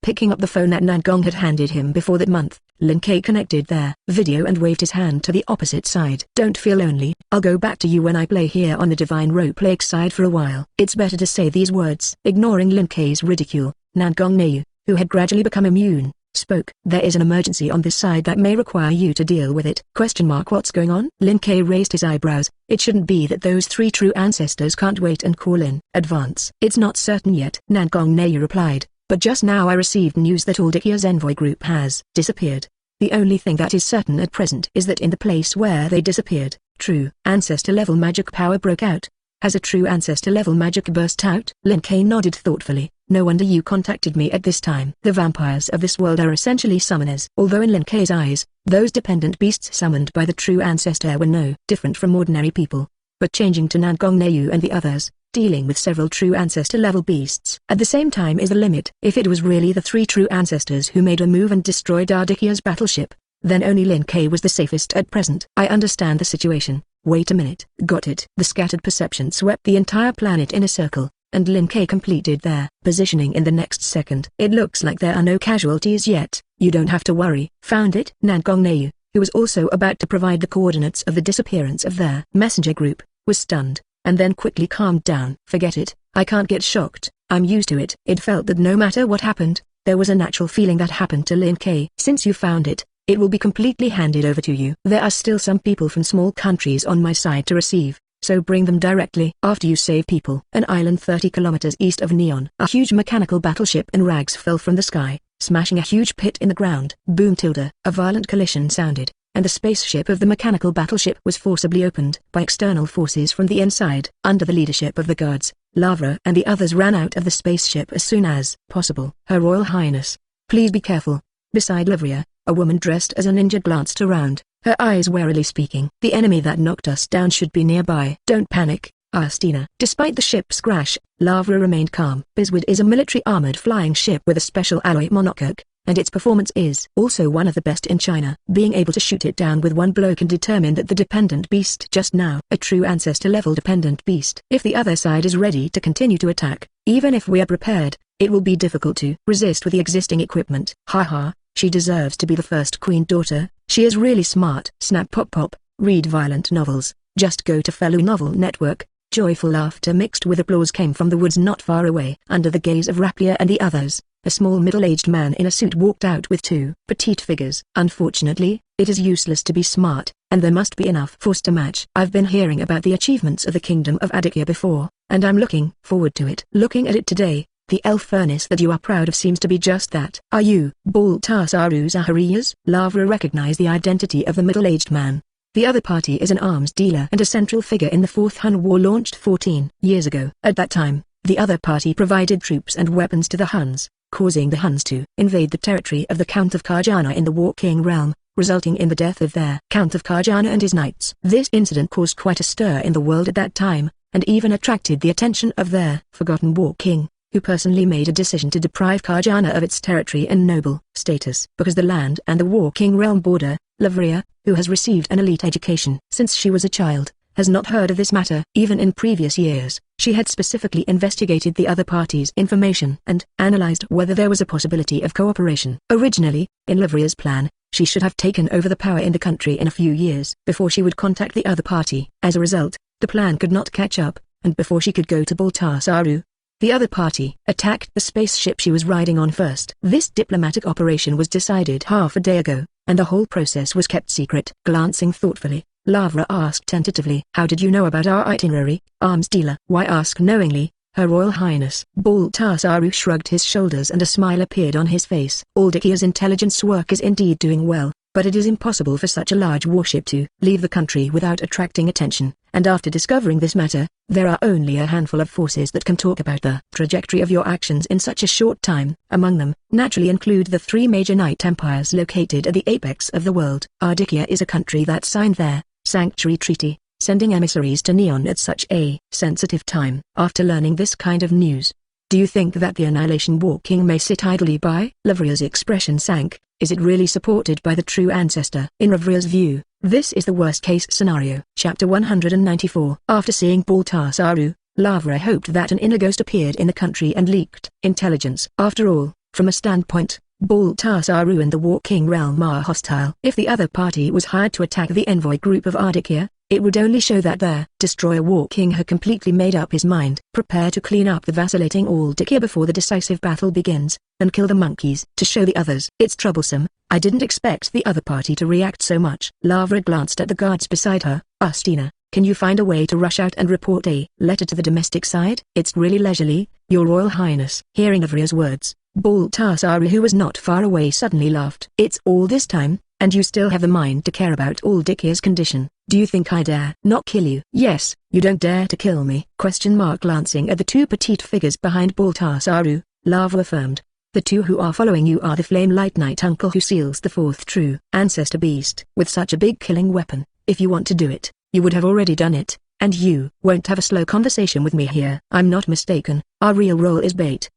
Picking up the phone that Nangong had handed him before that month, Lin Kei connected their video and waved his hand to the opposite side. Don't feel lonely, I'll go back to you when I play here on the divine rope lake side for a while. It's better to say these words. Ignoring Lin Kei's ridicule, Nangong Neiyu, who had gradually become immune, spoke. There is an emergency on this side that may require you to deal with it. What's going on? Lin Kei raised his eyebrows. It shouldn't be that those three true ancestors can't wait and call in advance. It's not certain yet, Nangong Neiyu replied, but just now I received news that all Dikia's envoy group has disappeared. The only thing that is certain at present is that in the place where they disappeared, true ancestor level magic power broke out. Has a true ancestor level magic burst out? Lin Kei nodded thoughtfully. No wonder you contacted me at this time. The vampires of this world are essentially summoners. Although in Lin Kei's eyes, those dependent beasts summoned by the true ancestor were no different from ordinary people. But changing to Nangong Neiyu and the others, dealing with several true ancestor level beasts at the same time is the limit. If it was really the three true ancestors who made a move and destroyed Ardikia's battleship, then only Lin Kei was the safest at present. I understand the situation. Wait a minute. Got it. The scattered perception swept the entire planet in a circle, and Lin Kei completed their positioning in the next second. It looks like there are no casualties yet. You don't have to worry. Found it? Nangong Neiyu, who was also about to provide the coordinates of the disappearance of their messenger group, was stunned, and then quickly calmed down. Forget it. I can't get shocked. I'm used to it. It felt that no matter what happened, there was a natural feeling that happened to Lin Kei. Since you found it, it will be completely handed over to you. There are still some people from small countries on my side to receive, so bring them directly. After you save people. An island 30 kilometers east of Neon. A huge mechanical battleship in rags fell from the sky, smashing a huge pit in the ground. Boom. A violent collision sounded, and the spaceship of the mechanical battleship was forcibly opened by external forces from the inside. Under the leadership of the guards, Lavra and the others ran out of the spaceship as soon as possible. Her Royal Highness, please be careful. Beside Livria, a woman dressed as a ninja glanced around, her eyes warily speaking. The enemy that knocked us down should be nearby. Don't panic, Astina. Despite the ship's crash, Lavra remained calm. Biswid is a military armored flying ship with a special alloy monocoque, and its performance is also one of the best in China. Being able to shoot it down with one blow can determine that the dependent beast just now, a true ancestor level dependent beast. If the other side is ready to continue to attack, even if we are prepared, it will be difficult to resist with the existing equipment. Haha, she deserves to be the first queen daughter, She is really smart. Snap pop pop, read violent novels, just go to Fellow Novel Network. Joyful laughter mixed with applause came from the woods not far away. Under the gaze of Rapier and the others, a small middle-aged man in a suit walked out with two petite figures. Unfortunately, it is useless to be smart, and there must be enough force to match. I've been hearing about the achievements of the Kingdom of Aditya before, and I'm looking forward to it. Looking at it today, the elf furnace that you are proud of seems to be just that. Are you Baltasaru Zaharias? Lavra recognized the identity of the middle-aged man. The other party is an arms dealer and a central figure in the Fourth Hun War launched 14 years ago. At that time, the other party provided troops and weapons to the Huns, causing the Huns to invade the territory of the Count of Karjana in the War King realm, resulting in the death of their Count of Karjana and his knights. This incident caused quite a stir in the world at that time, and even attracted the attention of their forgotten War King, who personally made a decision to deprive Karjana of its territory and noble status. Because the land and the War King realm border, Lavria, who has received an elite education since she was a child, has not heard of this matter. Even in previous years, she had specifically investigated the other party's information and analyzed whether there was a possibility of cooperation. Originally, in Lavria's plan, she should have taken over the power in the country in a few years before she would contact the other party. As a result, the plan could not catch up, and before she could go to Baltasaru, the other party attacked the spaceship she was riding on first. This diplomatic operation was decided half a day ago, and the whole process was kept secret. Glancing thoughtfully, Lavra asked tentatively, "How did you know about our itinerary, arms dealer?" "Why ask knowingly, Her Royal Highness?" Baltasaru shrugged his shoulders and a smile appeared on his face. Aldikia's intelligence work is indeed doing well, but it is impossible for such a large warship to leave the country without attracting attention, and after discovering this matter, there are only a handful of forces that can talk about the trajectory of your actions in such a short time. Among them, naturally include the three major knight empires located at the apex of the world. Ardikia is a country that signed their sanctuary treaty, sending emissaries to Neon at such a sensitive time. After learning this kind of news, do you think that the Annihilation War King may sit idly by? Lavria's expression sank. Is it really supported by the true ancestor? In Lavria's view, this is the worst-case scenario. Chapter 194. After seeing Baltasaru, Lavra hoped that an inner ghost appeared in the country and leaked intelligence. After all, from a standpoint, Baltasaru and the War King realm are hostile. If the other party was hired to attack the envoy group of Ardikia, it would only show that their destroyer War King had completely made up his mind. Prepare to clean up the vacillating Aldikia before the decisive battle begins, and kill the monkeys to show the others. It's troublesome. I didn't expect the other party to react so much. Lavra glanced at the guards beside her. Ustina, can you find a way to rush out and report a letter to the domestic side? It's really leisurely, Your Royal Highness. Hearing Lavria's words, Baltasaru, who was not far away, suddenly laughed. It's all this time, and you still have the mind to care about Aldikia's condition. Do you think I dare not kill you? Yes, you don't dare to kill me. Glancing at the two petite figures behind Baltasaru, Lavra affirmed. The two who are following you are the Flame Light Knight uncle who seals the fourth true ancestor beast. With such a big killing weapon, if you want to do it, you would have already done it, and you won't have a slow conversation with me here. I'm not mistaken, our real role is bait.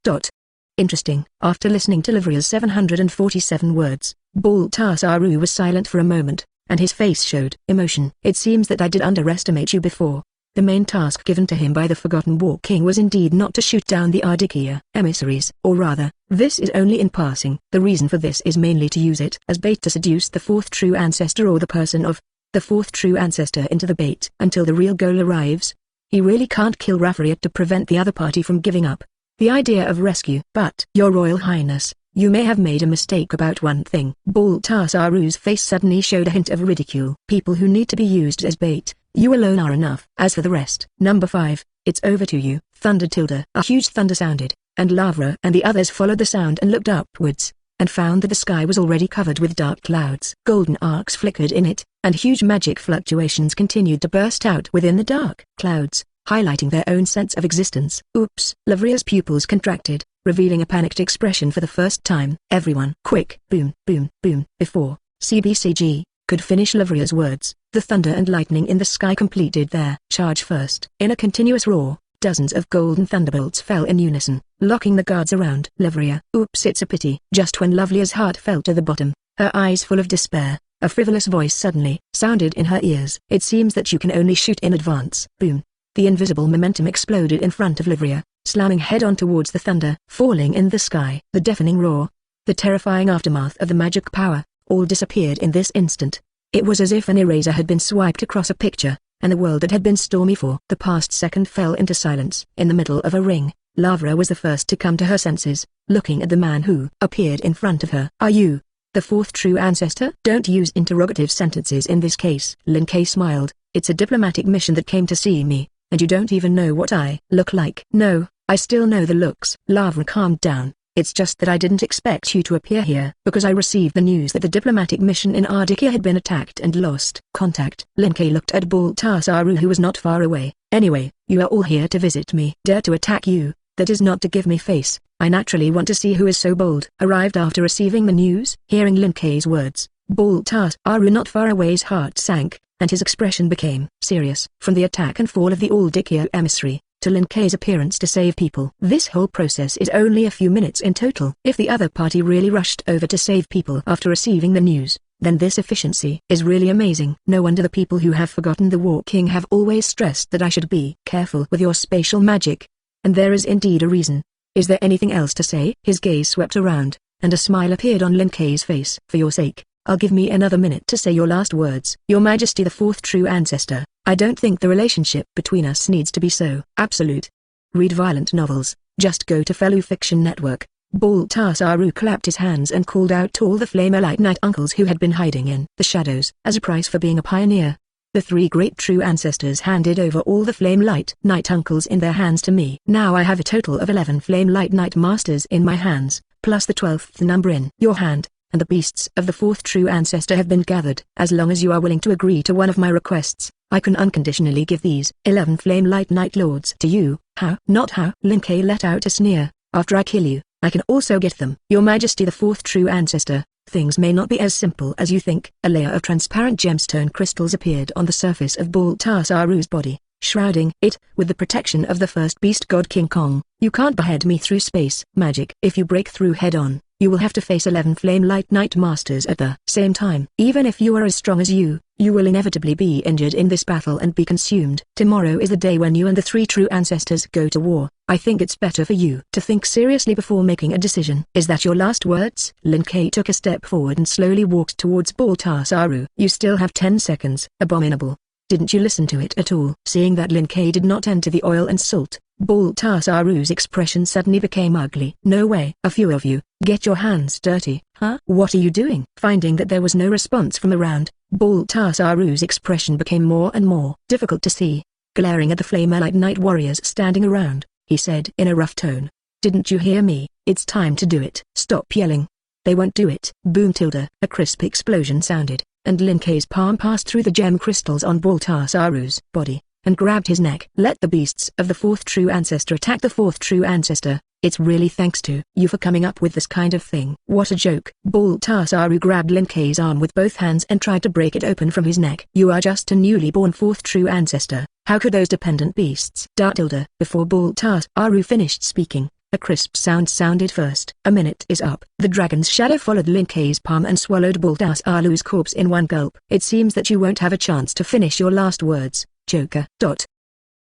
Interesting. After listening to Lavria's 747 words, Baltasaru was silent for a moment, and his face showed emotion. It seems that I did underestimate you before. The main task given to him by the Forgotten War King was indeed not to shoot down the Ardikia emissaries. Or rather, this is only in passing. The reason for this is mainly to use it as bait to seduce the fourth true ancestor or the person of the fourth true ancestor into the bait until the real goal arrives. He really can't kill Rafariat to prevent the other party from giving up the idea of rescue. But, Your Royal Highness, you may have made a mistake about one thing. Baltasaru's face suddenly showed a hint of ridicule. People who need to be used as bait, you alone are enough. As for the rest, number 5, it's over to you. Thunder tilde. A huge thunder sounded, and Lavra and the others followed the sound and looked upwards, and found that the sky was already covered with dark clouds. Golden arcs flickered in it, and huge magic fluctuations continued to burst out within the dark clouds, highlighting their own sense of existence. Oops! Lavria's pupils contracted, revealing a panicked expression for the first time. Everyone, quick! Boom, boom, boom. Before CBCG could finish Lavria's words, the thunder and lightning in the sky completed their charge first. In a continuous roar, dozens of golden thunderbolts fell in unison, locking the guards around Lavria. Oops! It's a pity. Just when Lavria's heart fell to the bottom, her eyes full of despair, a frivolous voice suddenly sounded in her ears. It seems that you can only shoot in advance. Boom! The invisible momentum exploded in front of Lavria, slamming head-on towards the thunder, falling in the sky. The deafening roar, the terrifying aftermath of the magic power, all disappeared in this instant. It was as if an eraser had been swiped across a picture, and the world that had been stormy for the past second fell into silence. In the middle of a ring, Lavra was the first to come to her senses, looking at the man who appeared in front of her. "Are you the fourth true ancestor?" "Don't use interrogative sentences in this case." Lin Kei smiled. "It's a diplomatic mission that came to see me, and you don't even know what I look like." "No, I still know the looks." Lavra calmed down. "It's just that I didn't expect you to appear here because I received the news that the diplomatic mission in Ardikia had been attacked and lost contact." Lin Kei looked at Baltasaru, who was not far away. "Anyway, you are all here to visit me. Dare to attack you, that is not to give me face. I naturally want to see who is so bold." Arrived after receiving the news. Hearing Lin Kei's words, Baltasaru not far away's heart sank, and his expression became serious. From the attack and fall of the Aldikio emissary, to Lin Kei's appearance to save people, this whole process is only a few minutes in total. If the other party really rushed over to save people after receiving the news, then this efficiency is really amazing. No wonder the people who have forgotten the War King have always stressed that I should be careful with your spatial magic. And there is indeed a reason. Is there anything else to say? His gaze swept around, and a smile appeared on Lin Kei's face. "For your sake, I'll give me another minute to say your last words." "Your Majesty, the fourth true ancestor, I don't think the relationship between us needs to be so absolute. Read violent novels, just go to Fellow Fiction Network." Baltasaru clapped his hands and called out to all the Flamelite Knight uncles who had been hiding in the shadows. As a price for being a pioneer, the three great true ancestors handed over all the Flamelight Knight uncles in their hands to me. Now I have a total of 11 Flamelight Knight masters in my hands, plus the 12th number in your hand, and the beasts of the fourth true ancestor have been gathered. As long as you are willing to agree to one of my requests, I can unconditionally give these 11 Flamelight Knight Lords to you." "How?" "Not how." Lin Kei let out a sneer. "After I kill you, I can also get them." "Your Majesty, the fourth true ancestor, things may not be as simple as you think." A layer of transparent gemstone crystals appeared on the surface of Baltasaru's body, shrouding it with the protection of the first beast god King Kong. "You can't behead me through space magic. If you break through head-on, you will have to face 11 Flamelight Knight Masters at the same time. Even if you are as strong as you will inevitably be injured in this battle and be consumed. Tomorrow is the day when you and the three true ancestors go to war. I think it's better for you to think seriously before making a decision." "Is that your last words?" Lin Kei took a step forward and slowly walked towards Baltasaru. "You still have 10 seconds. Abominable. Didn't you listen to it at all?" Seeing that Lin Kei did not enter the oil and salt, Baltasaru's expression suddenly became ugly. "No way. A few of you, get your hands dirty." "Huh? What are you doing?" Finding that there was no response from around, Baltasaru's expression became more and more difficult to see. Glaring at the Flamelite Knight warriors standing around, he said in a rough tone, "Didn't you hear me? It's time to do it." "Stop yelling. They won't do it." Boom tilde. A crisp explosion sounded, and Lin Kei's palm passed through the gem crystals on Baltasaru's body, and grabbed his neck. "Let the beasts of the fourth true ancestor attack the fourth true ancestor. It's really thanks to you for coming up with this kind of thing." "What a joke." Baltasaru grabbed Lin Kei's arm with both hands and tried to break it open from his neck. "You are just a newly born fourth true ancestor. How could those dependent beasts?" Tilde. Before Baltasaru finished speaking, a crisp sound sounded first. "A minute is up." The dragon's shadow followed Lin Kei's palm and swallowed Baltasaru's corpse in one gulp. "It seems that you won't have a chance to finish your last words, Joker.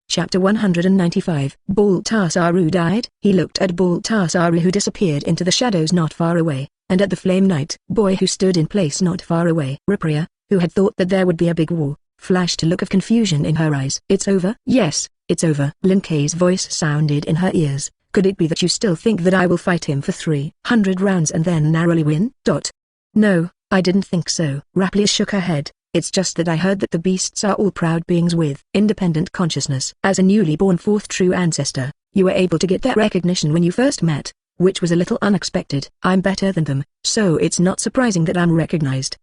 Chapter 195. Baltasaru died. He looked at Baltasaru, who disappeared into the shadows not far away, and at the Flame Knight boy who stood in place not far away. Ripria, who had thought that there would be a big war, flashed a look of confusion in her eyes. "It's over?" "Yes, it's over." Lin Kei's voice sounded in her ears. "Could it be that you still think that I will fight him for 300 rounds and then narrowly win?" "No, I didn't think so." Raplia shook her head. "It's just that I heard that the beasts are all proud beings with independent consciousness. As a newly born fourth true ancestor, you were able to get that recognition when you first met, which was a little unexpected. I'm better than them, so it's not surprising that I'm recognized."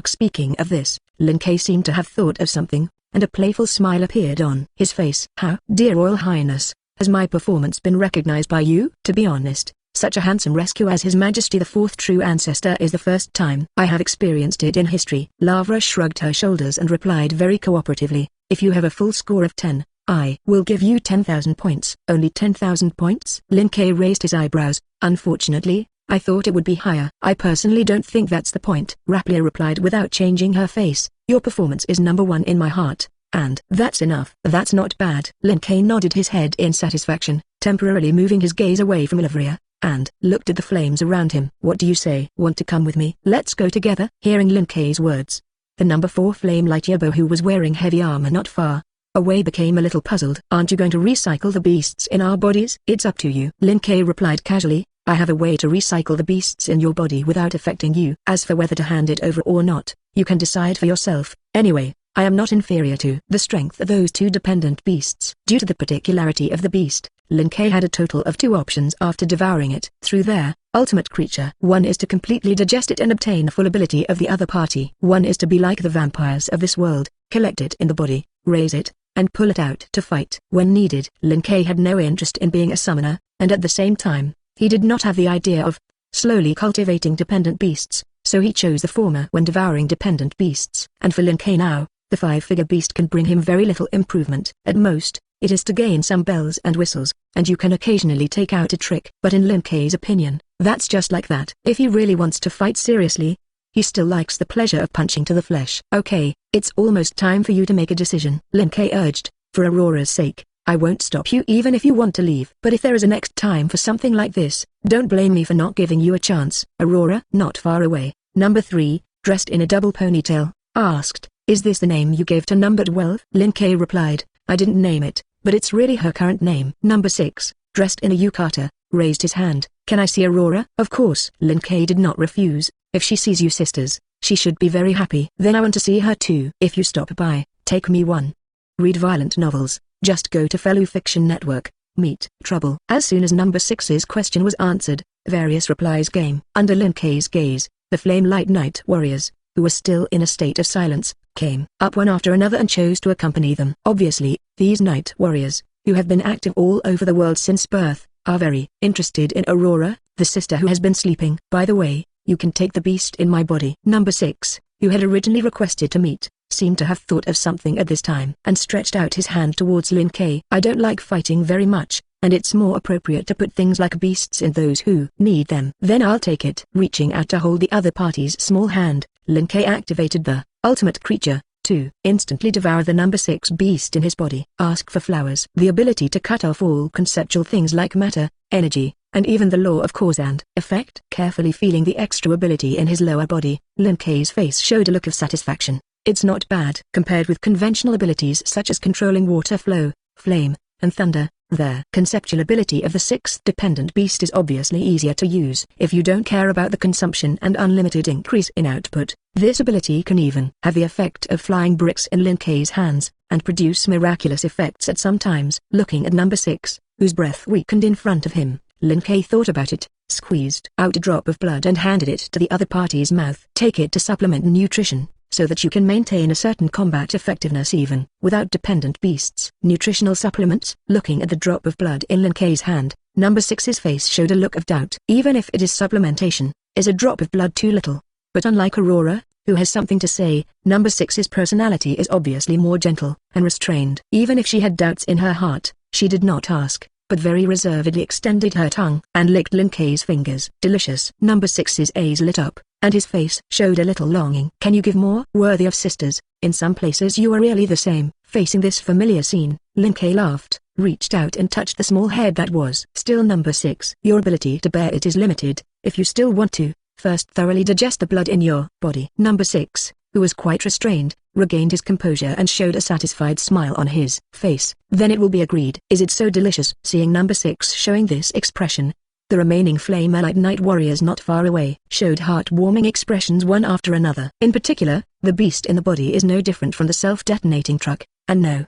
Speaking of this, Lin Kei seemed to have thought of something, and a playful smile appeared on his face. "How, dear Royal Highness, has my performance been recognized by you?" "To be honest, such a handsome rescue as His Majesty the fourth true ancestor is the first time I have experienced it in history." Lavra shrugged her shoulders and replied very cooperatively, "If you have a full score of 10, I will give you 10,000 points." "Only 10,000 points?" Lin Kei raised his eyebrows. "Unfortunately, I thought it would be higher." "I personally don't think that's the point," Raplia replied without changing her face. "Your performance is number one in my heart, and that's enough." "That's not bad." Lin Kei nodded his head in satisfaction, temporarily moving his gaze away from Lavria, and looked at the flames around him. "What do you say? Want to come with me? Let's go together?" Hearing Lin Kei's words, the number 4 flame light Yabo, who was wearing heavy armor not far away, became a little puzzled. "Aren't you going to recycle the beasts in our bodies?" "It's up to you," Lin Kei replied casually. "I have a way to recycle the beasts in your body without affecting you. As for whether to hand it over or not, you can decide for yourself. Anyway, I am not inferior to the strength of those 2 dependent beasts." Due to the particularity of the beast, Lin Kei had a total of 2 options after devouring it. Through their ultimate creature, one is to completely digest it and obtain the full ability of the other party. One is to be like the vampires of this world, collect it in the body, raise it, and pull it out to fight when needed. Lin Kei had no interest in being a summoner, and at the same time, he did not have the idea of slowly cultivating dependent beasts, so he chose the former when devouring dependent beasts. And for Lin Kei now, the 5-figure beast can bring him very little improvement. At most, it is to gain some bells and whistles, and you can occasionally take out a trick. But in Lin Kei's opinion, that's just like that. If he really wants to fight seriously, he still likes the pleasure of punching to the flesh. "Okay, it's almost time for you to make a decision," Lin Kei urged. "For Aurora's sake, I won't stop you even if you want to leave. But if there is a next time for something like this, don't blame me for not giving you a chance." Aurora, not far away, number 3, dressed in a double ponytail, asked, "Is this the name you gave to number 12? Lin Kei replied, "I didn't name it, but it's really her current name." Number 6, dressed in a yukata, raised his hand. "Can I see Aurora?" "Of course." Lin Kei did not refuse. "If she sees you sisters, she should be very happy." "Then I want to see her too." "If you stop by, take me one." Read violent novels, just go to Fellow Fiction Network, meet Trouble. As soon as number 6's question was answered, various replies came. Under Lin Kei's gaze, the Flame Light Night Warriors, who were still in a state of silence, came up one after another and chose to accompany them. Obviously, these Night Warriors, who have been active all over the world since birth, are very interested in Aurora, the sister who has been sleeping. "By the way, you can take the beast in my body." Number 6, who had originally requested to meet, seemed to have thought of something at this time and stretched out his hand towards Lin Kei. "I don't like fighting very much, and it's more appropriate to put things like beasts in those who need them." "Then I'll take it." Reaching out to hold the other party's small hand, Lin Kei activated the ultimate creature, to instantly devour the number 6 beast in his body. Ask for flowers. The ability to cut off all conceptual things like matter, energy, and even the law of cause and effect. Carefully feeling the extra ability in his lower body, Lin Kei's face showed a look of satisfaction. It's not bad. Compared with conventional abilities such as controlling water flow, flame, and thunder, the conceptual ability of the 6th dependent beast is obviously easier to use. If you don't care about the consumption and unlimited increase in output, this ability can even have the effect of flying bricks in Lin Kei's hands, and produce miraculous effects at some times. Looking at number 6, whose breath weakened in front of him, Lin Kei thought about it, squeezed out a drop of blood and handed it to the other party's mouth. "Take it to supplement nutrition, so that you can maintain a certain combat effectiveness even without dependent beasts." Nutritional supplements. Looking at the drop of blood in Lin Kei's hand, number 6's face showed a look of doubt. Even if it is supplementation, is a drop of blood too little? But unlike Aurora, who has something to say, number 6's personality is obviously more gentle and restrained. Even if she had doubts in her heart, she did not ask, but very reservedly extended her tongue and licked Lin Kei's fingers. "Delicious." Number 6's eyes lit up, and his face showed a little longing. "Can you give more?" "Worthy of sisters, in some places you are really the same." Facing this familiar scene, Lin Kei laughed, reached out and touched the small head that was still number 6. "Your ability to bear it is limited. If you still want to, first thoroughly digest the blood in your body." Number 6, who was quite restrained, regained his composure and showed a satisfied smile on his face. "Then it will be agreed." "Is it so delicious?" Seeing number 6 showing this expression, the remaining Flame-Light Night Warriors not far away showed heart-warming expressions one after another. In particular, the beast in the body is no different from the self-detonating truck, and no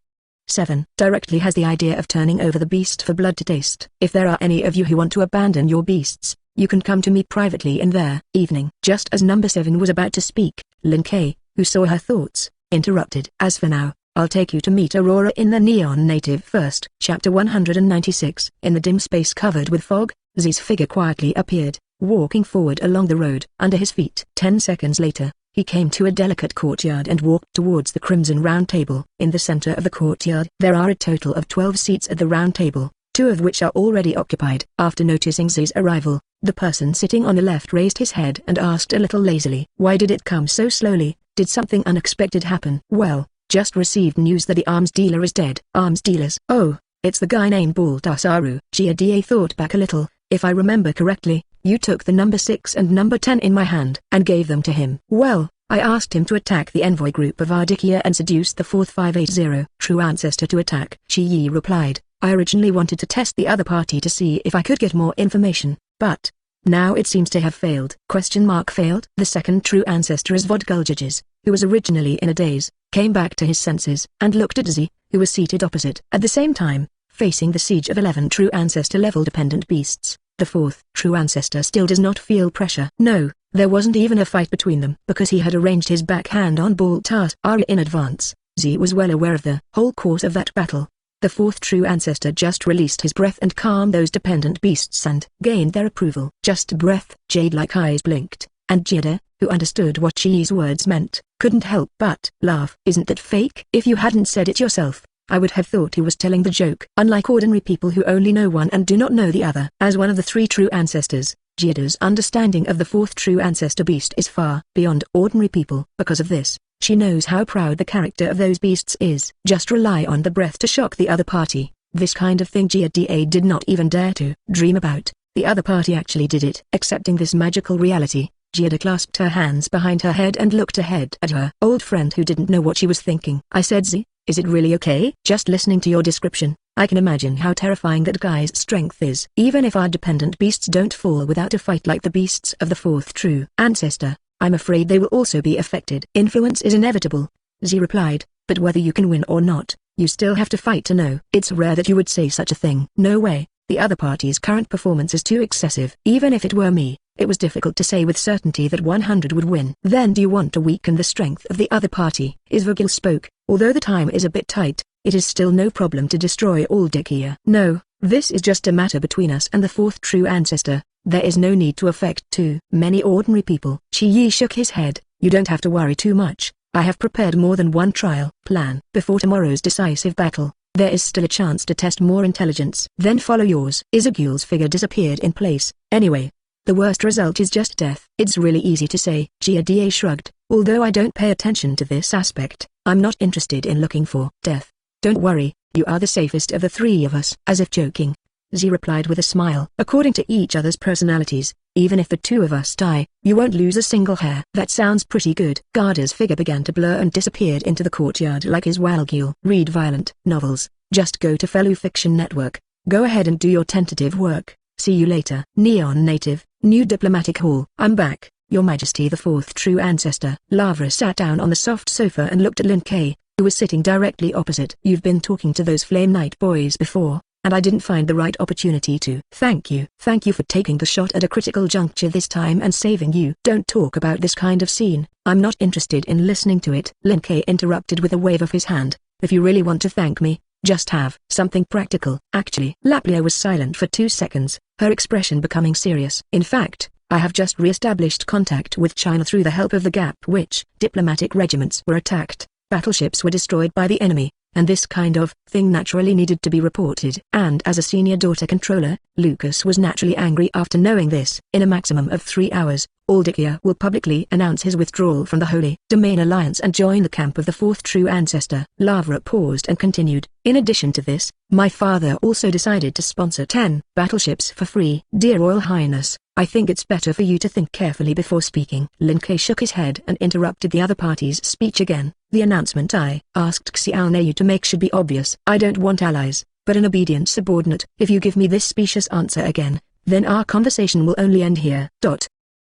7 directly has the idea of turning over the beast for blood to taste. "If there are any of you who want to abandon your beasts, you can come to me privately in their evening." Just as number 7 was about to speak, Lin Kei, who saw her thoughts, interrupted. "As for now, I'll take you to meet Aurora in the Neon Native first." Chapter 196. In the dim space covered with fog, Z's figure quietly appeared, walking forward along the road. Under his feet. 10 seconds later, he came to a delicate courtyard and walked towards the Crimson Round Table. In the center of the courtyard, there are a total of 12 seats at the round table, 2 of which are already occupied. After noticing Z's arrival, the person sitting on the left raised his head and asked a little lazily, "Why did it come so slowly? Did something unexpected happen?" "Well, just received news that the arms dealer is dead." "Arms dealers? Oh, it's the guy named Baldasaru." Gia thought back a little, If I remember correctly, you took the number 6 and number 10 in my hand and gave them to him. Well, I asked him to attack the envoy group of Ardikya and seduce the 4580 true ancestor to attack. Shi Yi replied, I originally wanted to test the other party to see if I could get more information, but now it seems to have failed. Failed? The second true ancestor is Vodguljages, who was originally in a daze, came back to his senses and looked at Z, who was seated opposite. At the same time, facing the siege of 11 true ancestor level dependent beasts, the fourth true ancestor still does not feel pressure. No, there wasn't even a fight between them because he had arranged his backhand on Baltar in advance. Z was well aware of the whole course of that battle. The fourth true ancestor just released his breath and calmed those dependent beasts and gained their approval. Just breath. Jade-like eyes blinked, and Jida, who understood what Shi's words meant, couldn't help but laugh. Isn't that fake? If you hadn't said it yourself, I would have thought he was telling the joke. Unlike ordinary people who only know one and do not know the other. As one of the three true ancestors, Jida's understanding of the fourth true ancestor beast is far beyond ordinary people. Because of this, she knows how proud the character of those beasts is. Just rely on the breath to shock the other party. This kind of thing Jida did not even dare to dream about. The other party actually did it. Accepting this magical reality, Jida clasped her hands behind her head and looked ahead at her old friend who didn't know what she was thinking. I said, Z, is it really okay? Just listening to your description, I can imagine how terrifying that guy's strength is. Even if our dependent beasts don't fall without a fight like the beasts of the fourth true ancestor, I'm afraid they will also be affected. Influence is inevitable, Z replied, but whether you can win or not, you still have to fight to know. It's rare that you would say such a thing. No way, the other party's current performance is too excessive. Even if it were me, it was difficult to say with certainty that 100 would win. Then do you want to weaken the strength of the other party? Isvagil spoke. Although the time is a bit tight, it is still no problem to destroy all Dikia. No, this is just a matter between us and the fourth true ancestor. There is no need to affect too many ordinary people. Shi Yi shook his head. You don't have to worry too much. I have prepared more than one trial plan. Before tomorrow's decisive battle, there is still a chance to test more intelligence. Then follow yours. Isagul's figure disappeared in place. Anyway, the worst result is just death. It's really easy to say. Jia shrugged. Although I don't pay attention to this aspect, I'm not interested in looking for death. Don't worry, you are the safest of the three of us. As if joking, Z replied with a smile. According to each other's personalities, even if the two of us die, you won't lose a single hair. That sounds pretty good. Garda's figure began to blur and disappeared into the courtyard like his Walgul. Read violent novels. Just go to Fellow Fiction Network. Go ahead and do your tentative work. See you later. Neon Native, New Diplomatic Hall. I'm back, Your Majesty the fourth true ancestor. Lavra sat down on the soft sofa and looked at Lin Kei, who was sitting directly opposite. You've been talking to those Flame Knight boys before, and I didn't find the right opportunity to. Thank you. Thank you for taking the shot at a critical juncture this time and saving you. Don't talk about this kind of scene. I'm not interested in listening to it. Lin Kei interrupted with a wave of his hand. If you really want to thank me, just have something practical. Actually, Laplia was silent for 2 seconds, her expression becoming serious. In fact, I have just re-established contact with China through the help of the Gap Witch. Diplomatic regiments were attacked, battleships were destroyed by the enemy, and this kind of thing naturally needed to be reported. And as a senior daughter controller, Lucas was naturally angry after knowing this. In a maximum of 3 hours, Aldikia will publicly announce his withdrawal from the Holy Domain Alliance and join the camp of the fourth true ancestor. Lavra paused and continued. In addition to this, my father also decided to sponsor 10 battleships for free. Dear Royal Highness, I think it's better for you to think carefully before speaking. Lin Kei shook his head and interrupted the other party's speech again. The announcement I asked Xiao Neiyu to make should be obvious. I don't want allies, but an obedient subordinate. If you give me this specious answer again, then our conversation will only end here.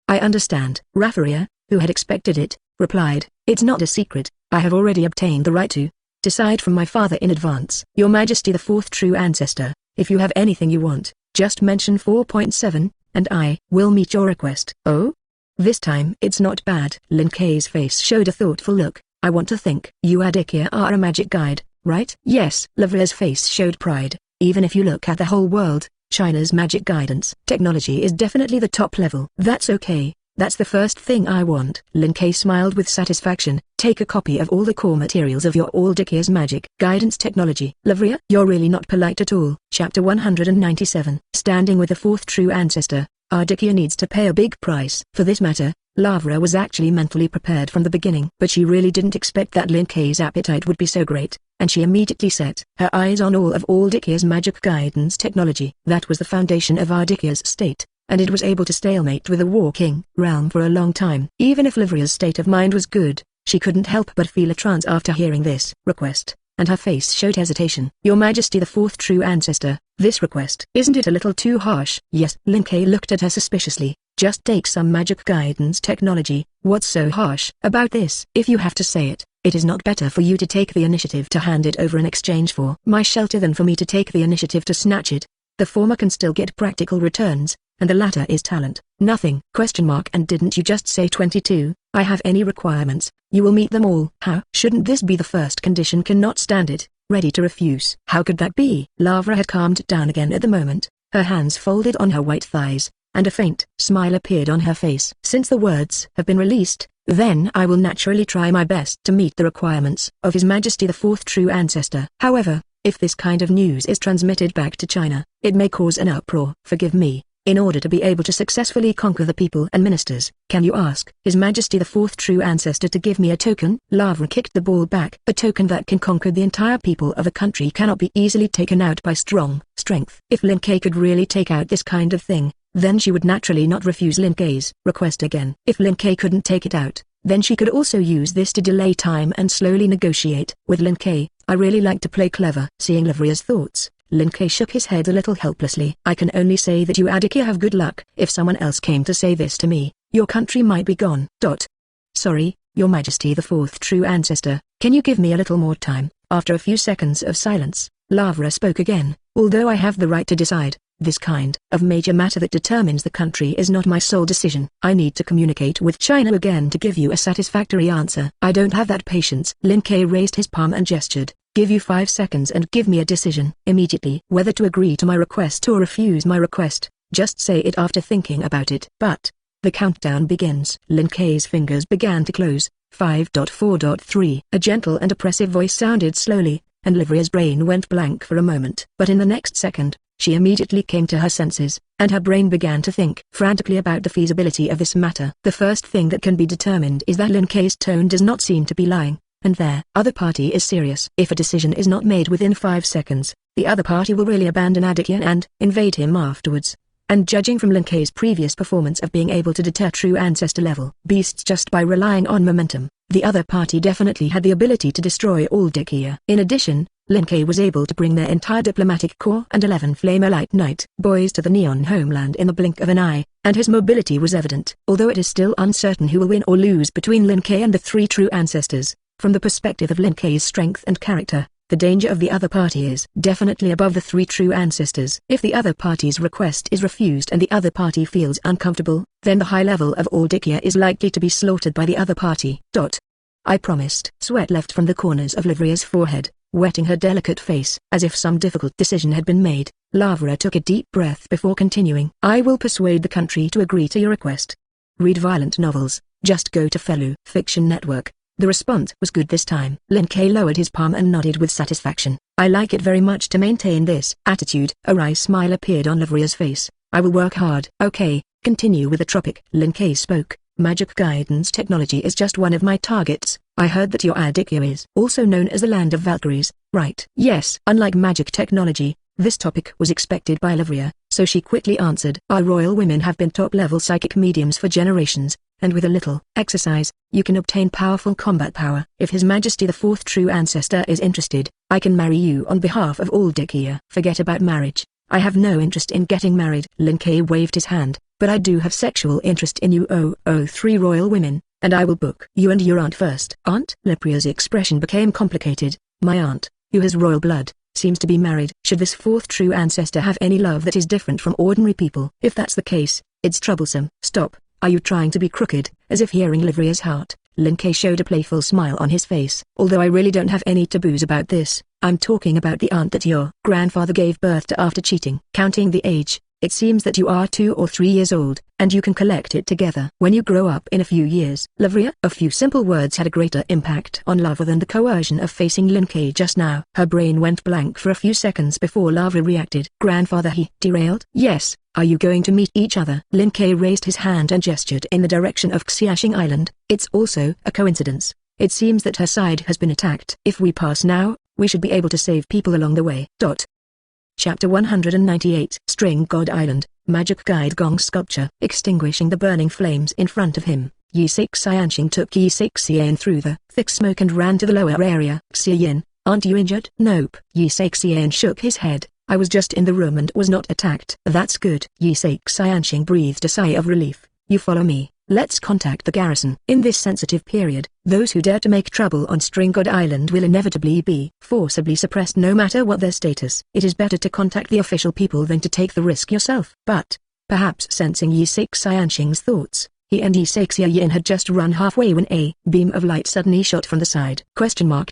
I understand. Rafaria, who had expected it, replied, it's not a secret. I have already obtained the right to decide from my father in advance. Your Majesty the fourth true ancestor, if you have anything you want, just mention 4.7, and I will meet your request. Oh? This time it's not bad. Lin Kei's face showed a thoughtful look. I want to think. You Adikia are a magic guide, right? Yes. Lavria's face showed pride. Even if you look at the whole world, China's magic guidance technology is definitely the top level. That's okay. That's the first thing I want. Lin Kei smiled with satisfaction. Take a copy of all the core materials of your Aldikia's magic guidance technology. Lavria, you're really not polite at all. Chapter 197. Standing with the fourth true ancestor, Ardikia needs to pay a big price. For this matter, Lavra was actually mentally prepared from the beginning, but she really didn't expect that Lin Kei's appetite would be so great, and she immediately set her eyes on all of Aldikia's magic guidance technology. That was the foundation of Aldikia's state, and it was able to stalemate with the walking realm for a long time. Even if Livria's state of mind was good, she couldn't help but feel a trance after hearing this request, and her face showed hesitation. Your Majesty, the fourth true ancestor, this request, isn't it a little too harsh? Yes. Lin Kei looked at her suspiciously. Just take some magic guidance technology. What's so harsh about this? If you have to say it, it is not better for you to take the initiative to hand it over in exchange for my shelter than for me to take the initiative to snatch it. The former can still get practical returns, and the latter is talent. Nothing. And didn't you just say 22? I have any requirements, you will meet them all. How? Shouldn't this be the first condition? Cannot stand it. Ready to refuse. How could that be? Lavra had calmed down again at the moment, her hands folded on her white thighs, and a faint smile appeared on her face. Since the words have been released, then I will naturally try my best to meet the requirements of His Majesty the fourth true ancestor. However, if this kind of news is transmitted back to China, it may cause an uproar. Forgive me. In order to be able to successfully conquer the people and ministers, can you ask His Majesty the fourth true ancestor to give me a token? Lavra kicked the ball back. A token that can conquer the entire people of a country cannot be easily taken out by strong strength. If Lin Kei could really take out this kind of thing, then she would naturally not refuse Lin Kei's request again. If Lin Kei couldn't take it out, then she could also use this to delay time and slowly negotiate with Lin Kei. I really like to play clever. Seeing Livria's thoughts, Lin Kei shook his head a little helplessly. I can only say that you Adikia have good luck. If someone else came to say this to me, your country might be gone. Sorry, Your Majesty the fourth true ancestor, can you give me a little more time? After a few seconds of silence, Lavra spoke again. Although I have the right to decide, this kind of major matter that determines the country is not my sole decision. I need to communicate with China again to give you a satisfactory answer. I don't have that patience. Lin Kei raised his palm and gestured. Give you 5 seconds and give me a decision immediately. Whether to agree to my request or refuse my request, just say it after thinking about it. But the countdown begins. Lin Kei's fingers began to close. 5.4.3. A gentle and oppressive voice sounded slowly, and Livria's brain went blank for a moment. But in the next second, she immediately came to her senses, and her brain began to think frantically about the feasibility of this matter. The first thing that can be determined is that Lin Kei's tone does not seem to be lying, and their other party is serious. If a decision is not made within 5 seconds, the other party will really abandon Aditya and invade him afterwards. And judging from Lin Kei's previous performance of being able to deter true ancestor level beasts just by relying on momentum, the other party definitely had the ability to destroy all Dikia. In addition, Lin Kei was able to bring their entire diplomatic corps and 11 Flamelite Knight boys to the Neon homeland in the blink of an eye, and his mobility was evident. Although it is still uncertain who will win or lose between Lin Kei and the 3 true ancestors, from the perspective of Lin Kei's strength and character, the danger of the other party is definitely above the 3 true ancestors. If the other party's request is refused and the other party feels uncomfortable, then the high level of Aldikia is likely to be slaughtered by the other party. I promised. Sweat left from the corners of Livria's forehead, wetting her delicate face. As if some difficult decision had been made, Lavra took a deep breath before continuing. I will persuade the country to agree to your request. Read violent novels, just go to Felu Fiction Network. The response was good this time. Lin Kei lowered his palm and nodded with satisfaction. I like it very much to maintain this attitude. A wry smile appeared on Livria's face. I will work hard. Okay, continue with the tropic. Lin Kei spoke. Magic guidance technology is just one of my targets. I heard that your Aditya is also known as the land of Valkyries, right? Yes. Unlike magic technology, this topic was expected by Livria, so she quickly answered. Our royal women have been top-level psychic mediums for generations, and with a little exercise, you can obtain powerful combat power. If His Majesty the fourth true ancestor is interested, I can marry you on behalf of all Dikia. Forget about marriage. I have no interest in getting married. Lin Kei waved his hand. But I do have sexual interest in you 003 royal women, and I will book you and your aunt first. Aunt? Lipria's expression became complicated. My aunt, who has royal blood, seems to be married. Should this fourth true ancestor have any love that is different from ordinary people? If that's the case, it's troublesome. Stop, are you trying to be crooked? As if hearing Livria's heart, Lin Kei showed a playful smile on his face. Although I really don't have any taboos about this, I'm talking about the aunt that your grandfather gave birth to after cheating. Counting the age, It seems that you are 2 or 3 years old, and you can collect it together when you grow up in a few years. Lavria. A few simple words had a greater impact on Lavra than the coercion of facing Lin Ke just now. Her brain went blank for a few seconds before Lavra reacted. Grandfather, he derailed. Yes. Are you going to meet each other? Lin Ke raised his hand and gestured in the direction of Xiaxing Island. It's also a coincidence. It seems that her side has been attacked. If we pass now, we should be able to save people along the way. Chapter 198. String God Island, Magic Guide Gong Sculpture. Extinguishing the burning flames in front of him, Yi Xianxing took Yi Xian through the thick smoke and ran to the lower area. Xian, aren't you injured? Nope. Yi Xian shook his head. I was just in the room and was not attacked. That's good. Yi Xianxing breathed a sigh of relief. You follow me. Let's contact the garrison. In this sensitive period, those who dare to make trouble on String God Island will inevitably be forcibly suppressed no matter what their status. It is better to contact the official people than to take the risk yourself. But, perhaps sensing Yi Xianxing's thoughts, he and Yi Xian had just run halfway when a beam of light suddenly shot from the side.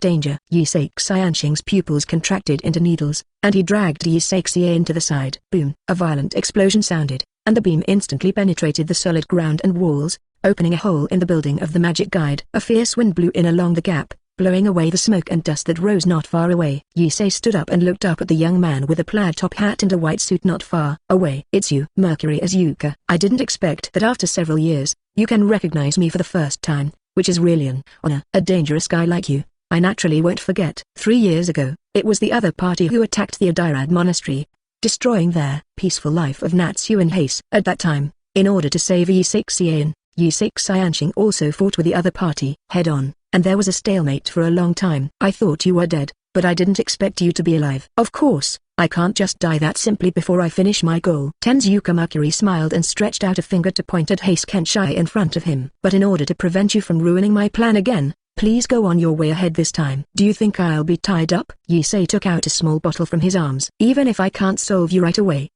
Danger. Yi Xianxing's pupils contracted into needles, and he dragged Yi Xian to the side. Boom. A violent explosion sounded, and the beam instantly penetrated the solid ground and walls, opening a hole in the building of the magic guide. A fierce wind blew in along the gap, blowing away the smoke and dust that rose not far away. Yi stood up and looked up at the young man with a plaid top hat and a white suit not far away. It's you, Mercury Azuka. I didn't expect that after several years, you can recognize me for the first time, which is really an honor. A dangerous guy like you, I naturally won't forget. 3 years ago, it was the other party who attacked the Adirad Monastery, destroying their peaceful life of Natsu and Haste. At that time, in order to save Yi Xian, Yi Xianxing also fought with the other party head-on, and there was a stalemate for a long time. I thought you were dead, but I didn't expect you to be alive. Of course, I can't just die that simply before I finish my goal. Tenzuka Mercury smiled and stretched out a finger to point at Haste Kenshai in front of him. But in order to prevent you from ruining my plan again, please go on your way ahead this time. Do you think I'll be tied up? Yi took out a small bottle from his arms. Even if I can't solve you right away,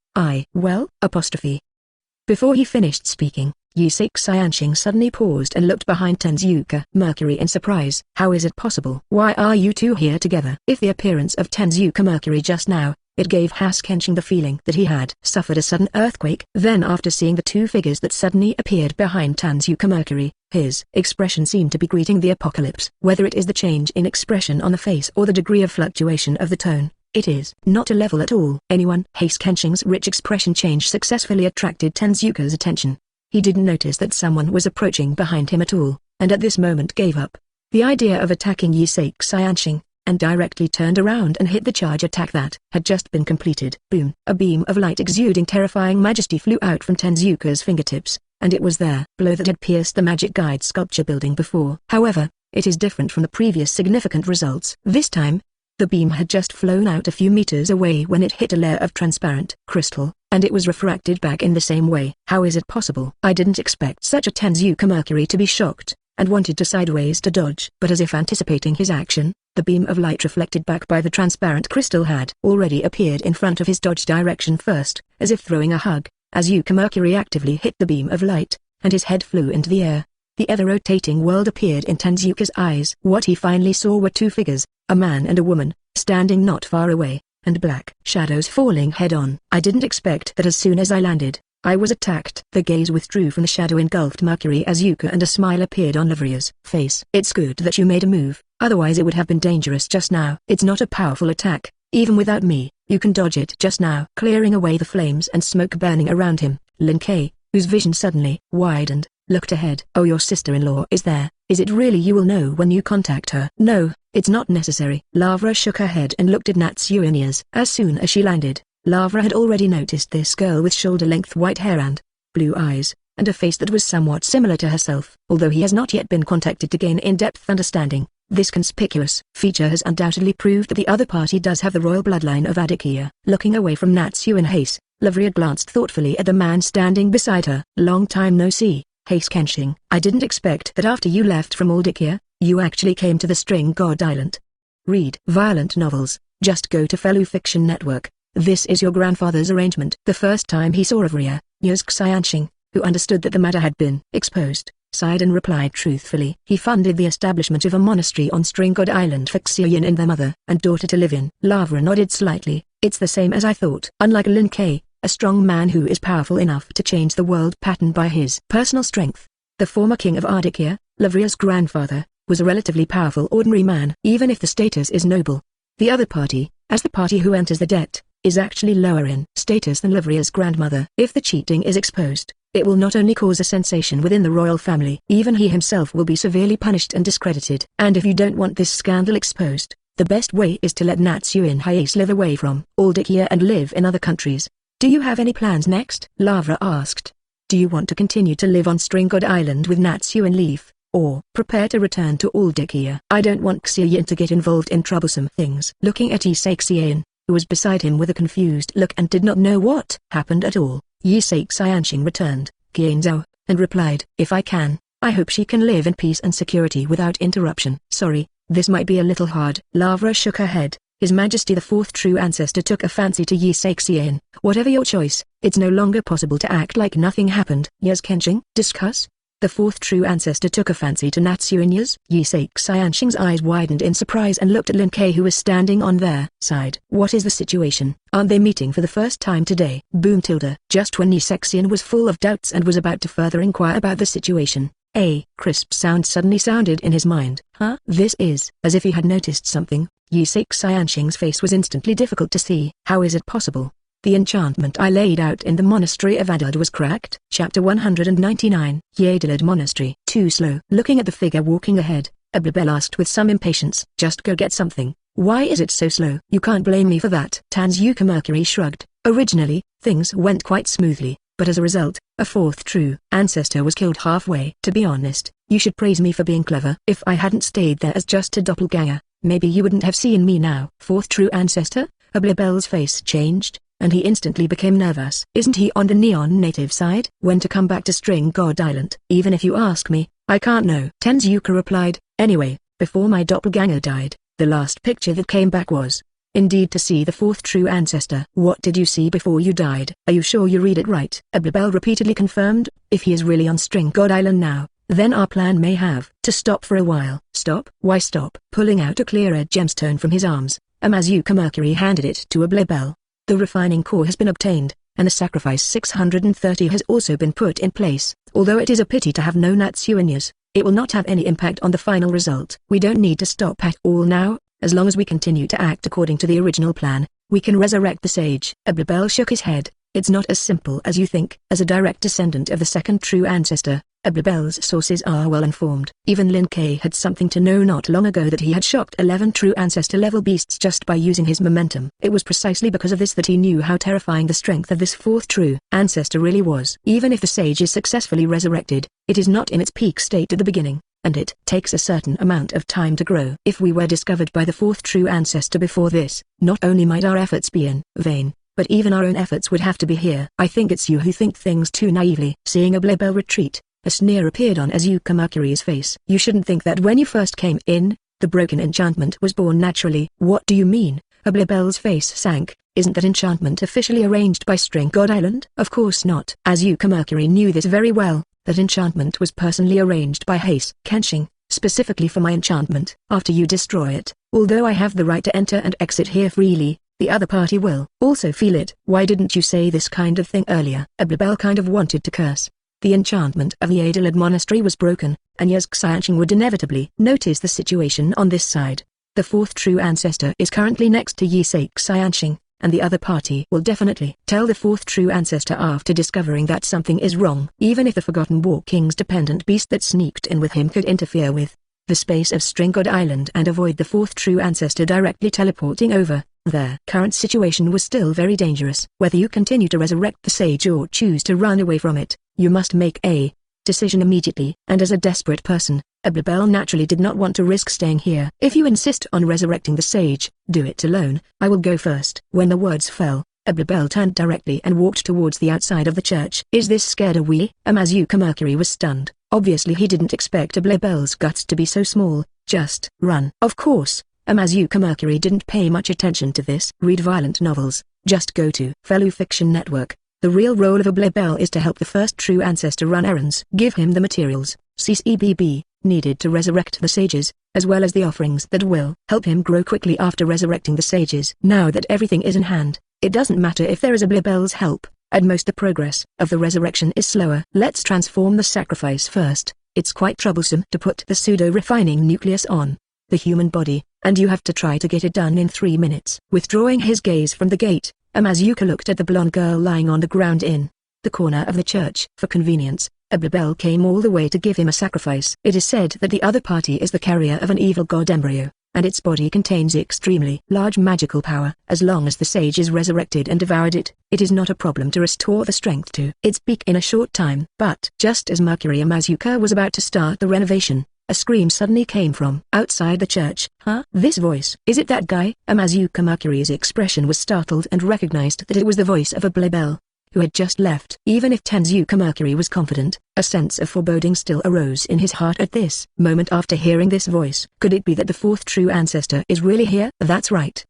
Before he finished speaking, Yi Xianxing suddenly paused and looked behind Tenzuka Mercury in surprise. How is it possible? Why are you two here together? If the appearance of Tenzuka Mercury just now, it gave Haste Kenshing the feeling that he had suffered a sudden earthquake. Then after seeing the two figures that suddenly appeared behind Tenzuka Mercury, his expression seemed to be greeting the apocalypse. Whether it is the change in expression on the face or the degree of fluctuation of the tone, it is not a level at all. Anyone? Haste Kenshing's rich expression change successfully attracted Tenzuka's attention. He didn't notice that someone was approaching behind him at all, and at this moment gave up the idea of attacking Yi Xianxing, and directly turned around and hit the charge attack that had just been completed. Boom! A beam of light exuding terrifying majesty flew out from Tenzuka's fingertips, and it was their blow that had pierced the magic guide sculpture building before. However, it is different from the previous significant results. This time, the beam had just flown out a few meters away when it hit a layer of transparent crystal, and it was refracted back in the same way. How is it possible? I didn't expect such a Tenzuka Mercury to be shocked, and wanted to sideways to dodge. But as if anticipating his action, the beam of light reflected back by the transparent crystal had already appeared in front of his dodge direction first, as if throwing a hug. Azuka Mercury actively hit the beam of light, and his head flew into the air. The ever-rotating world appeared in Tenzuka's eyes. What he finally saw were two figures, a man and a woman, standing not far away, and black shadows falling head-on. I didn't expect that as soon as I landed, I was attacked. The gaze withdrew from the shadow engulfed Mercury Azuka and a smile appeared on Lavria's face. It's good that you made a move, otherwise it would have been dangerous just now. It's not a powerful attack, even without me, you can dodge it just now. Clearing away the flames and smoke burning around him, Lin Ke, whose vision suddenly widened, looked ahead. Oh, your sister-in-law is there. Is it really? You will know when you contact her. No, it's not necessary. Lavra shook her head and looked at Natsu in ears. As soon as she landed, Lavra had already noticed this girl with shoulder-length white hair and blue eyes, and a face that was somewhat similar to herself. Although he has not yet been contacted to gain in-depth understanding, this conspicuous feature has undoubtedly proved that the other party does have the royal bloodline of Adikia. Looking away from Natsu in haste, Lavria glanced thoughtfully at the man standing beside her. Long time no see, Haste Kenshing. I didn't expect that after you left from Aldikia, you actually came to the String God Island. Read violent novels, just go to Fellow Fiction Network. This is your grandfather's arrangement. The first time he saw Lavria, Xianxing, who understood that the matter had been exposed, sighed and replied truthfully. He funded the establishment of a monastery on String God Island for Xian and their mother and daughter to live in. Lavra nodded slightly. It's the same as I thought. Unlike Lin Ke, a strong man who is powerful enough to change the world pattern by his personal strength. The former king of Ardikia, Lavria's grandfather, was a relatively powerful ordinary man, even if the status is noble. The other party, as the party who enters the debt, is actually lower in status than Lavria's grandmother. If the cheating is exposed, it will not only cause a sensation within the royal family, even he himself will be severely punished and discredited. And if you don't want this scandal exposed, the best way is to let Natsuin Hayase live away from Aldikia and live in other countries. Do you have any plans next? Lavra asked. Do you want to continue to live on String God Island with Natsuin Leaf, or prepare to return to Aldikia? I don't want Xiaoyan to get involved in troublesome things. Looking at Yisei Xiaoyan, who was beside him with a confused look and did not know what happened at all, Yisei Xianxing returned, Qianzhao, and replied, if I can, I hope she can live in peace and security without interruption. Sorry, this might be a little hard. Lavra shook her head. His Majesty the Fourth True Ancestor took a fancy to Yisei Xian. Whatever your choice, it's no longer possible to act like nothing happened. Yes, Kenshin, discuss? The Fourth True Ancestor took a fancy to Natsuin Yas. Yisei Xianxing's eyes widened in surprise and looked at Lin Kei, who was standing on their side. What is the situation? Aren't they meeting for the first time today? Boom tilde. Just when Yisei Xian was full of doubts and was about to further inquire about the situation, a crisp sound suddenly sounded in his mind. Huh? This is as if he had noticed something. Yisei Xianxing's face was instantly difficult to see. How is it possible? The enchantment I laid out in the monastery of Adad was cracked. Chapter 199. Yadalad Monastery. Too slow. Looking at the figure walking ahead, Ablabel asked with some impatience. Just go get something. Why is it so slow? You can't blame me for that. Tanzuka Mercury shrugged. Originally, things went quite smoothly, but as a result, a fourth true ancestor was killed halfway. To be honest, you should praise me for being clever. If I hadn't stayed there as just a doppelganger, maybe you wouldn't have seen me now. Fourth true ancestor? Ablabel's face changed, and he instantly became nervous. Isn't he on the Neon native side? When to come back to String God Island? Even if you ask me, I can't know. Tenzuka replied. Anyway, before my doppelganger died, the last picture that came back was indeed to see the fourth true ancestor. What did you see before you died? Are you sure you read it right? Ablabel repeatedly confirmed. If he is really on String God Island now, then our plan may have to stop for a while. Stop? Why stop? Pulling out a clear-red gemstone from his arms, Amazuka Mercury handed it to Ablabel. The refining core has been obtained, and the sacrifice 630 has also been put in place. Although it is a pity to have no Natsuinyas, it will not have any impact on the final result. We don't need to stop at all now. As long as we continue to act according to the original plan, we can resurrect the sage. Ablabel shook his head. It's not as simple as you think. As a direct descendant of the second true ancestor, Ablabel's sources are well informed. Even Lin Kei had something to know not long ago that he had shocked 11 true ancestor level beasts just by using his momentum. It was precisely because of this that he knew how terrifying the strength of this fourth true ancestor really was. Even if the sage is successfully resurrected, it is not in its peak state at the beginning, and it takes a certain amount of time to grow. If we were discovered by the fourth true ancestor before this, not only might our efforts be in vain, but even our own efforts would have to be here. I think it's you who think things too naively. Seeing Ablabel retreat, a sneer appeared on Azuka Mercury's face. You shouldn't think that when you first came in, the broken enchantment was born naturally. What do you mean? Ablabel's face sank. Isn't that enchantment officially arranged by String God Island? Of course not. Azuka Mercury knew this very well. That enchantment was personally arranged by Hayase Kenshin, specifically for my enchantment. After you destroy it, although I have the right to enter and exit here freely, the other party will also feel it. Why didn't you say this kind of thing earlier? Ablabel kind of wanted to curse. The enchantment of the Adalad Monastery was broken, and Xianxing would inevitably notice the situation on this side. The fourth true ancestor is currently next to Yisei Xianxing, and the other party will definitely tell the fourth true ancestor after discovering that something is wrong. Even if the Forgotten War King's dependent beast that sneaked in with him could interfere with the space of String God Island and avoid the fourth true ancestor directly teleporting over, their current situation was still very dangerous. Whether you continue to resurrect the sage or choose to run away from it, you must make a decision immediately. And as a desperate person, Ablabel naturally did not want to risk staying here. If you insist on resurrecting the sage, do it alone. I will go first. When the words fell, Ablabel turned directly and walked towards the outside of the church. Is this scared away? Amazuka Mercury was stunned. Obviously he didn't expect Ablabel's guts to be so small. Just run. Of course, Amazuka Mercury didn't pay much attention to this. Read violent novels. Just go to Fellow Fiction Network. The real role of Ablabel is to help the first true ancestor run errands. Give him the materials, CCBB, needed to resurrect the sages, as well as the offerings that will help him grow quickly after resurrecting the sages. Now that everything is in hand, it doesn't matter if there is Ablabel's help, At most the progress of the resurrection is slower. Let's transform the sacrifice first. It's quite troublesome to put the pseudo-refining nucleus on the human body, and you have to try to get it done in 3 minutes. Withdrawing his gaze from the gate, Amazuka looked at the blonde girl lying on the ground in the corner of the church. For convenience, a Blabel came all the way to give him a sacrifice. It is said that the other party is the carrier of an evil god embryo, and its body contains extremely large magical power. As long as the sage is resurrected and devoured it, it is not a problem to restore the strength to its peak in a short time. But just as Mercury Amazuka was about to start the renovation, a scream suddenly came from outside the church. Huh? This voice. Is it that guy? Amazuka Mercury's expression was startled and recognized that it was the voice of a Blabel, who had just left. Even if Tenzuka Mercury was confident, a sense of foreboding still arose in his heart at this moment after hearing this voice. Could it be that the fourth true ancestor is really here? That's right,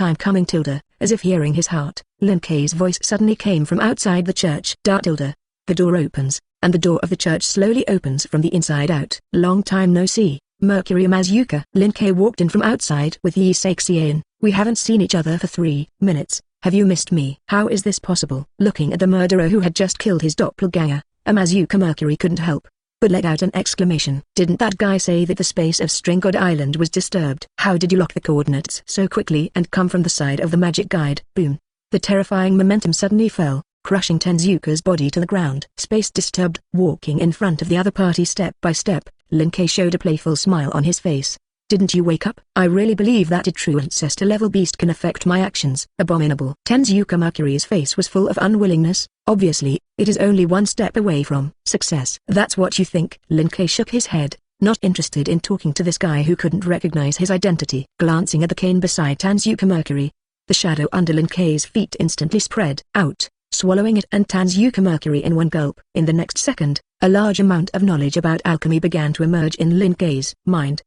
I'm coming tilde. As if hearing his heart, Lin Kei's voice suddenly came from outside the church. Tilde. The door opens, and the door of the church slowly opens from the inside out. Long time no see, Mercury Amazuka. Lin Kei walked in from outside with Yi Seixian. We haven't seen each other for 3 minutes. Have you missed me? How is this possible? Looking at the murderer who had just killed his doppelganger, Amazuka Mercury couldn't help but let out an exclamation. Didn't that guy say that the space of String God Island was disturbed? How did you lock the coordinates so quickly and come from the side of the magic guide? Boom. The terrifying momentum suddenly fell, crushing Tenzuka's body to the ground. Space disturbed. Walking in front of the other party step by step, Lin Kei showed a playful smile on his face. Didn't you wake up? I really believe that a true ancestor-level beast can affect my actions. Abominable. Tenzuka Mercury's face was full of unwillingness. Obviously, it is only one step away from success. That's what you think? Lin Kei shook his head, not interested in talking to this guy who couldn't recognize his identity. Glancing at the cane beside Tenzuka Mercury, the shadow under Lin Kei's feet instantly spread out, swallowing it and Tenzuka Mercury in one gulp. In the next second, a large amount of knowledge about alchemy began to emerge in Lin Kei's mind.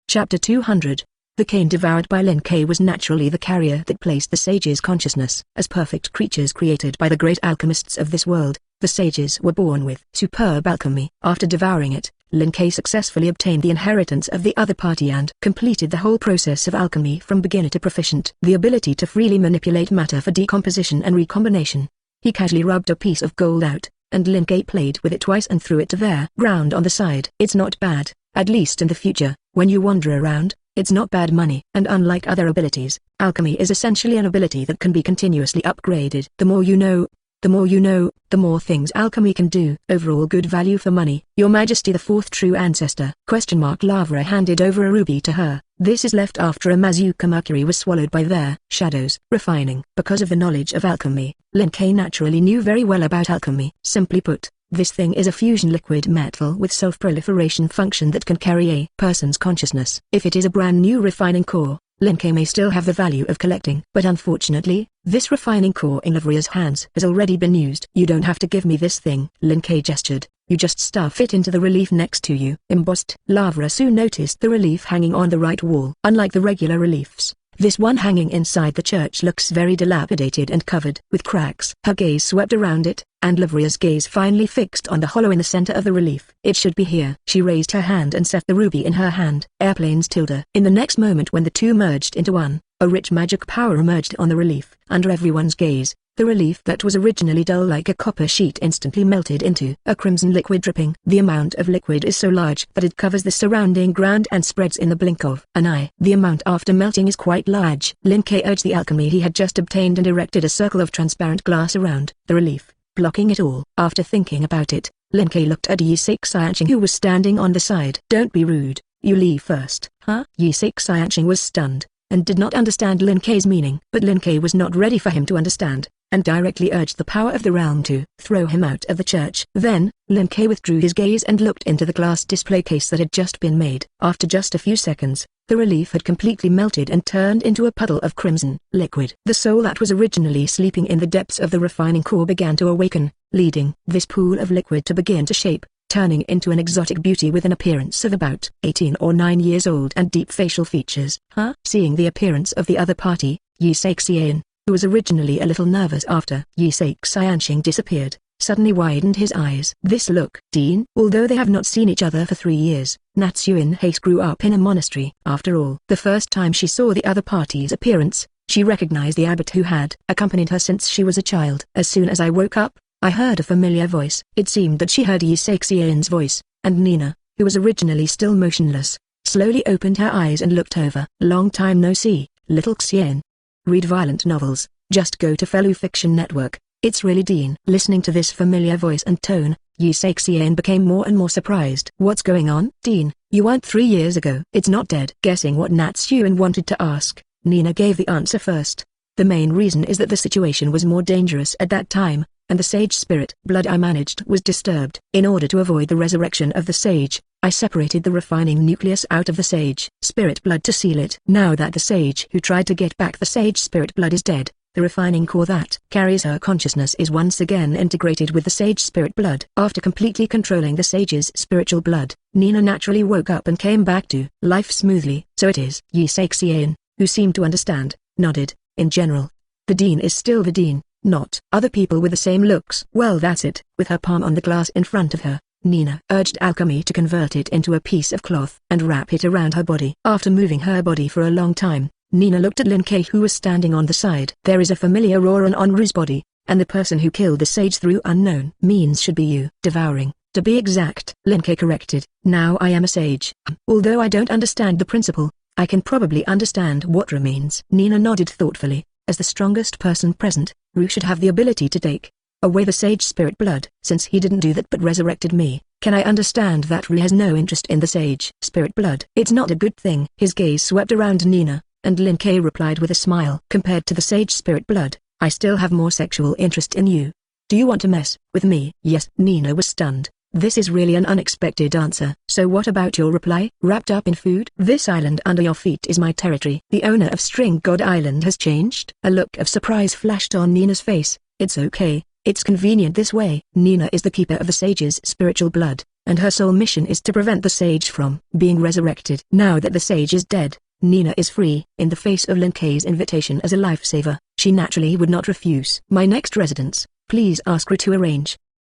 Chapter 200. The cane devoured by Lin Kei was naturally the carrier that placed the sage's consciousness. As perfect creatures created by the great alchemists of this world, the sages were born with superb alchemy. After devouring it, Lin Kei successfully obtained the inheritance of the other party and completed the whole process of alchemy from beginner to proficient. The ability to freely manipulate matter for decomposition and recombination. He casually rubbed a piece of gold out, and Lin Kei played with it twice and threw it to their ground on the side. It's not bad, at least in the future, when you wander around. It's not bad money. And unlike other abilities, alchemy is essentially an ability that can be continuously upgraded. The more you know, the more things alchemy can do. Overall good value for money. Your Majesty, the fourth true ancestor. Lavra handed over a ruby to her. This is left after Amazuka Mercury was swallowed by their shadows. Refining. Because of the knowledge of alchemy, Lin Kei naturally knew very well about alchemy. Simply put, this thing is a fusion liquid metal with self-proliferation function that can carry a person's consciousness. If it is a brand new refining core, Lin Kei may still have the value of collecting. But unfortunately, this refining core in Lavria's hands has already been used. You don't have to give me this thing. Lin Kei gestured. You just stuff it into the relief next to you. Embossed. Lavra soon noticed the relief hanging on the right wall. Unlike the regular reliefs, this one hanging inside the church looks very dilapidated and covered with cracks. Her gaze swept around it, and Lavria's gaze finally fixed on the hollow in the center of the relief. It should be here. She raised her hand and set the ruby in her hand. Airplanes tilde. In the next moment when the two merged into one, a rich magic power emerged on the relief. Under everyone's gaze, the relief that was originally dull like a copper sheet instantly melted into a crimson liquid dripping. The amount of liquid is so large that it covers the surrounding ground and spreads in the blink of an eye. The amount after melting is quite large. Lin Kei urged the alchemy he had just obtained and erected a circle of transparent glass around the relief, blocking it all. After thinking about it, Lin Kei looked at Yi Seixian who was standing on the side. Don't be rude, you leave first. Huh? Yi Seixian was stunned, and did not understand Lin Kei's meaning. But Lin Kei was not ready for him to understand, and directly urged the power of the realm to throw him out of the church. Then, Lin Kei withdrew his gaze and looked into the glass display case that had just been made. After just a few seconds, the relief had completely melted and turned into a puddle of crimson liquid. The soul that was originally sleeping in the depths of the refining core began to awaken, leading this pool of liquid to begin to shape, turning into an exotic beauty with an appearance of about 18 or 9 years old and deep facial features. Huh? Seeing the appearance of the other party, Yi Seixian, who was originally a little nervous after Yi Seixian disappeared, suddenly widened his eyes. This look. Dean. Although they have not seen each other for 3 years, Natsuin Haste grew up in a monastery. After all, the first time she saw the other party's appearance, She recognized the abbot who had accompanied her since she was a child. As soon as I woke up, I heard a familiar voice. It seemed that she heard Yi Seixian's voice, and Nina, who was originally still motionless, slowly opened her eyes and looked over. Long time no see, little Xian. Read violent novels, just go to Fellow Fiction Network, it's really Dean. Listening to this familiar voice and tone, Yi Seixian became more and more surprised. What's going on? Dean, you weren't 3 years ago. It's not dead. Guessing what Natsuan wanted to ask, Nina gave the answer first. The main reason is that the situation was more dangerous at that time, and the sage spirit blood I managed was disturbed. In order to avoid the resurrection of the sage, I separated the refining nucleus out of the sage spirit blood to seal it. Now that the sage who tried to get back the sage spirit blood is dead, the refining core that carries her consciousness is once again integrated with the sage spirit blood. After completely controlling the sage's spiritual blood, Nina naturally woke up and came back to life smoothly. So it is. Yi Seixian, who seemed to understand, nodded. In general, the dean is still the dean, not other people with the same looks. Well, that's it. With her palm on the glass in front of her, Nina urged alchemy to convert it into a piece of cloth and wrap it around her body. After moving her body for a long time, Nina looked at Lin Kei, who was standing on the side. There is a familiar aura on Ru's body, and the person who killed the sage through unknown means should be you. Devouring, to be exact. Lin Kei corrected. Now I am a sage. Although I don't understand the principle, I can probably understand what Ru means. Nina nodded thoughtfully. As the strongest person present, Ru should have the ability to take away the sage spirit blood. Since he didn't do that but resurrected me, can I understand that Ru has no interest in the sage spirit blood? It's not a good thing. His gaze swept around Nina, and Lin Kei replied with a smile. Compared to the sage spirit blood, I still have more sexual interest in you. Do you want to mess with me? Yes. Nina was stunned. This is really an unexpected answer. So what about your reply? Wrapped up in food? This island under your feet is my territory. The owner of String God Island has changed. A look of surprise flashed on Nina's face. It's okay, it's convenient this way. Nina is the keeper of the sage's spiritual blood, and her sole mission is to prevent the sage from being resurrected. Now that the sage is dead, Nina is free. In the face of Lin Kei's invitation as a lifesaver, she naturally would not refuse. My next residence, please ask Ru to arrange